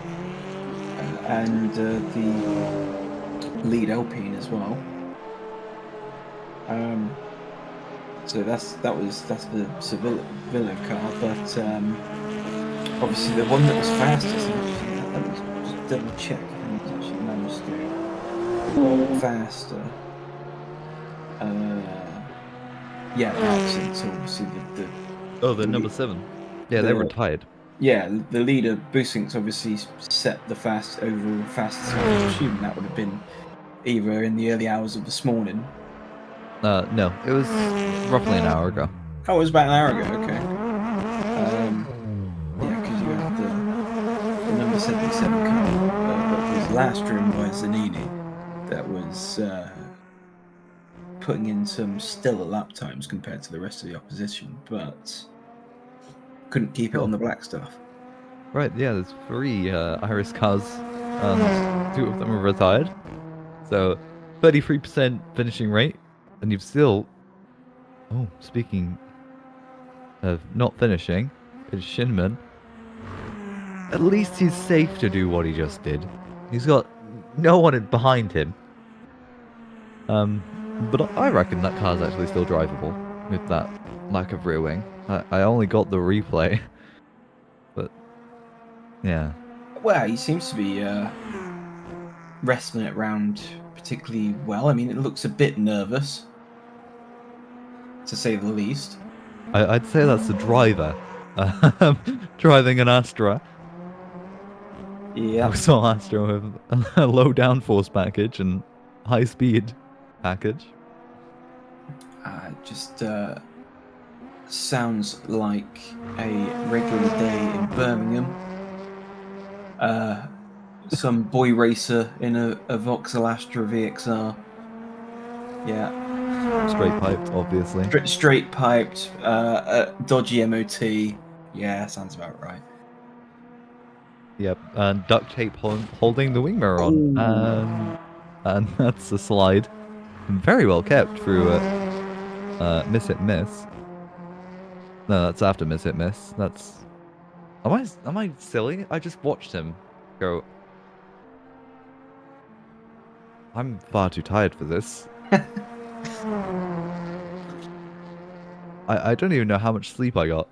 And the lead Alpine as well. So that's the Sevilla car, but obviously the one that was fastest. Let me just double check. I think it's actually managed to go faster. Yeah, Max. So obviously the Oh, they're number 7. Yeah, they were tied. Yeah, the leader Busink's obviously set the overall fastest time. I'm assuming that would have been either in the early hours of this morning. No, it was roughly an hour ago. Oh, it was about an hour ago. Okay. Yeah, because you had the number 77 car that was last driven by Zanini, that was putting in some stellar lap times compared to the rest of the opposition, but couldn't keep it on the black stuff. Right, yeah, there's 3 Iris cars, and 2 of them are retired. So, 33% finishing rate, and you've still... Oh, speaking of not finishing, it's Shinman. At least he's safe to do what he just did. He's got no one behind him. But I reckon that car's actually still drivable with that lack of rear wing. I only got the replay, but yeah. Well, he seems to be wrestling it round particularly well. I mean, it looks a bit nervous, to say the least. I'd say that's the driver driving an Astra. Yeah. We saw Astra with a low downforce package and high speed package. Just sounds like a regular day in Birmingham. Some boy racer in a Vauxhall Astra VXR. Yeah. Straight piped, obviously. Straight piped, dodgy MOT. Yeah, sounds about right. Yep, and duct tape holding the wing mirror on. And that's a slide. Very well kept through miss hit miss. No, that's after miss hit miss. That's... Am I silly? I just watched him go... I'm far too tired for this. I don't even know how much sleep I got.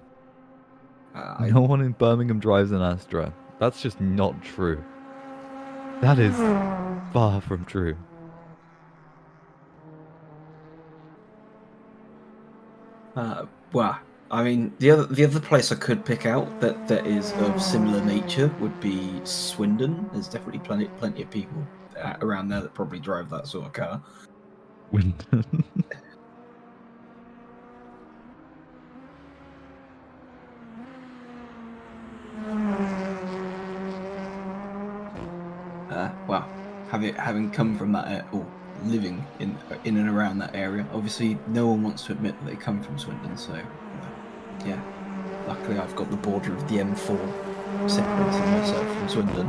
No one in Birmingham drives an Astra. That's just not true. That is far from true. Well, I mean, the other place I could pick out that is of similar nature would be Swindon. There's definitely plenty of people around there that probably drive that sort of car. Swindon. Well, having come from that or living in and around that area, obviously no one wants to admit that they come from Swindon. So, yeah, luckily I've got the border of the M4 separating myself from Swindon.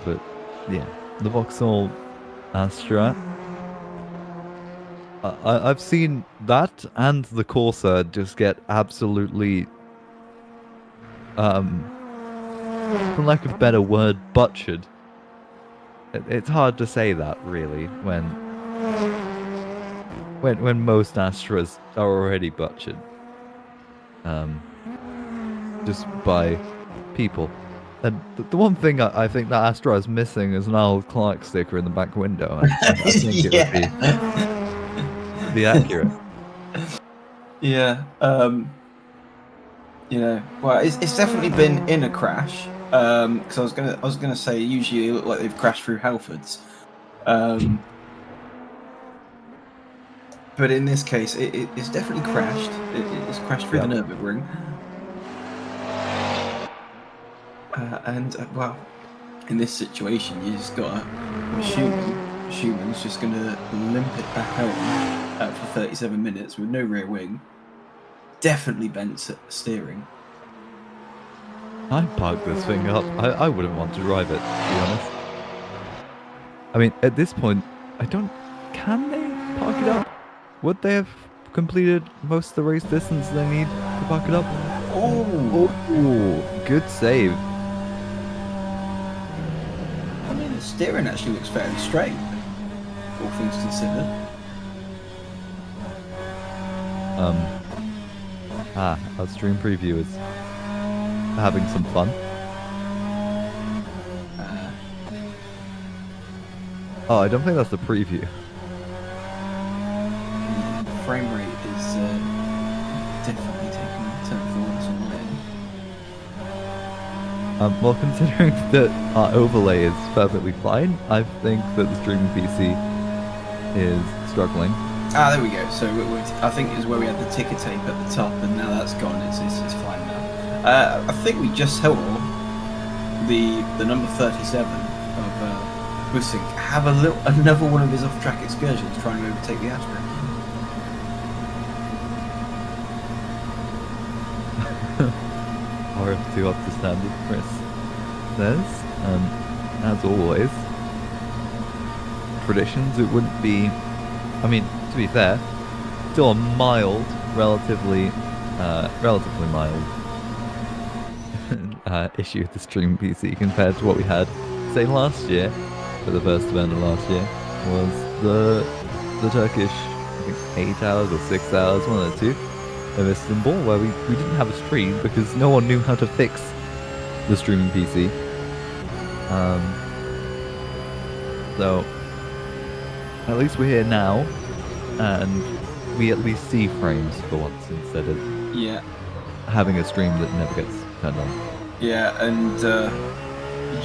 But yeah, the Vauxhall Astra. I've seen that and the Corsa just get absolutely, for lack of a better word, butchered. It's hard to say that really when most Astras are already butchered, just by people. And the one thing I think that Astra is missing is an Arnold Clark sticker in the back window. I think it would be accurate. Yeah. You know, well, it's definitely been in a crash. Because I was gonna say usually it look like they've crashed through Halfords. But in this case, it's definitely crashed. It's crashed through the Nurburgring. Well, in this situation, you just gotta assume Schumann's just gonna limp it back home for 37 minutes with no rear wing. Definitely bent steering. I'd park this thing up. I wouldn't want to drive it, to be honest. I mean, at this point, I don't... Can they park it up? Would they have completed most of the race distance they need to park it up? Oh, good save. I mean, the steering actually looks fairly straight, all things considered. Our stream preview is having some fun. Oh, I don't think that's the preview. The frame rate is definitely taking a turn for the worse on my end. Well, considering that our overlay is perfectly fine, I think that the streaming PC is struggling. Ah, there we go. So I think it was where we had the ticker tape at the top, and now that's gone. It's fine now. I think we just saw the number 37 of Bussing have another one of his off-track excursions trying to overtake the Astra. RF2 up to standard, Chris says. As always, traditions, it wouldn't be... I mean, to be fair, still a mild, relatively mild issue with the stream PC compared to what we had, say, last year, for the first event of last year, was the Turkish, I think, 8 hours or 6 hours, one of the two, of Istanbul, where we didn't have a stream because no one knew how to fix the streaming PC. So, at least we're here now, and we at least see frames for once instead of having a stream that never gets turned on. Yeah, and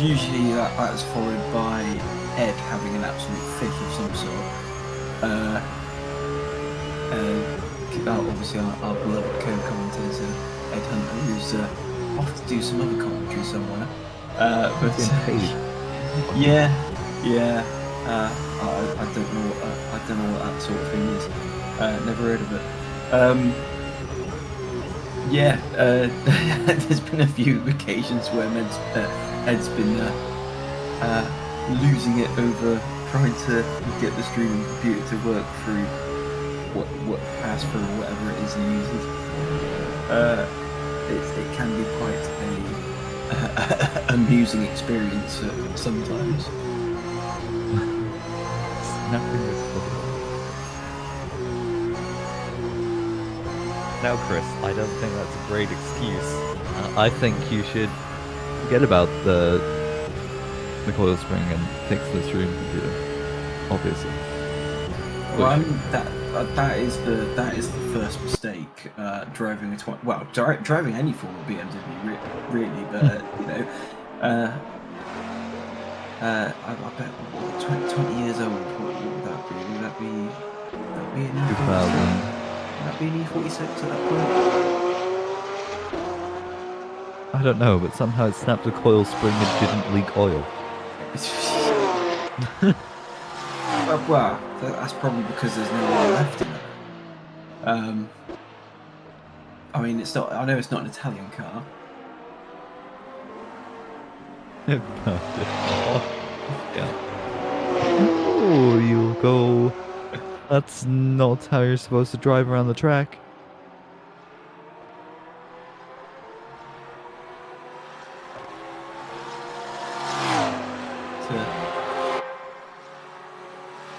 usually that's followed by Ed having an absolute fit of some sort. Obviously our beloved co-commentator Ed Hunter, who's off to do some other commentary somewhere. Yeah. I don't know what that sort of thing is. Never heard of it. There's been a few occasions where Ed's been losing it over trying to get the streaming computer to work through what password or whatever it is he uses. It can be quite a amusing experience sometimes. Now, Chris, I don't think that's a great excuse. I think you should forget about the coil spring and fix the stream computer. Obviously. Well, I mean that is the first mistake driving a driving any form of BMW really, but you know, I bet 20 years old. What would that be? Would that be an E46? 2000. Would that be an E46 at that point? I don't know, but somehow it snapped a coil spring and didn't leak oil. Well, that's probably because there's no oil left in it. I mean, it's not. I know it's not an Italian car. Yeah. Oh, you go. That's not how you're supposed to drive around the track.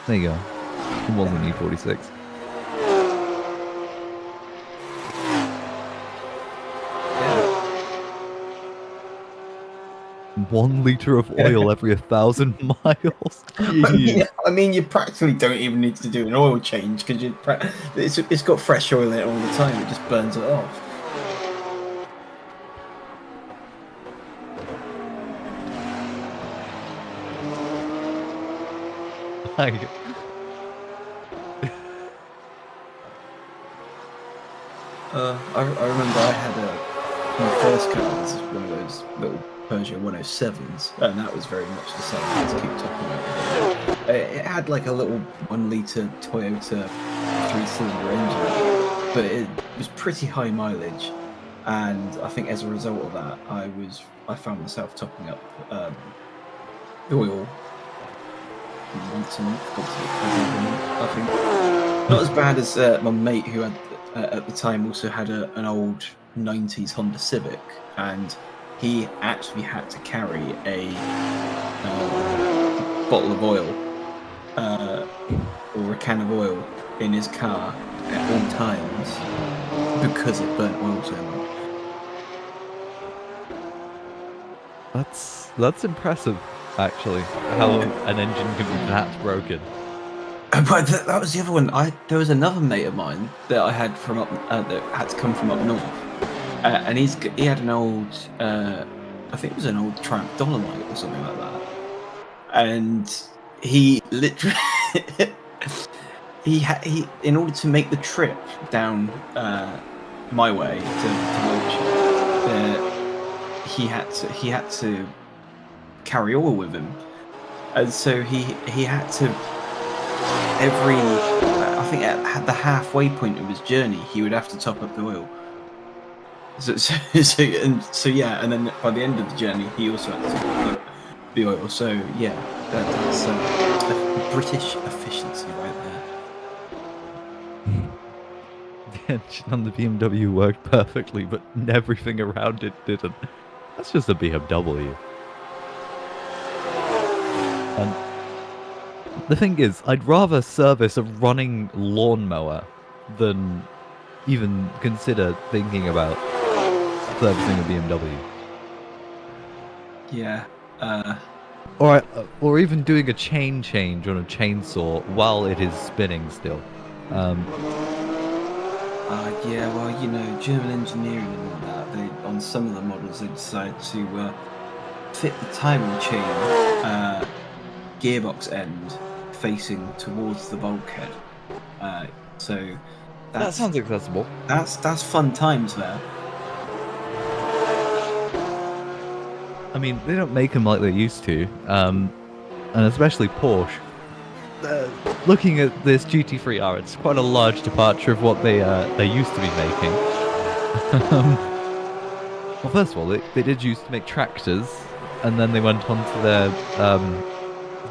There you go. It wasn't E46. Yeah. 1 liter of oil every 1,000 miles. I mean, you practically don't even need to do an oil change because it's got fresh oil in it all the time. It just burns it off. I remember I had my first car was one of those little Peugeot 107s, and that was very much the same. Let's keep talking about it. It had like a little 1 litre Toyota 3-cylinder engine, but it was pretty high mileage. and I think as a result of that, I found myself topping up the oil once a month, every month, I think. Not as bad as my mate who had at the time also had an old 90s Honda Civic, and he actually had to carry a bottle of oil or a can of oil in his car at all times because it burnt oil so much. That's impressive, actually. How an engine can be that broken. But that was the other one. There was another mate of mine that I had from up that had to come from up north, and he had an old, I think it was an old Triumph Dolomite or something like that, and he literally he in order to make the trip down my way to Wiltshire, he had to carry oil with him, and so he had to. I think at the halfway point of his journey, he would have to top up the oil. So yeah, and then by the end of the journey, he also had to top up the oil. So yeah, that's British efficiency right there. The engine on the BMW worked perfectly, but everything around it didn't. That's just a BMW. And the thing is, I'd rather service a running lawnmower than even consider thinking about servicing a BMW. Yeah. Or even doing a chain change on a chainsaw while it is spinning still. Yeah, well, you know, German engineering and all that, on some of the models they decided to fit the timing chain gearbox end facing towards the bulkhead. So That sounds accessible. That's fun times there. I mean, they don't make them like they used to, and especially Porsche. Looking at this GT3R, it's quite a large departure of what they used to be making. Well, first of all, they did used to make tractors, and then they went on to their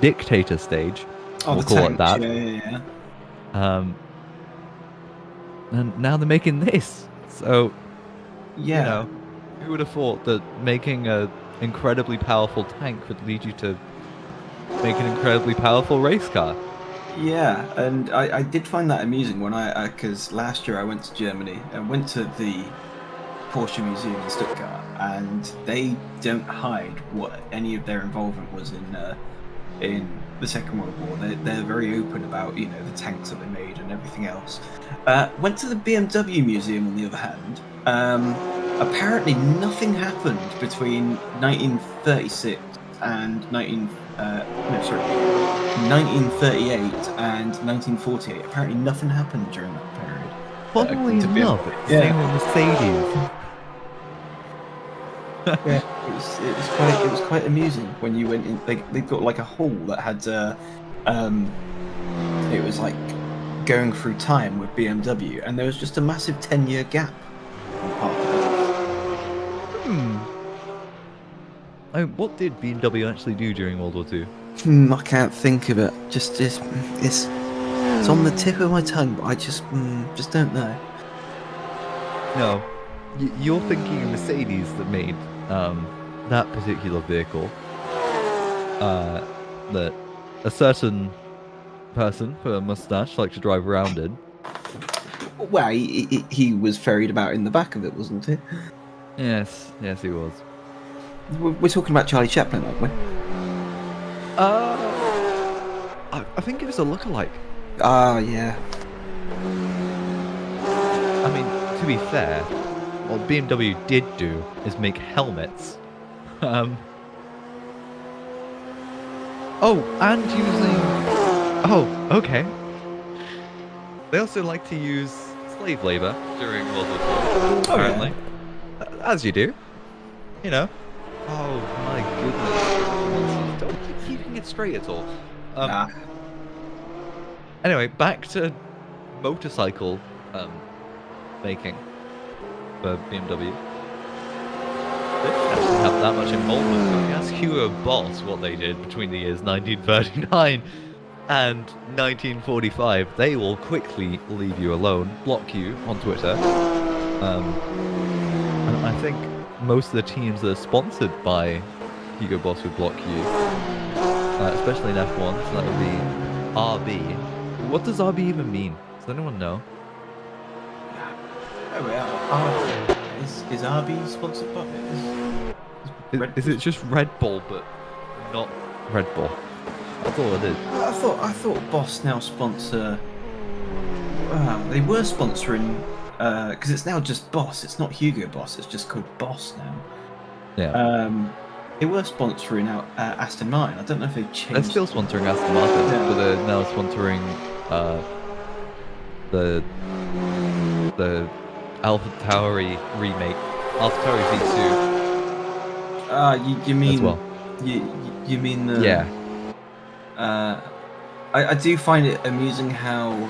dictator stage. We'll call it that. Yeah. And now they're making this. So, Yeah. you know, who would have thought that making an incredibly powerful tank would lead you to make an incredibly powerful race car? Yeah, and I did find that amusing when because last year I went to Germany and went to the Porsche Museum in Stuttgart, and they don't hide what any of their involvement was in the Second World War. They're very open about, you know, the tanks that they made and everything else. Went to the BMW Museum on the other hand. Apparently nothing happened between 1936 and 1938 and 1948. Apparently nothing happened during that period. Funnily enough, same with Mercedes. Yeah, it was quite amusing when you went in. They've got like a hall that had it was like going through time with BMW, and there was just a massive 10-year gap on part of it. What did BMW actually do during World War II? I can't think of it. Just it's on the tip of my tongue, but I just don't know. No, you're thinking of Mercedes that made that particular vehicle that a certain person with a mustache liked to drive around in. Well, he was ferried about in the back of it, wasn't he? Yes, he was. We're talking about Charlie Chaplin, aren't we? I think it was a lookalike. Ah, yeah. I mean, to be fair, what BMW did do is make helmets. Oh, and using... Oh, okay. They also like to use slave labor during World War II, apparently. As you do. You know. Oh, my goodness. Don't keep keeping it straight at all. Anyway, back to motorcycle making. for BMW. They didn't actually have that much involvement. If you ask Hugo Boss what they did between the years 1939 and 1945, they will quickly leave you alone, block you on Twitter. And I think most of the teams that are sponsored by Hugo Boss would block you, especially in F1. So that would be RB. What does RB even mean? Does anyone know? Oh, yeah. Is RB sponsored by Is it just Red Bull, but not Red Bull? That's all it is. I thought Boss now sponsor. They were sponsoring because it's now just Boss. It's not Hugo Boss. It's just called Boss now. Yeah. They were sponsoring out Aston Martin. I don't know if they've changed. They're still sponsoring Aston Martin, Yeah. but they're now sponsoring the AlphaTauri remake, AlphaTauri V2 You mean as well. You mean the Yeah. I do find it amusing how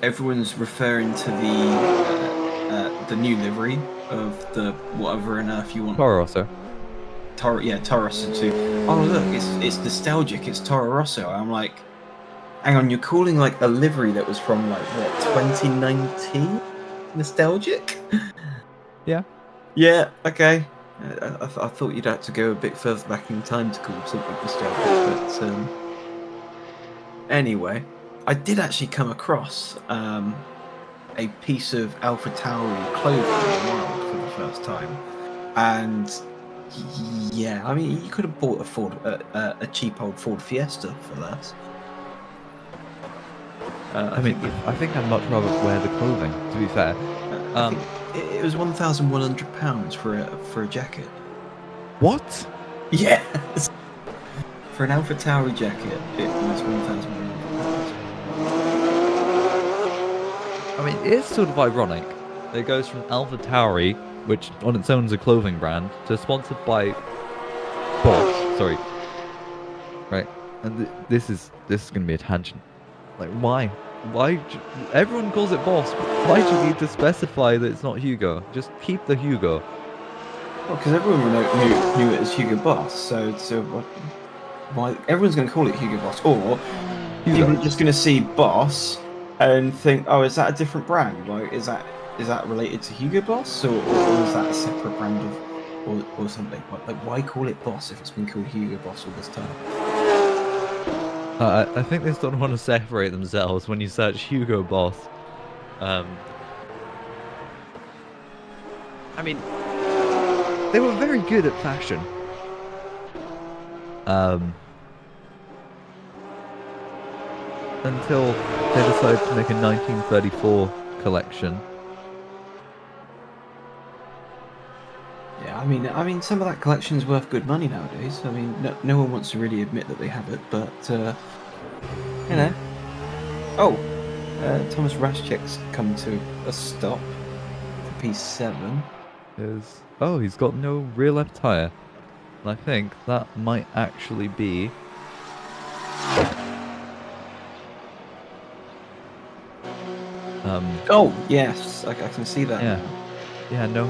everyone's referring to the new livery of the whatever on earth you want. Toro Rosso. Toro Rosso too. Oh look, it's nostalgic. It's Toro Rosso. I'm like, hang on, you're calling like a livery that was from like what 2019 nostalgic? Yeah. Yeah. Okay. I thought you'd have to go a bit further back in time to call something nostalgic, but anyway, I did actually come across a piece of AlphaTauri clothing in the wild for the first time, and yeah, I mean, you could have bought a cheap old Ford Fiesta for that. I think I'd much rather wear the clothing, to be fair. I think it was £1,100 for a jacket. What? Yes. For an AlphaTauri jacket, it was £1,100. I mean, it's sort of ironic. It goes from AlphaTauri, which on its own is a clothing brand, to sponsored by Bosch. Sorry. Right. And this is going to be a tangent. Like, why? Everyone calls it Boss. Why do you need to specify that it's not Hugo? Just keep the Hugo. Well, because everyone knew it as Hugo Boss, so why everyone's going to call it Hugo Boss, or people are just going to see Boss and think, oh, is that a different brand? Like, is that related to Hugo Boss, or is that a separate brand of or something? Like, why call it Boss if it's been called Hugo Boss all this time? I think they sort of want to separate themselves when you search Hugo Boss. I mean, they were very good at fashion. Until they decided to make a 1934 collection. Yeah, I mean, some of that collection is worth good money nowadays. I mean, no one wants to really admit that they have it, but you know. Oh, Thomas Raschek's come to a stop for P7. He's got no rear left tire, and I think that might actually be. Oh yes, I can see that. Yeah, no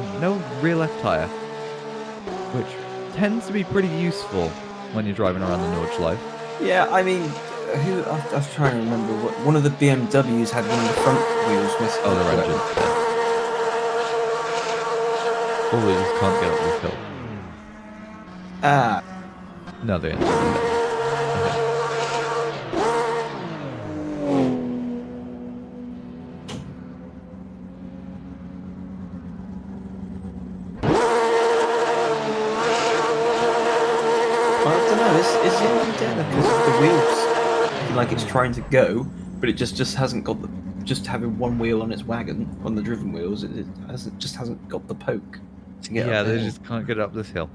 rear left tire, which tends to be pretty useful when you're driving around the Nordschleife. Yeah, I mean, I was trying to remember one of the BMWs had one of the front wheels missing. Oh, the right engine. Or we just can't get up this hill. No, the engine. Okay. I don't know. Is it dead because the wheels, like it's trying to go, but it just hasn't got just having one wheel on its wagon on the driven wheels. It hasn't got the poke to get. Yeah, up they there. just can't get up this hill.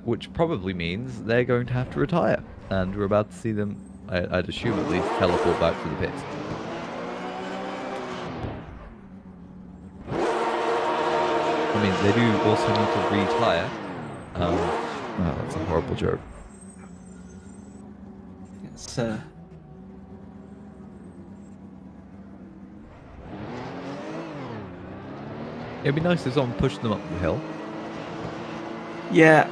Which probably means they're going to have to retire, and we're about to see them, I'd assume at least, teleport back to the pits. I mean, they do also need to retire. Oh, that's a horrible joke. It's It'd be nice if someone pushed them up the hill. Yeah.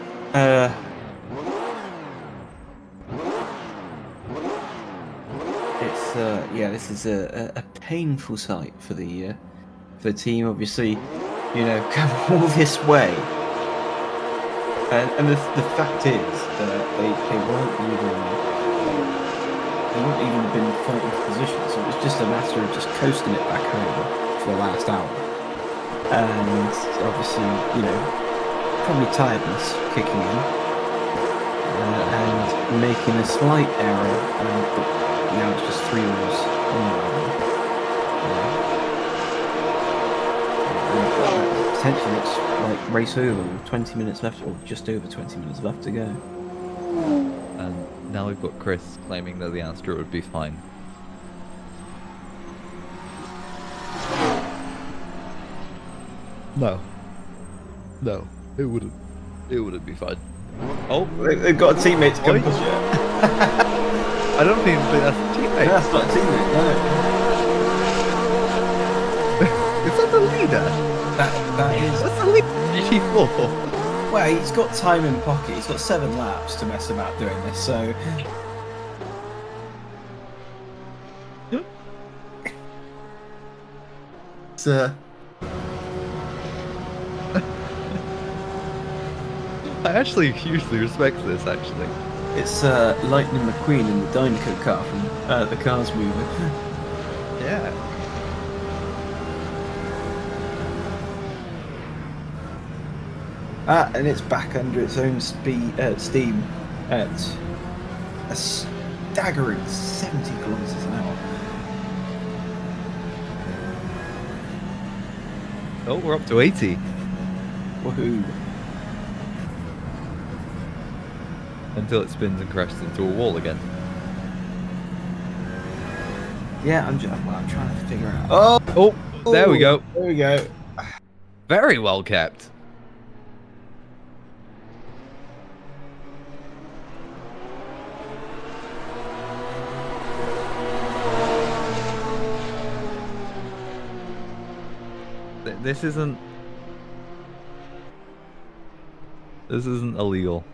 It's yeah. This is a painful sight for the team. Obviously, you know, come all this way, and the fact is that they weren't even been fighting for position. So it was just a matter of just coasting it back home for the last hour, and obviously, you know, probably tiredness kicking in, and making a slight error, but now it's just 3 wheels on the road. Potentially it's like race over with 20 minutes left, or just over 20 minutes left to go. And now we've got Chris claiming that the Astra would be fine. No. No, it wouldn't. It wouldn't be fine. Oh, They've got a teammate to come Oi. push it. I don't even think that's a teammate. That's not a teammate, no. Is that the leader? That is... That's the leader. G4. Well, he's got time in pocket. He's got 7 laps to mess about doing this, so... It's, I actually hugely respect this, actually. It's Lightning McQueen in the Dynaco car from the Cars movie. Yeah. And it's back under its own steam at a staggering 70 kilometers an hour. Oh, we're up to 80. Woohoo! Until it spins and crashes into a wall again. Yeah, I'm trying to figure out. Oh, there we go. There we go. Very well kept. This isn't illegal.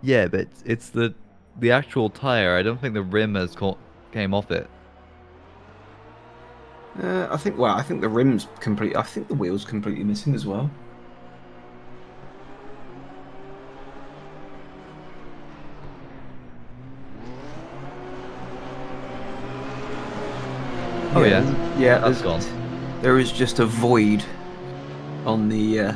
Yeah, but it's the actual tire. I don't think the rim has came off it. I think the rim's complete. I think the wheel's completely missing as well. Oh yeah, Yeah, that's gone. There is just a void on the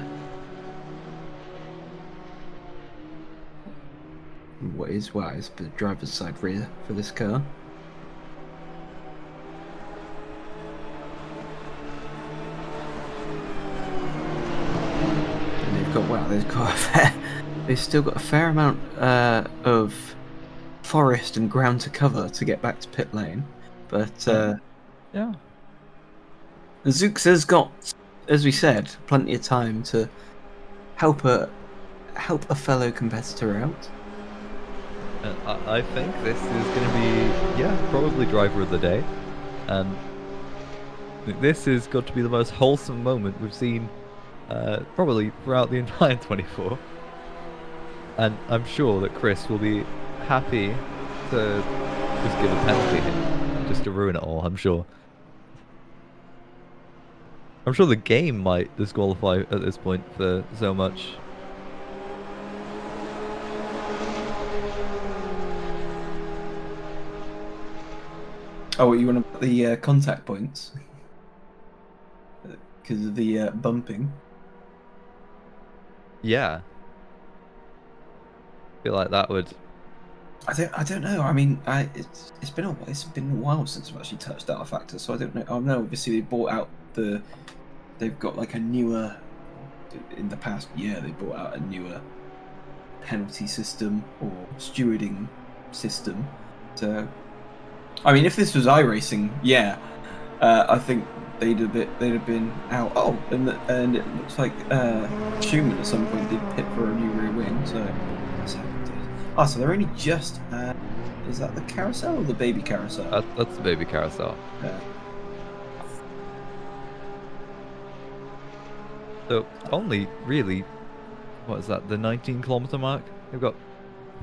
what is the driver's side rear for this car. And they've still got a fair amount of forest and ground to cover to get back to pit lane, but Yeah. Zooks has got, as we said, plenty of time to help a fellow competitor out. I think this is going to be, probably driver of the day. And this has got to be the most wholesome moment we've seen probably throughout the entire 24. And I'm sure that Chris will be happy to just give a penalty here, just to ruin it all, I'm sure. I'm sure the game might disqualify at this point for so much. Oh, you want to put the contact points because of the bumping? Yeah. I feel like that would. I don't know. I mean, it's been a while since I've actually touched that factor, so I don't know. I know obviously they bought out they've got like a newer. In the past year, they brought out a newer penalty system or stewarding system. So, I mean, if this was iRacing, yeah, I think they'd have been out. Oh, and it looks like Schumann at some point did pit for a new rear wing. So that's how it is. Oh, so they're only just. Is that the carousel or the baby carousel? That's the baby carousel. Yeah. So only really, what is that? The 19-kilometer mark. They've got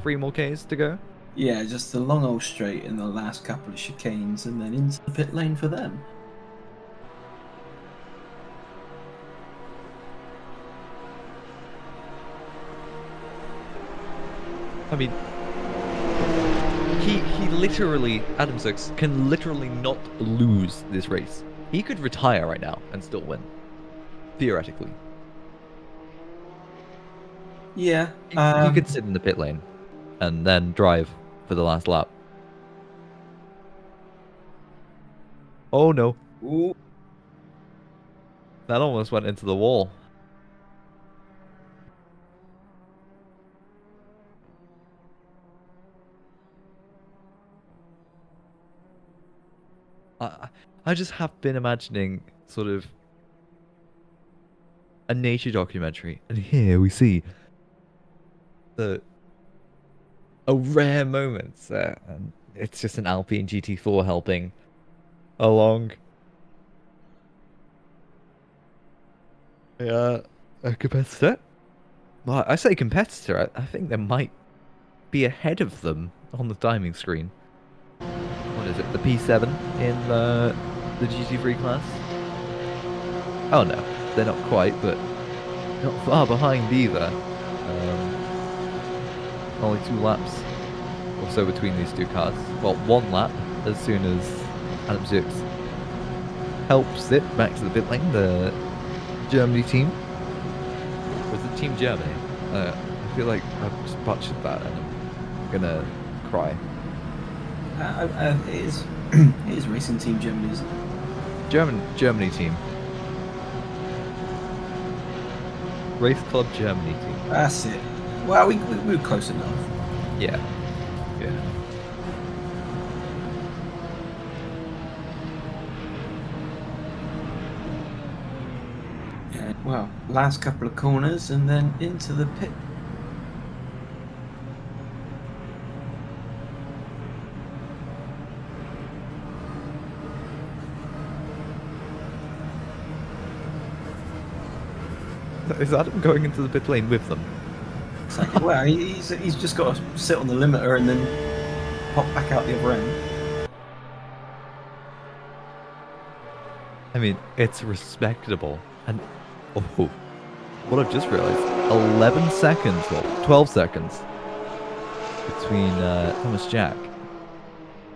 3 more Ks to go. Yeah, just the long old straight in the last couple of chicanes, and then into the pit lane for them. I mean, he literally, Adam Six can literally not lose this race. He could retire right now and still win, theoretically. Yeah. He could sit in the pit lane and then drive for the last lap. Oh no, Ooh. that almost went into the wall. I just have been imagining sort of a nature documentary, and here we see a rare moment, and it's just an Alpine GT4 helping along. Yeah, a competitor. Well, I say competitor. I think they might be ahead of them on the timing screen. What is it? The P7 in the GT3 class? Oh no, they're not quite, but not far behind either. Only 2 laps or so between these 2 cars. Well, 1 lap as soon as Adam Zux helps it back to the pit lane, the Germany team. Was it Team Germany? I feel like I've just butchered that and I'm gonna cry. It is. It is Racing Team Germany, isn't it? Germany team. Race Club Germany team. That's it. Well, we were close enough. Yeah. Yeah. Yeah. Well, last couple of corners and then into the pit. Is Adam going into the pit lane with them? It's like, well, he's just got to sit on the limiter and then pop back out the other end. I mean, it's respectable. And, oh, what I've just realized, 11 seconds, or 12 seconds between Thomas Jack.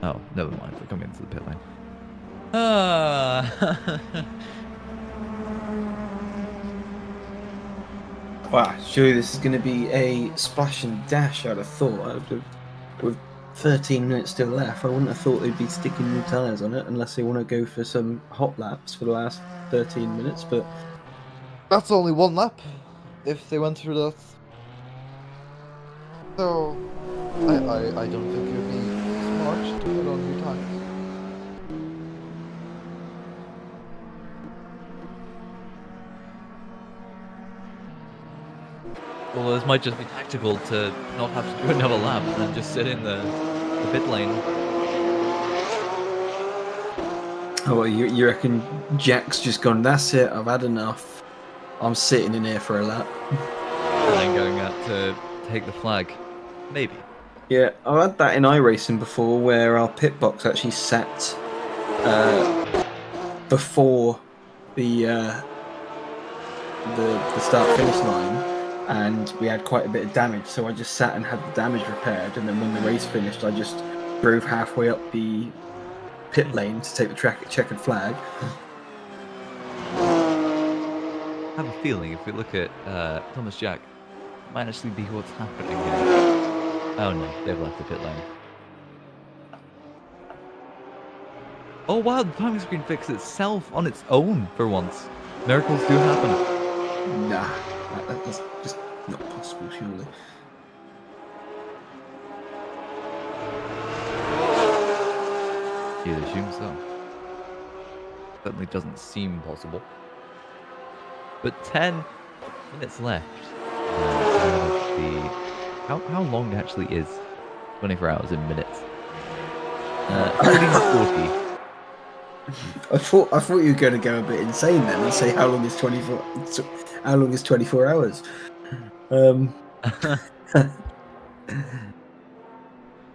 Oh, never mind, they're coming into the pit lane. Wow, surely this is going to be a splash and dash, I'd have thought. With 13 minutes still left, I wouldn't have thought they'd be sticking new tyres on it unless they want to go for some hot laps for the last 13 minutes, but... That's only 1 lap, if they went through that. So, I don't think it would be smart to put on new tires. Well, this might just be tactical to not have to do another lap and then just sit in the pit lane. Oh, well, you reckon Jack's just gone, that's it, I've had enough. I'm sitting in here for a lap. And then going out to take the flag. Maybe. Yeah, I've had that in iRacing before where our pit box actually sat before the start-finish line, and we had quite a bit of damage, so I just sat and had the damage repaired, and then when the race finished, I just drove halfway up the pit lane to take the checkered flag. I have a feeling if we look at Thomas Jack, it might actually be what's happening here. Oh no, they've left the pit lane. Oh wow, the timing screen fixed itself on its own for once. Miracles do happen. Nah, that's just not possible, surely. You'd assume so. certainly doesn't seem possible. But 10 minutes left. How long actually is 24 hours in minutes? 40. I thought you were going to go a bit insane then and say how long is 24 hours.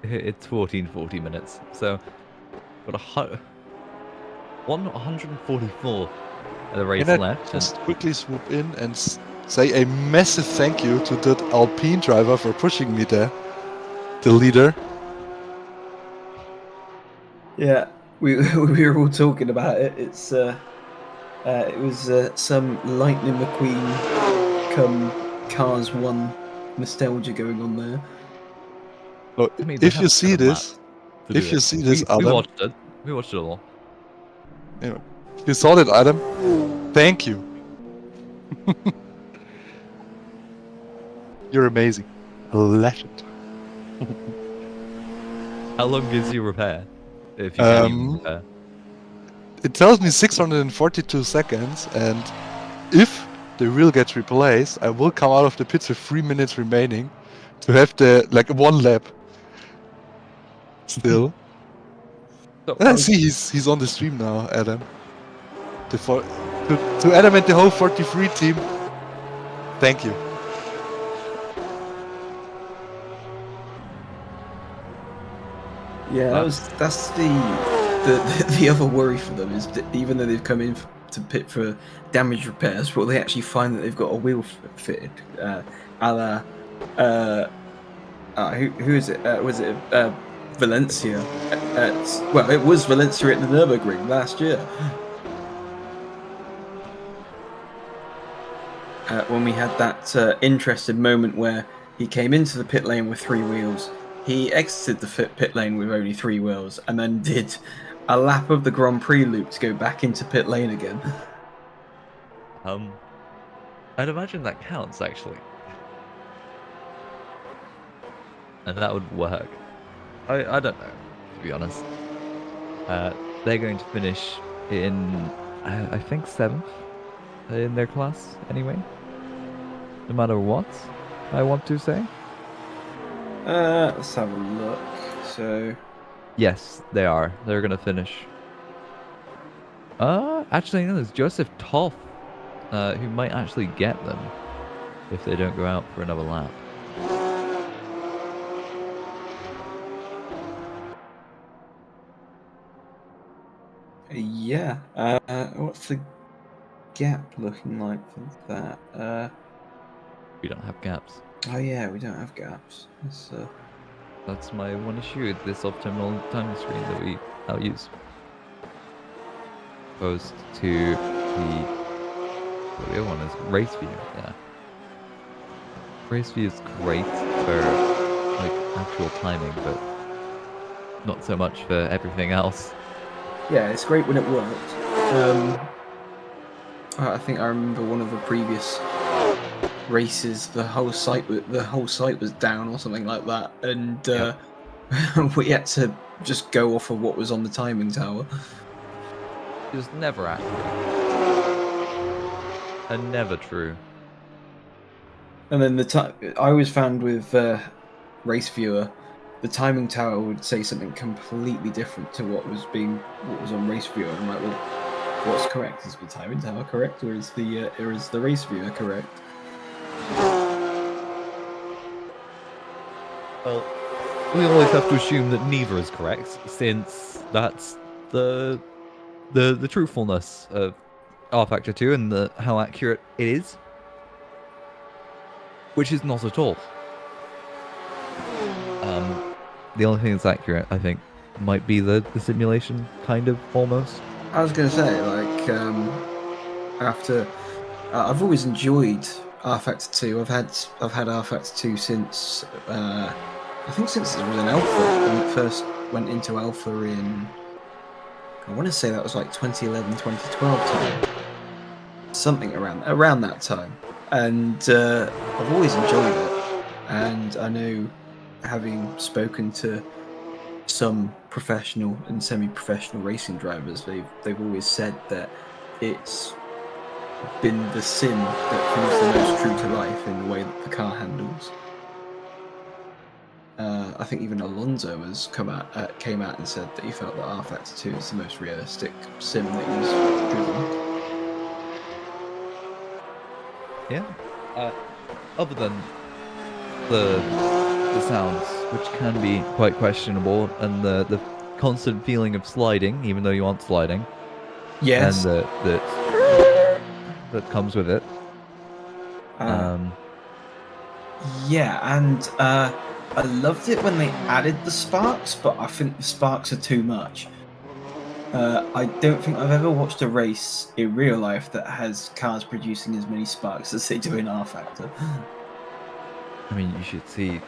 It's 1440 minutes. So, got 144 of the race Can I left. just quickly swoop in and say a massive thank you to that Alpine driver for pushing me there, the leader. Yeah, we were all talking about it. It was some Lightning McQueen come Cars 1 nostalgia going on there. So I mean, they if have you see 7 this, laps to do if you it. see this, we Adam, watched it. We watched it all. if you saw that, Adam, thank you. You're amazing. A legend. How long gives you repair? If you can even repair. It tells me 642 seconds, and if the wheel gets replaced, I will come out of the pits with 3 minutes remaining to have the one lap. Still. So, I see he's on the stream now, Adam. To Adam and the whole 43 team, thank you. Yeah, that's the other worry for them is that even though they've come in to pit for damage repairs, will they actually find that they've got a wheel fitted? A la, who is it? Was it Valencia? Well, it was Valencia at the Nurburgring last year. When we had that interesting moment where he came into the pit lane with 3 wheels, he exited the pit lane with only 3 wheels, and then did a lap of the Grand Prix loop to go back into pit lane again. I'd imagine that counts actually, and that would work. I don't know, to be honest. They're going to finish in I think 7th in their class anyway. No matter what, I want to say. Let's have a look. So, Yes, they are. They're gonna finish. Actually, no, there's Joseph Toff, who might actually get them if they don't go out for another lap. yeah. What's the gap looking like for that? We don't have gaps. Oh yeah, we don't have gaps. That's my one issue with this off-terminal timing screen that we now use. Opposed to the other one is race view. Yeah, race view is great for like actual timing, but not so much for everything else. Yeah, it's great when it works. I think I remember one of the previous races, the whole site was down or something like that, and we had to just go off of what was on the timing tower. It was never accurate and never true. And then I always found with Race Viewer, the timing tower would say something completely different to what was on Race Viewer. I'm like, well, what's correct? Is the timing tower correct, or is the Race Viewer correct? Well, we always have to assume that neither is correct, since that's the truthfulness of R Factor 2 and how accurate it is, which is not at all. The only thing that's accurate, I think, might be the simulation, kind of, almost. I was going to say, like, I've always enjoyed R Factor 2. I've had R Factor 2 since I think since it was an alpha, when it first went into alpha in, I want to say that was like 2011, 2012 time, something around that time, and I've always enjoyed it. And I know, having spoken to some professional and semi-professional racing drivers, they've always said that it's been the sim that proves the most true to life in the way that the car handles. I think even Alonso has came out and said that he felt that R Factor 2 is the most realistic sim that he's driven. Yeah. Other than the sounds, which can be quite questionable, and the constant feeling of sliding, even though you aren't sliding, Yes. and that comes with it. Yeah, and I loved it when they added the sparks, but I think the sparks are too much. I don't think I've ever watched a race in real life that has cars producing as many sparks as they do in R Factor. I mean, you should see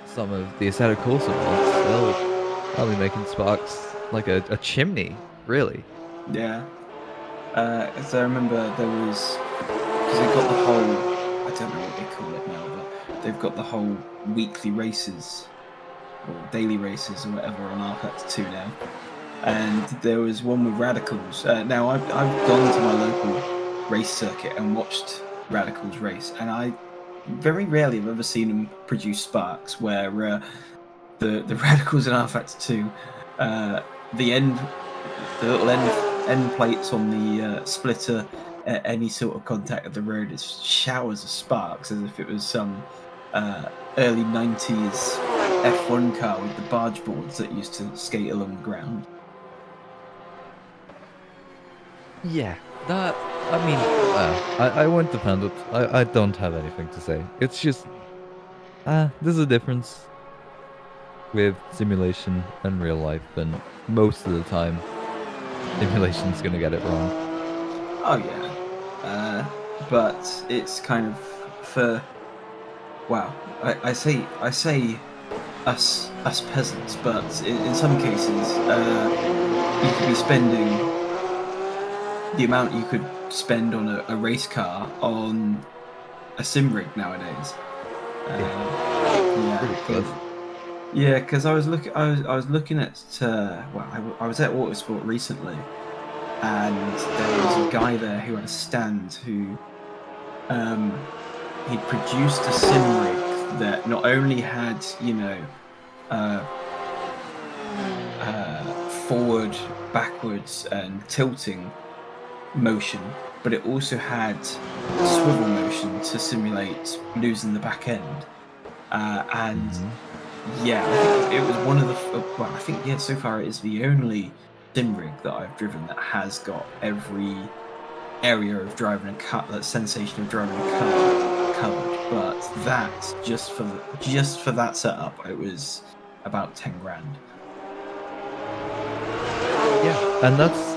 some of the Assetto Corsa ones. They'll be making sparks like a chimney, really. Yeah. So I remember there was, because they've got the whole, I don't know what they call it now, but they've got the whole weekly races or daily races or whatever on R Factor 2 now. And there was one with Radicals. Now I've gone to my local race circuit and watched Radicals race, and I very rarely have ever seen them produce sparks. Where the Radicals in R Factor 2, the little end plates on the splitter, any sort of contact with the road, is showers of sparks as if it was some early 90s F1 car with the barge boards that used to skate along the ground. Yeah, that. I mean, I won't defend it. I don't have anything to say. It's just, there's a difference with simulation and real life, and most of the time, simulation's gonna get it wrong. Oh yeah, but it's kind of for. Wow, I say us peasants, but in some cases, you could be spending the amount you could spend on a race car on a sim rig nowadays. Yeah, because I was looking at I was at Autosport recently, and there was a guy there who had a stand who he produced a sim rig that not only had forward, backwards, and tilting motion, but it also had swivel motion to simulate losing the back end. And yeah, I think it was one of the. I think so far it is the only sim rig that I've driven that has got every area of driving a car, that sensation of driving a car covered. But that just for that setup, it was about 10 grand. Yeah, and that's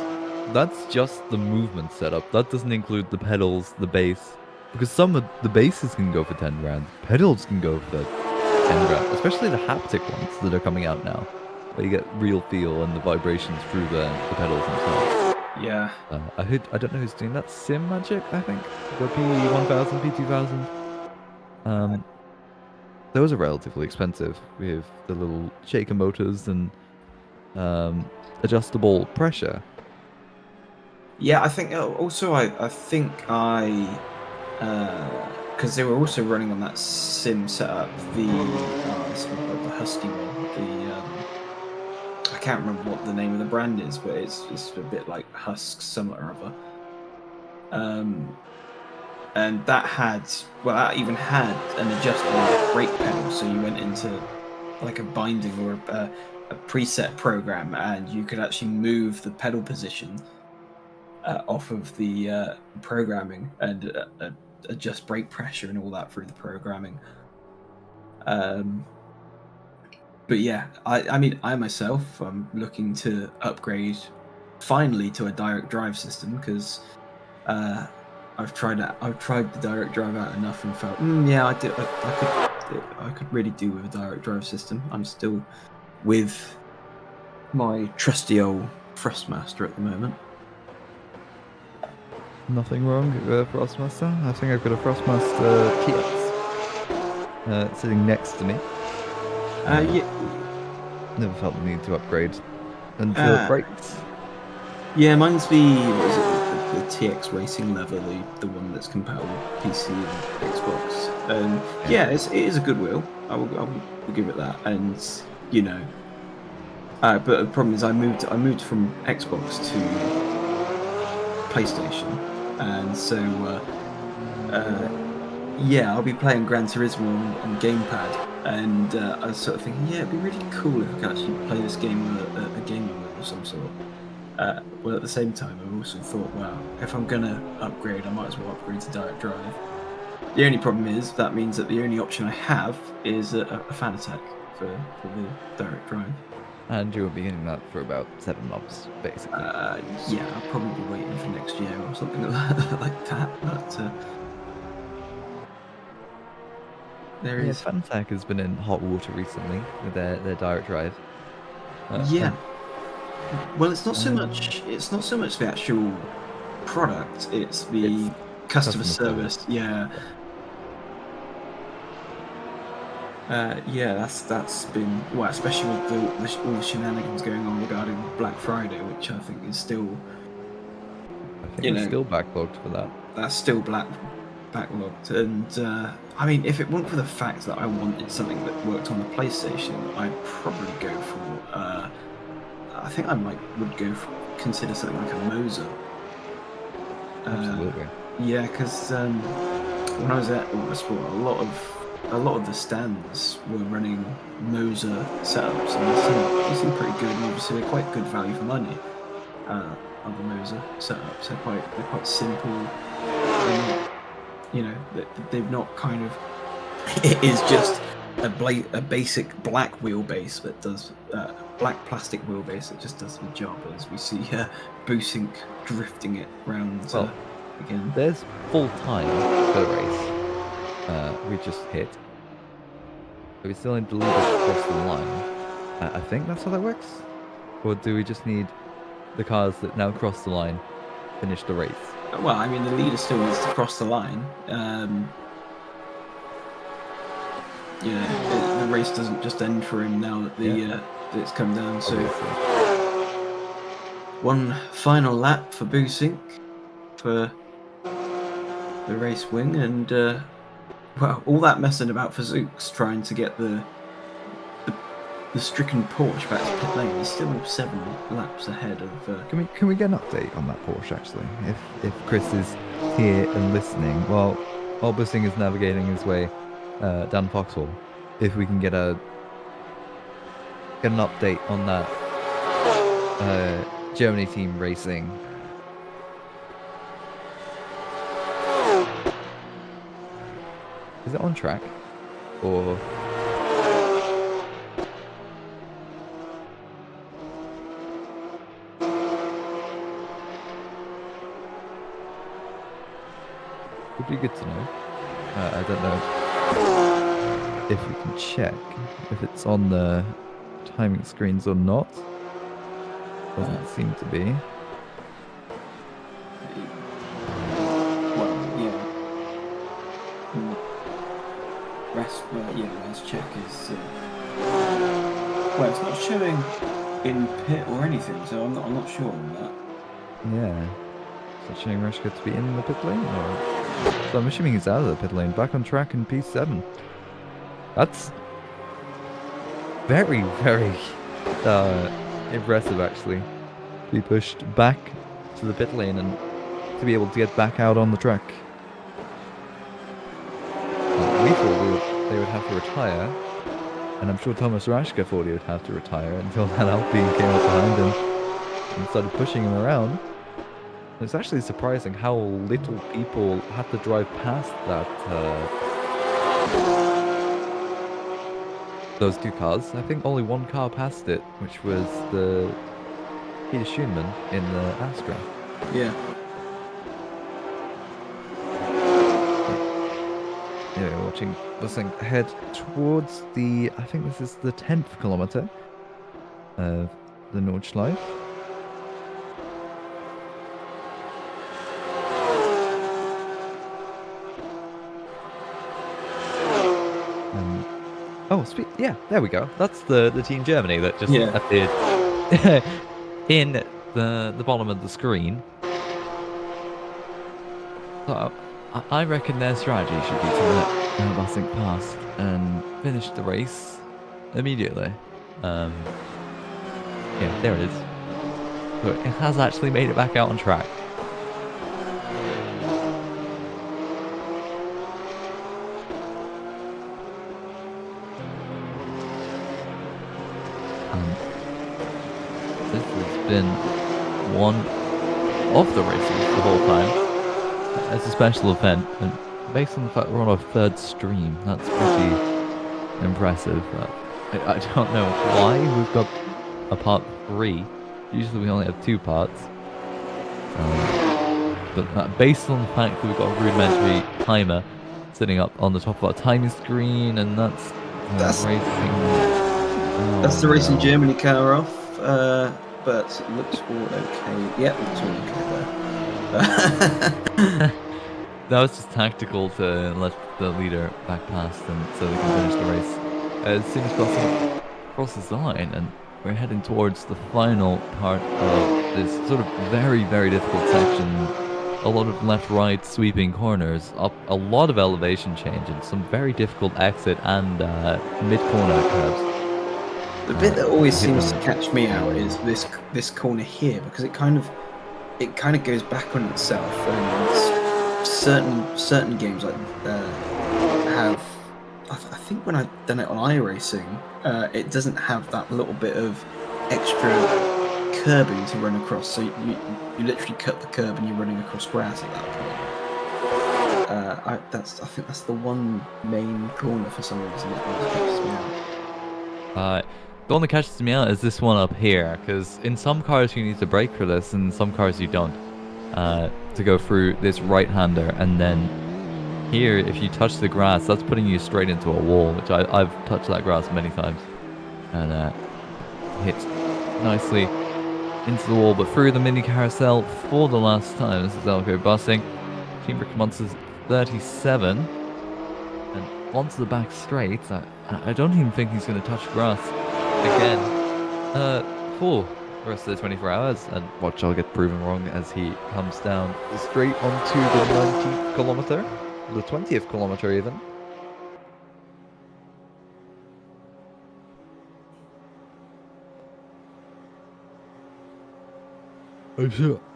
just the movement setup. That doesn't include the pedals, the bass, because some of the basses can go for 10 grand. Pedals can go for 10 grand, especially the haptic ones that are coming out now, where you get real feel and the vibrations through the pedals themselves. Yeah. I don't know who's doing that. Sim Magic, I think. The P1000, P2000. Those are relatively expensive with the little shaker motors and adjustable pressure. Yeah, I think also I think because they were also running on that sim setup, the Husky one, I can't remember what the name of the brand is, but it's a bit like Husk something or other. And that even had an adjustable brake pedal, so you went into like a binding or a preset program, and you could actually move the pedal position off of the programming and adjust brake pressure and all that through the programming. But yeah, I mean, I myself, I'm looking to upgrade finally to a direct drive system, because I've tried the direct drive out enough and felt, I could really do with a direct drive system. I'm still with my trusty old Thrustmaster at the moment. Nothing wrong with Frostmaster. I think I've got a Frostmaster TX sitting next to me. never felt the need to upgrade until it breaks. Yeah, mine's what is it, the TX Racing lever, the one that's compatible with PC and Xbox. Yeah, it is a good wheel. I will give it that. And you know, but the problem is I moved from Xbox to PlayStation, and so yeah, I'll be playing Gran Turismo on gamepad, and I was sort of thinking, yeah, it'd be really cool if I could actually play this game with a gaming wheel of some sort. But at the same time, I also thought, well, if I'm gonna upgrade, I might as well upgrade to direct drive. The only problem is that means that the only option I have is a Fanatec for the direct drive. And you will be getting that for about 7 months, basically. Yeah, I'll probably be waiting for next year or something like that. But there Yeah, is. Fanatec has been in hot water recently with their direct drive. Yeah. Well, it's not so much. It's not so much the actual product. It's the customer service. Yeah. Yeah, that's been well, especially with all the shenanigans going on regarding Black Friday, which I think is still. I think it's still backlogged for that. That's still backlogged, and I mean, if it weren't for the fact that I wanted something that worked on the PlayStation, I'd probably go for. I think I consider something like a Moser. Absolutely. Yeah, because when I was at Autosport, a lot of the stands were running Moser setups, and they seem pretty good. And obviously, they're quite good value for money. Other Moser setups, they're quite simple. You know, they've not kind of. It is just a basic black wheelbase that does black plastic wheelbase that just does the job. As we see Boosink drifting it round again. There's full time for the race. We just hit. So we still need to lead us across the line. I think that's how that works. Or do we just need the cars that now cross the line finish the race? Well, I mean, the leader still needs to cross the line. Yeah, the race doesn't just end for him now that that it's come down. So one final lap for Boosink for the race win, and well, all that messing about for Zooks trying to get the stricken Porsche back to pit lane. He's still 7 laps ahead of. Can we get an update on that Porsche actually? If Chris is here and listening, while Boosink is navigating his way down Foxhole, if we can get an update on that Germany team racing. Is it on track or? Would be good to know. I don't know if we can check if it's on the timing screens or not. Doesn't seem to be. Well, yeah. Let's check is. Well, it's not showing in pit or anything, so I'm not sure on that. Yeah. Is it showing Reshka to be in the pit lane? Or... So I'm assuming he's out of the pit lane, back on track in P7. That's very, very impressive, actually. To be pushed back to the pit lane and to be able to get back out on the track. We thought they would have to retire, and I'm sure Thomas Rashka thought he would have to retire until that Alpine came up behind him and started pushing him around. It's actually surprising how little people had to drive past that those two cars. I think only one car passed it, which was the Peter Schumann in the Astra. Yeah. Yeah, we're watching Boosink head towards the, I think this is the 10th kilometer of the Nordschleife. Oh, yeah, there we go. That's the Team Germany that just Yeah. appeared in the bottom of the screen. So I reckon their strategy should be to let Basink pass and finish the race immediately. Yeah, there it is. So it has actually made it back out on track. This has been one of the races the whole time. It's a special event, and based on the fact we're on our third stream, that's pretty impressive. I don't know why we've got a part 3. Usually we only have 2 parts. But based on the fact that we've got a rudimentary timer sitting up on the top of our timing screen, and that's racing. That's the Racing Germany car off, but it looks all okay. Yep, looks all okay there. That was just tactical to let the leader back past them so they can finish the race. As soon as Basink crosses the line, and we're heading towards the final part of this sort of very, very difficult section. A lot of left-right sweeping corners, up a lot of elevation change, and some very difficult exit and mid-corner curves. The bit that always seems to catch me out is this corner here, because it kind of goes back on itself, and certain games like have. I think when I've done it on iRacing, it doesn't have that little bit of extra curbing to run across. So you literally cut the curb and you're running across grass at that point. I think that's the one main corner for some reason that always catches me out. The one that catches me out is this one up here, because in some cars you need to brake for this, and in some cars you don't. To go through this right-hander, and then here, if you touch the grass, that's putting you straight into a wall, which I've touched that grass many times, and hit nicely into the wall, but through the mini carousel for the last time. This is Elko Basink. Team Rick Monsters 37, and onto the back straight. I don't even think he's going to touch grass again for the rest of the 24 hours, and watch, I'll get proven wrong as he comes down straight onto the 19th kilometer, the 20th kilometer even.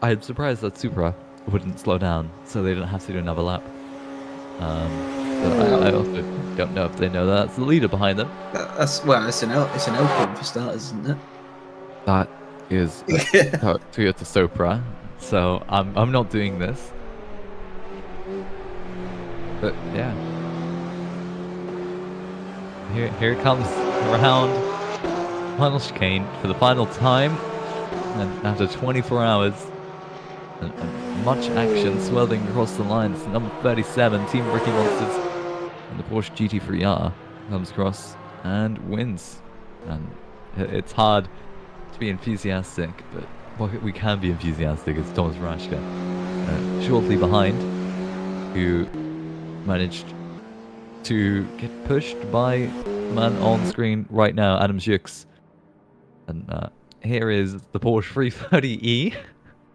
I'm surprised that Supra wouldn't slow down, so they didn't have to do another lap. But I also don't know if they know that's the leader behind them. It's an Alpine for starters, isn't it? That is a Toyota Supra, so I'm not doing this. But yeah, here it comes around final chicane for the final time, and after 24 hours and much action swirling across the line, it's number 37, Team Ricky Monsters, and the Porsche GT3R comes across and wins. And it's hard to be enthusiastic, but what we can be enthusiastic is Thomas Rashka, shortly behind, who managed to get pushed by the man on screen right now, Adam Jux. And here is the Porsche 330e,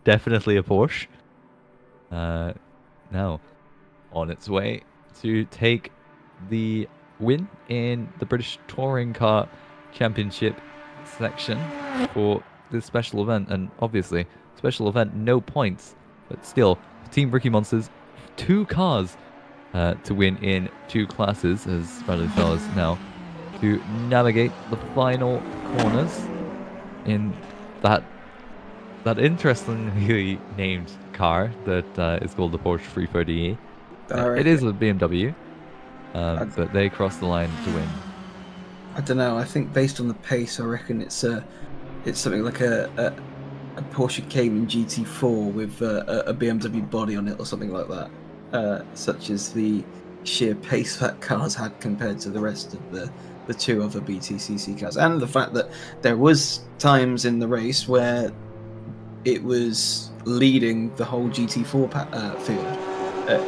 definitely a Porsche. Now on its way to take the win in the British Touring Car Championship section for this special event. And obviously, special event, no points, but still, Team Ricky Monsters, 2 cars to win in 2 classes, as Bradley Fellas now to navigate the final corners in that interestingly named car that is called the Porsche 330e. It is a BMW, but they cross the line to win. I don't know. I think based on the pace, I reckon it's something like a Porsche Cayman GT4 with a BMW body on it or something like that. Such as the sheer pace that car's had compared to the rest of the 2 other BTCC cars, and the fact that there was times in the race where it was leading the whole GT4 field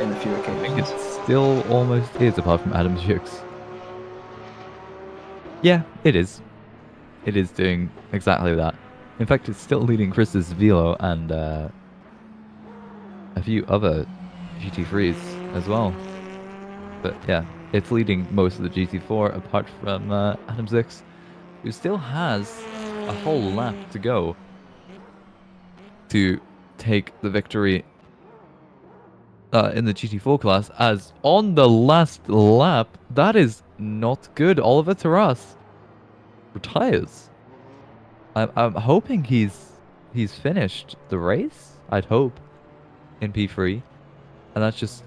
in a few occasions. It still almost is, apart from Adam Jukes. Yeah, it is. It is doing exactly that. In fact, it's still leading Chris's Velo and a few other GT3s as well. But yeah, it's leading most of the GT4 apart from Adam 6, who still has a whole lap to go to take the victory in the GT4 class. As on the last lap, that is not good. Oliver Taras retires. I'm hoping he's finished the race. I'd hope in P3, and that's just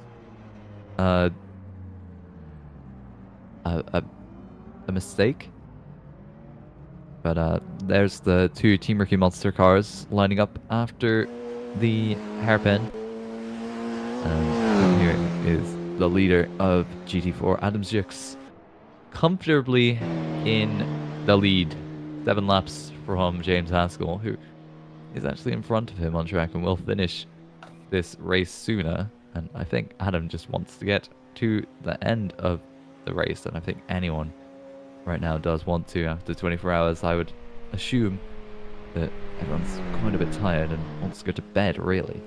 a mistake. But there's the two Team Rookie Monster cars lining up after the hairpin. And here is the leader of GT4, Adam Jux, comfortably in the lead. 7 laps from James Haskell, who is actually in front of him on track and will finish this race sooner. And I think Adam just wants to get to the end of the race, and I think anyone right now does want to. After 24 hours, I would assume that everyone's quite a bit tired and wants to go to bed, really.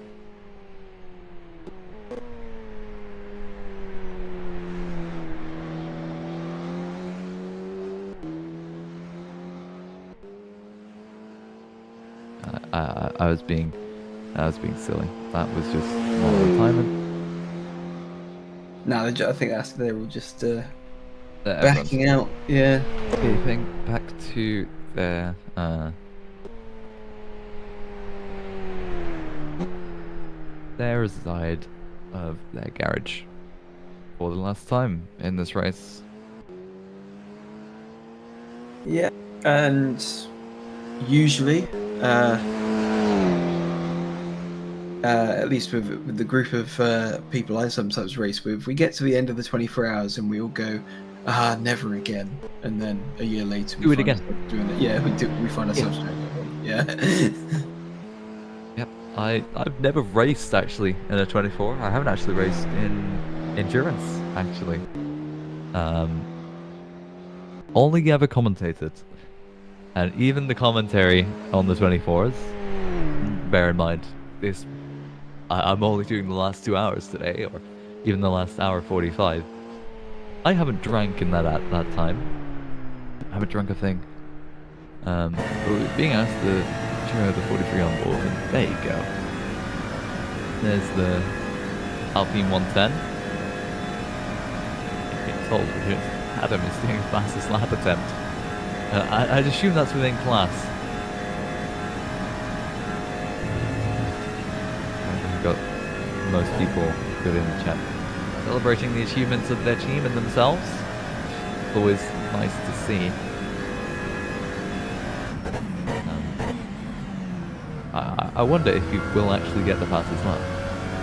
I was being silly. That was just not the timing. No, I think they were just Everyone's backing out. Yeah. escaping back to their side of their garage for the last time in this race. Yeah, and usually, at least with the group of people I sometimes race with, we get to the end of the 24 hours and we all go, never again. And then a year later, we Do it find again. ourselves doing it. Yeah, we find ourselves doing it. Yeah. Yep, I've never raced actually in a 24. I haven't actually raced in endurance actually. Only ever commentated, and even the commentary on the 24s. Bear in mind, I'm only doing the last 2 hours today, or even the last hour 45. I haven't drank in that time. I haven't drunk a thing. But we're being asked to try the 43 on board, and there you go. There's the Alpine 110. Being told that Adam is doing the fastest lap attempt. I'd assume that's within class. I've got most people good in the chat celebrating the achievements of their team and themselves. Always nice to see. I wonder if you will actually get the fastest lap.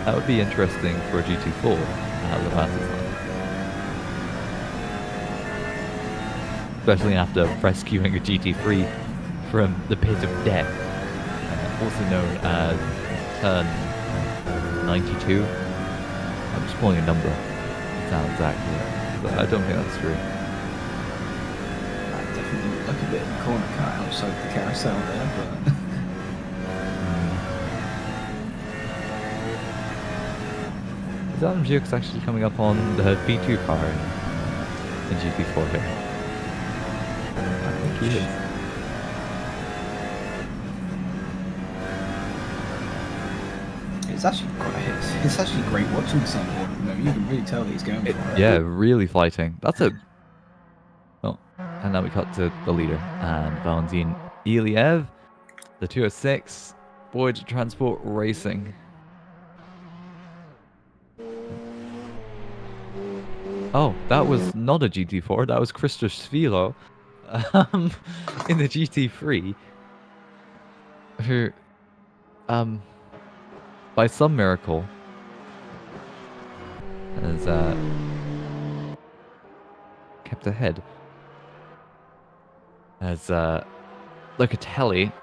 That would be interesting for a GT4 to have the fastest lap. Especially after rescuing a GT3 from the pit of death, also known as turn 92. I'm just pulling a number. It sounds exactly, but I don't think that's true. That definitely looked like a bit of a corner cut outside the carousel there, but. Is Adam Jukes actually coming up on the P2 car in GT4 here? I think he is. It's actually it's actually great watching this on board at the moment. You can really tell that he's going for it. Yeah, really fighting. That's a... Oh, and now we cut to the leader. And Valentin Iliev, the 206, Boyd Transport Racing. Oh, that was not a GT4, that was Christoph Svilo in the GT3, who, by some miracle, has kept ahead. As Locatelli,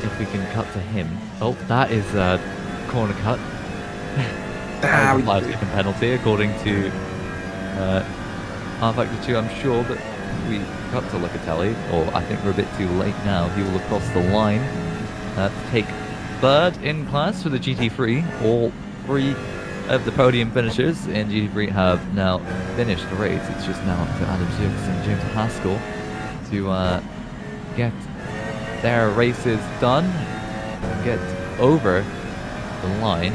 if we can cut to him. Oh, that is a corner cut. Ah, A we 5-second penalty according to R Factor 2, I'm sure, but we back up to Locatelli, or I think we're a bit too late now. He will cross the line to take third in class for the GT3. All three of the podium finishers in GT3 have now finished the race. It's just now up to Adam Jukes and James Haskell to get their races done, get over the line.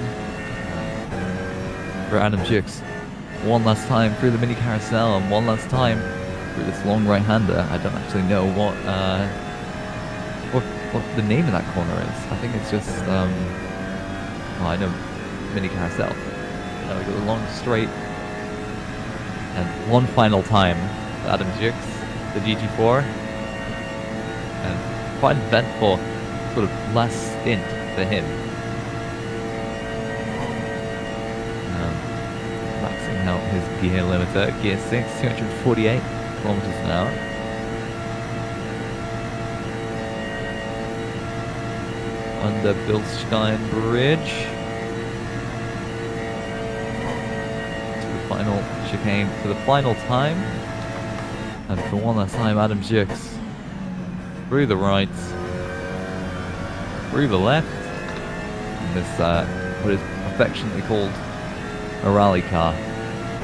For Adam Jukes, one last time through the mini carousel and one last time through this long right-hander. I don't actually know what the name of that corner is. I think it's just well, I know mini carousel. Now we got the long straight, and one final time for Adam Jukes, the GT4, and quite an eventful sort of last stint for him. Maxing out his gear limiter, gear 6, 248 kilometers an hour. Under Bilstein Bridge to the final chicane for the final time, and for one last time Adam Jukes through the right, through the left, and this what is affectionately called a rally car.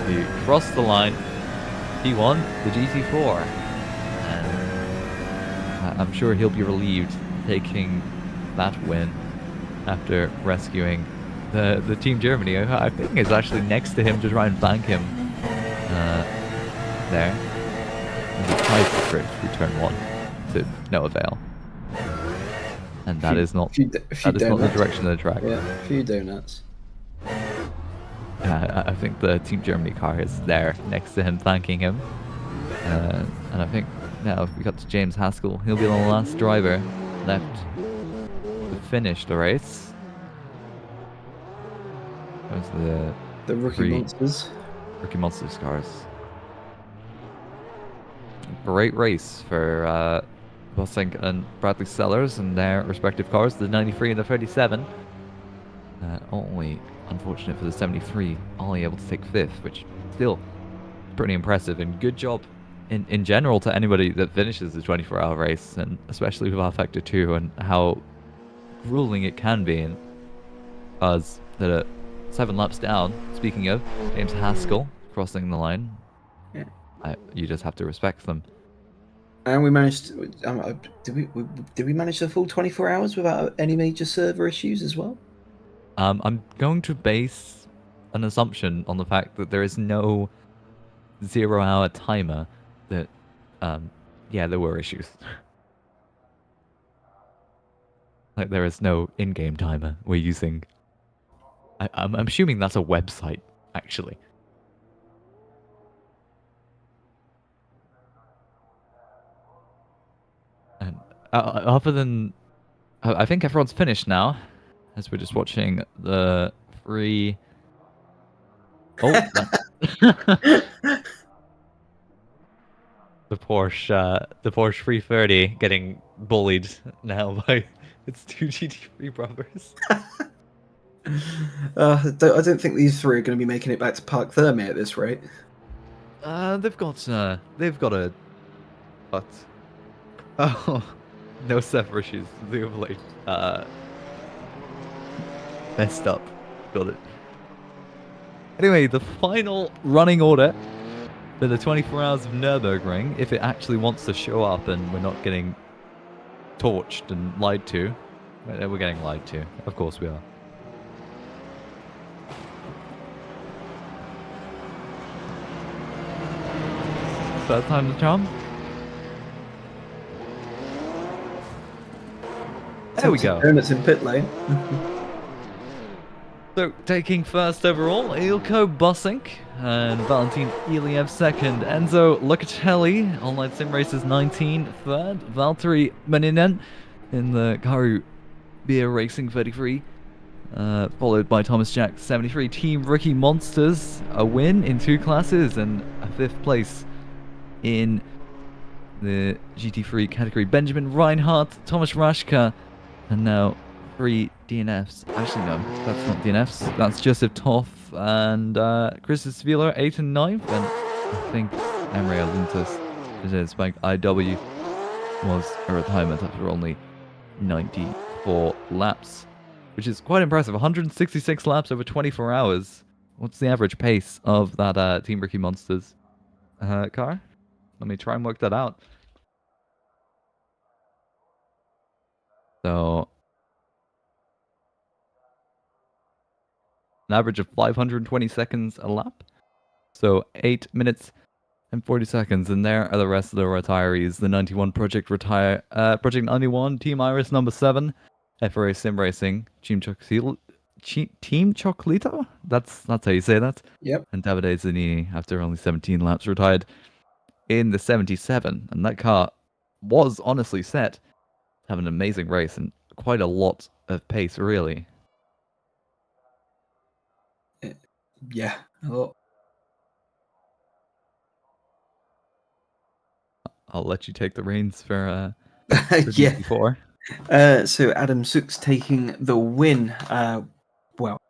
He crossed the line, he won the GT4, and I'm sure he'll be relieved taking that win after rescuing the Team Germany. I think is actually next to him to try and thank him there. And he tries to drift through turn 1 to no avail. And that is not the direction of the track. Yeah, a few donuts. I think the Team Germany car is there next to him thanking him. And I think now if we got to James Haskell, he'll be the last driver left to finish the race. There's the rookie monsters. Rookie Monsters cars. Great race for Bossink and Bradley Sellers and their respective cars, the 93 and the 37. Only unfortunate for the 73, only able to take 5th, which still pretty impressive, and good job in general to anybody that finishes the 24-hour race, and especially with R-Factor 2 and how grueling it can be. And us that are 7 laps down, speaking of, James Haskell crossing the line. Yeah. You just have to respect them. And we managed. Did we manage the full 24 hours without any major server issues as well? I'm going to base an assumption on the fact that there is no 0-hour timer. That, yeah, there were issues. Like there is no in-game timer we're using. I'm assuming that's a website, actually. And other than, I think everyone's finished now, as we're just watching the free. Oh, the Porsche 330 getting bullied now by its 2 GT3 brothers. I don't think these three are going to be making it back to Park Therme at this rate. They've got a. What? Oh, no server issues. The overlay messed up. Got it. Anyway, the final running order for the 24 hours of Nurburgring, if it actually wants to show up and we're not getting torched and lied to. We're getting lied to. Of course we are. Third time the charm. There we go. Donuts in pit lane. So, taking first overall, Ilko Bossink and Valentin Iliev second. Enzo Locatelli, Online Sim Racers 19 third. Valtteri Maninen in the Karu Beer Racing 33. Followed by Thomas Jack 73. Team Rookie Monsters, a win in 2 classes and a 5th place in the GT3 category. Benjamin Reinhardt, Thomas Rashka, and now 3 DNFs. Actually, no, that's not DNFs. That's Joseph Toff and Chris Sevilla, 8th and 9th, and I think Emre Alintas it is. Bank IW was a retirement after only 94 laps, which is quite impressive. 166 laps over 24 hours. What's the average pace of that Team Ricky Monsters car? Let me try and work that out. So, an average of 520 seconds a lap. So 8 minutes and 40 seconds. And there are the rest of the retirees. The 91 Project Project 91, Team Iris number 7, FRA Sim Racing, Team Chocolito? That's how you say that. Yep. And Davide Zanini, after only 17 laps, retired in the 77. And that car was honestly set to have an amazing race and quite a lot of pace, really. Yeah. A lot. I'll let you take the reins for Yeah. GT4. So Adam Sook's taking the win,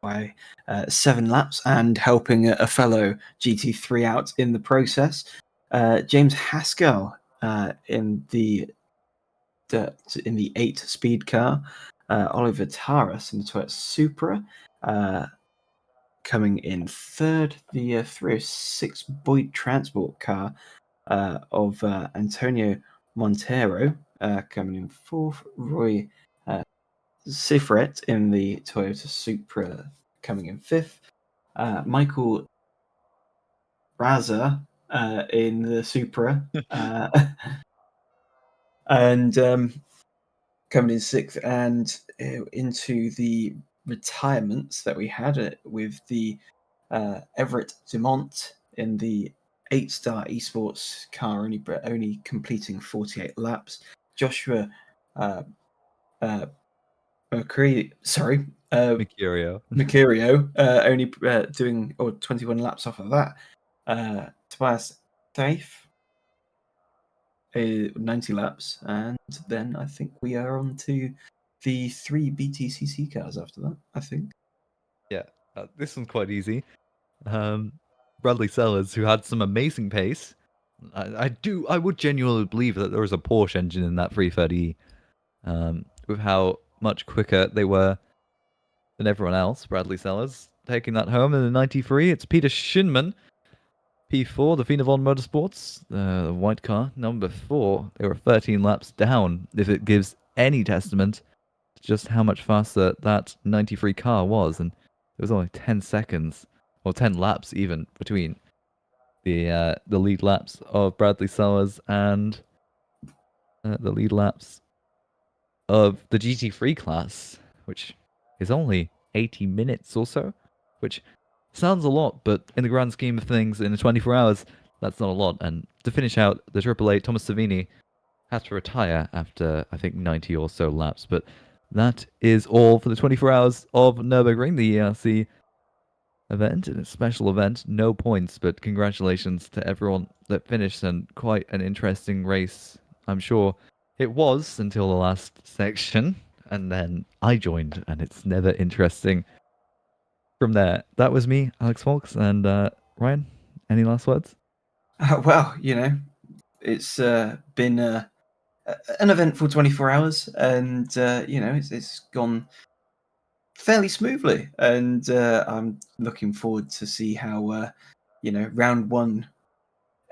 by 7 laps and helping a fellow GT3 out in the process. James Haskell in the 8-speed car. Oliver Taras in the Toyota Supra coming in third. The 306 Boyd Transport car of Antonio Montero coming in fourth. Roy Sifret in the Toyota Supra coming in fifth. Michael Raza in the Supra and coming in sixth. And into the retirements that we had with the Everett Dumont in the 8-star esports car, only completing 48 laps. Joshua Mercurio. Mercurio only doing 21 laps off of that. Tobias Safe 90 laps, and then I think we are on to the 3 BTCC cars after that, I think. Yeah, this one's quite easy. Bradley Sellers, who had some amazing pace. I would genuinely believe that there was a Porsche engine in that 330E. With how much quicker they were than everyone else. Bradley Sellers taking that home in the 93. It's Peter Schinman, P4, the Finavon Motorsports, the white car, number 4. They were 13 laps down, if it gives any testament to just how much faster that 93 car was. And it was only 10 seconds, or 10 laps even, between the lead laps of Bradley Sellers and the lead laps of the GT3 class, which is only 80 minutes or so, which sounds a lot, but in the grand scheme of things, in 24 hours, that's not a lot. And to finish out the AAA, Thomas Savini had to retire after, I think, 90 or so laps. But that is all for the 24 hours of Nurburgring, the EERC event, and a special event. No points, but congratulations to everyone that finished, and quite an interesting race, I'm sure. It was until the last section, and then I joined, and it's never interesting from there. That was me, Alex Folks, and Ryan, any last words? Well, it's been an eventful 24 hours, and it's gone fairly smoothly, and I'm looking forward to see how round 1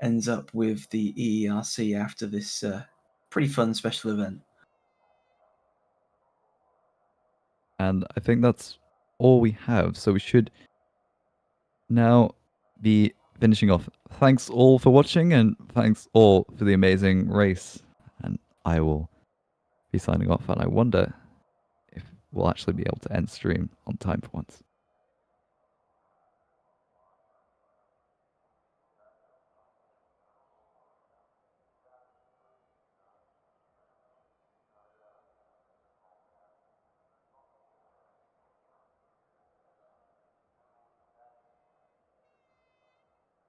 ends up with the EERC after this pretty fun special event. And I think that's all we have, so we should now be finishing off. Thanks all for watching, and thanks all for the amazing race. And I will be signing off, and I wonder if we'll actually be able to end stream on time for once.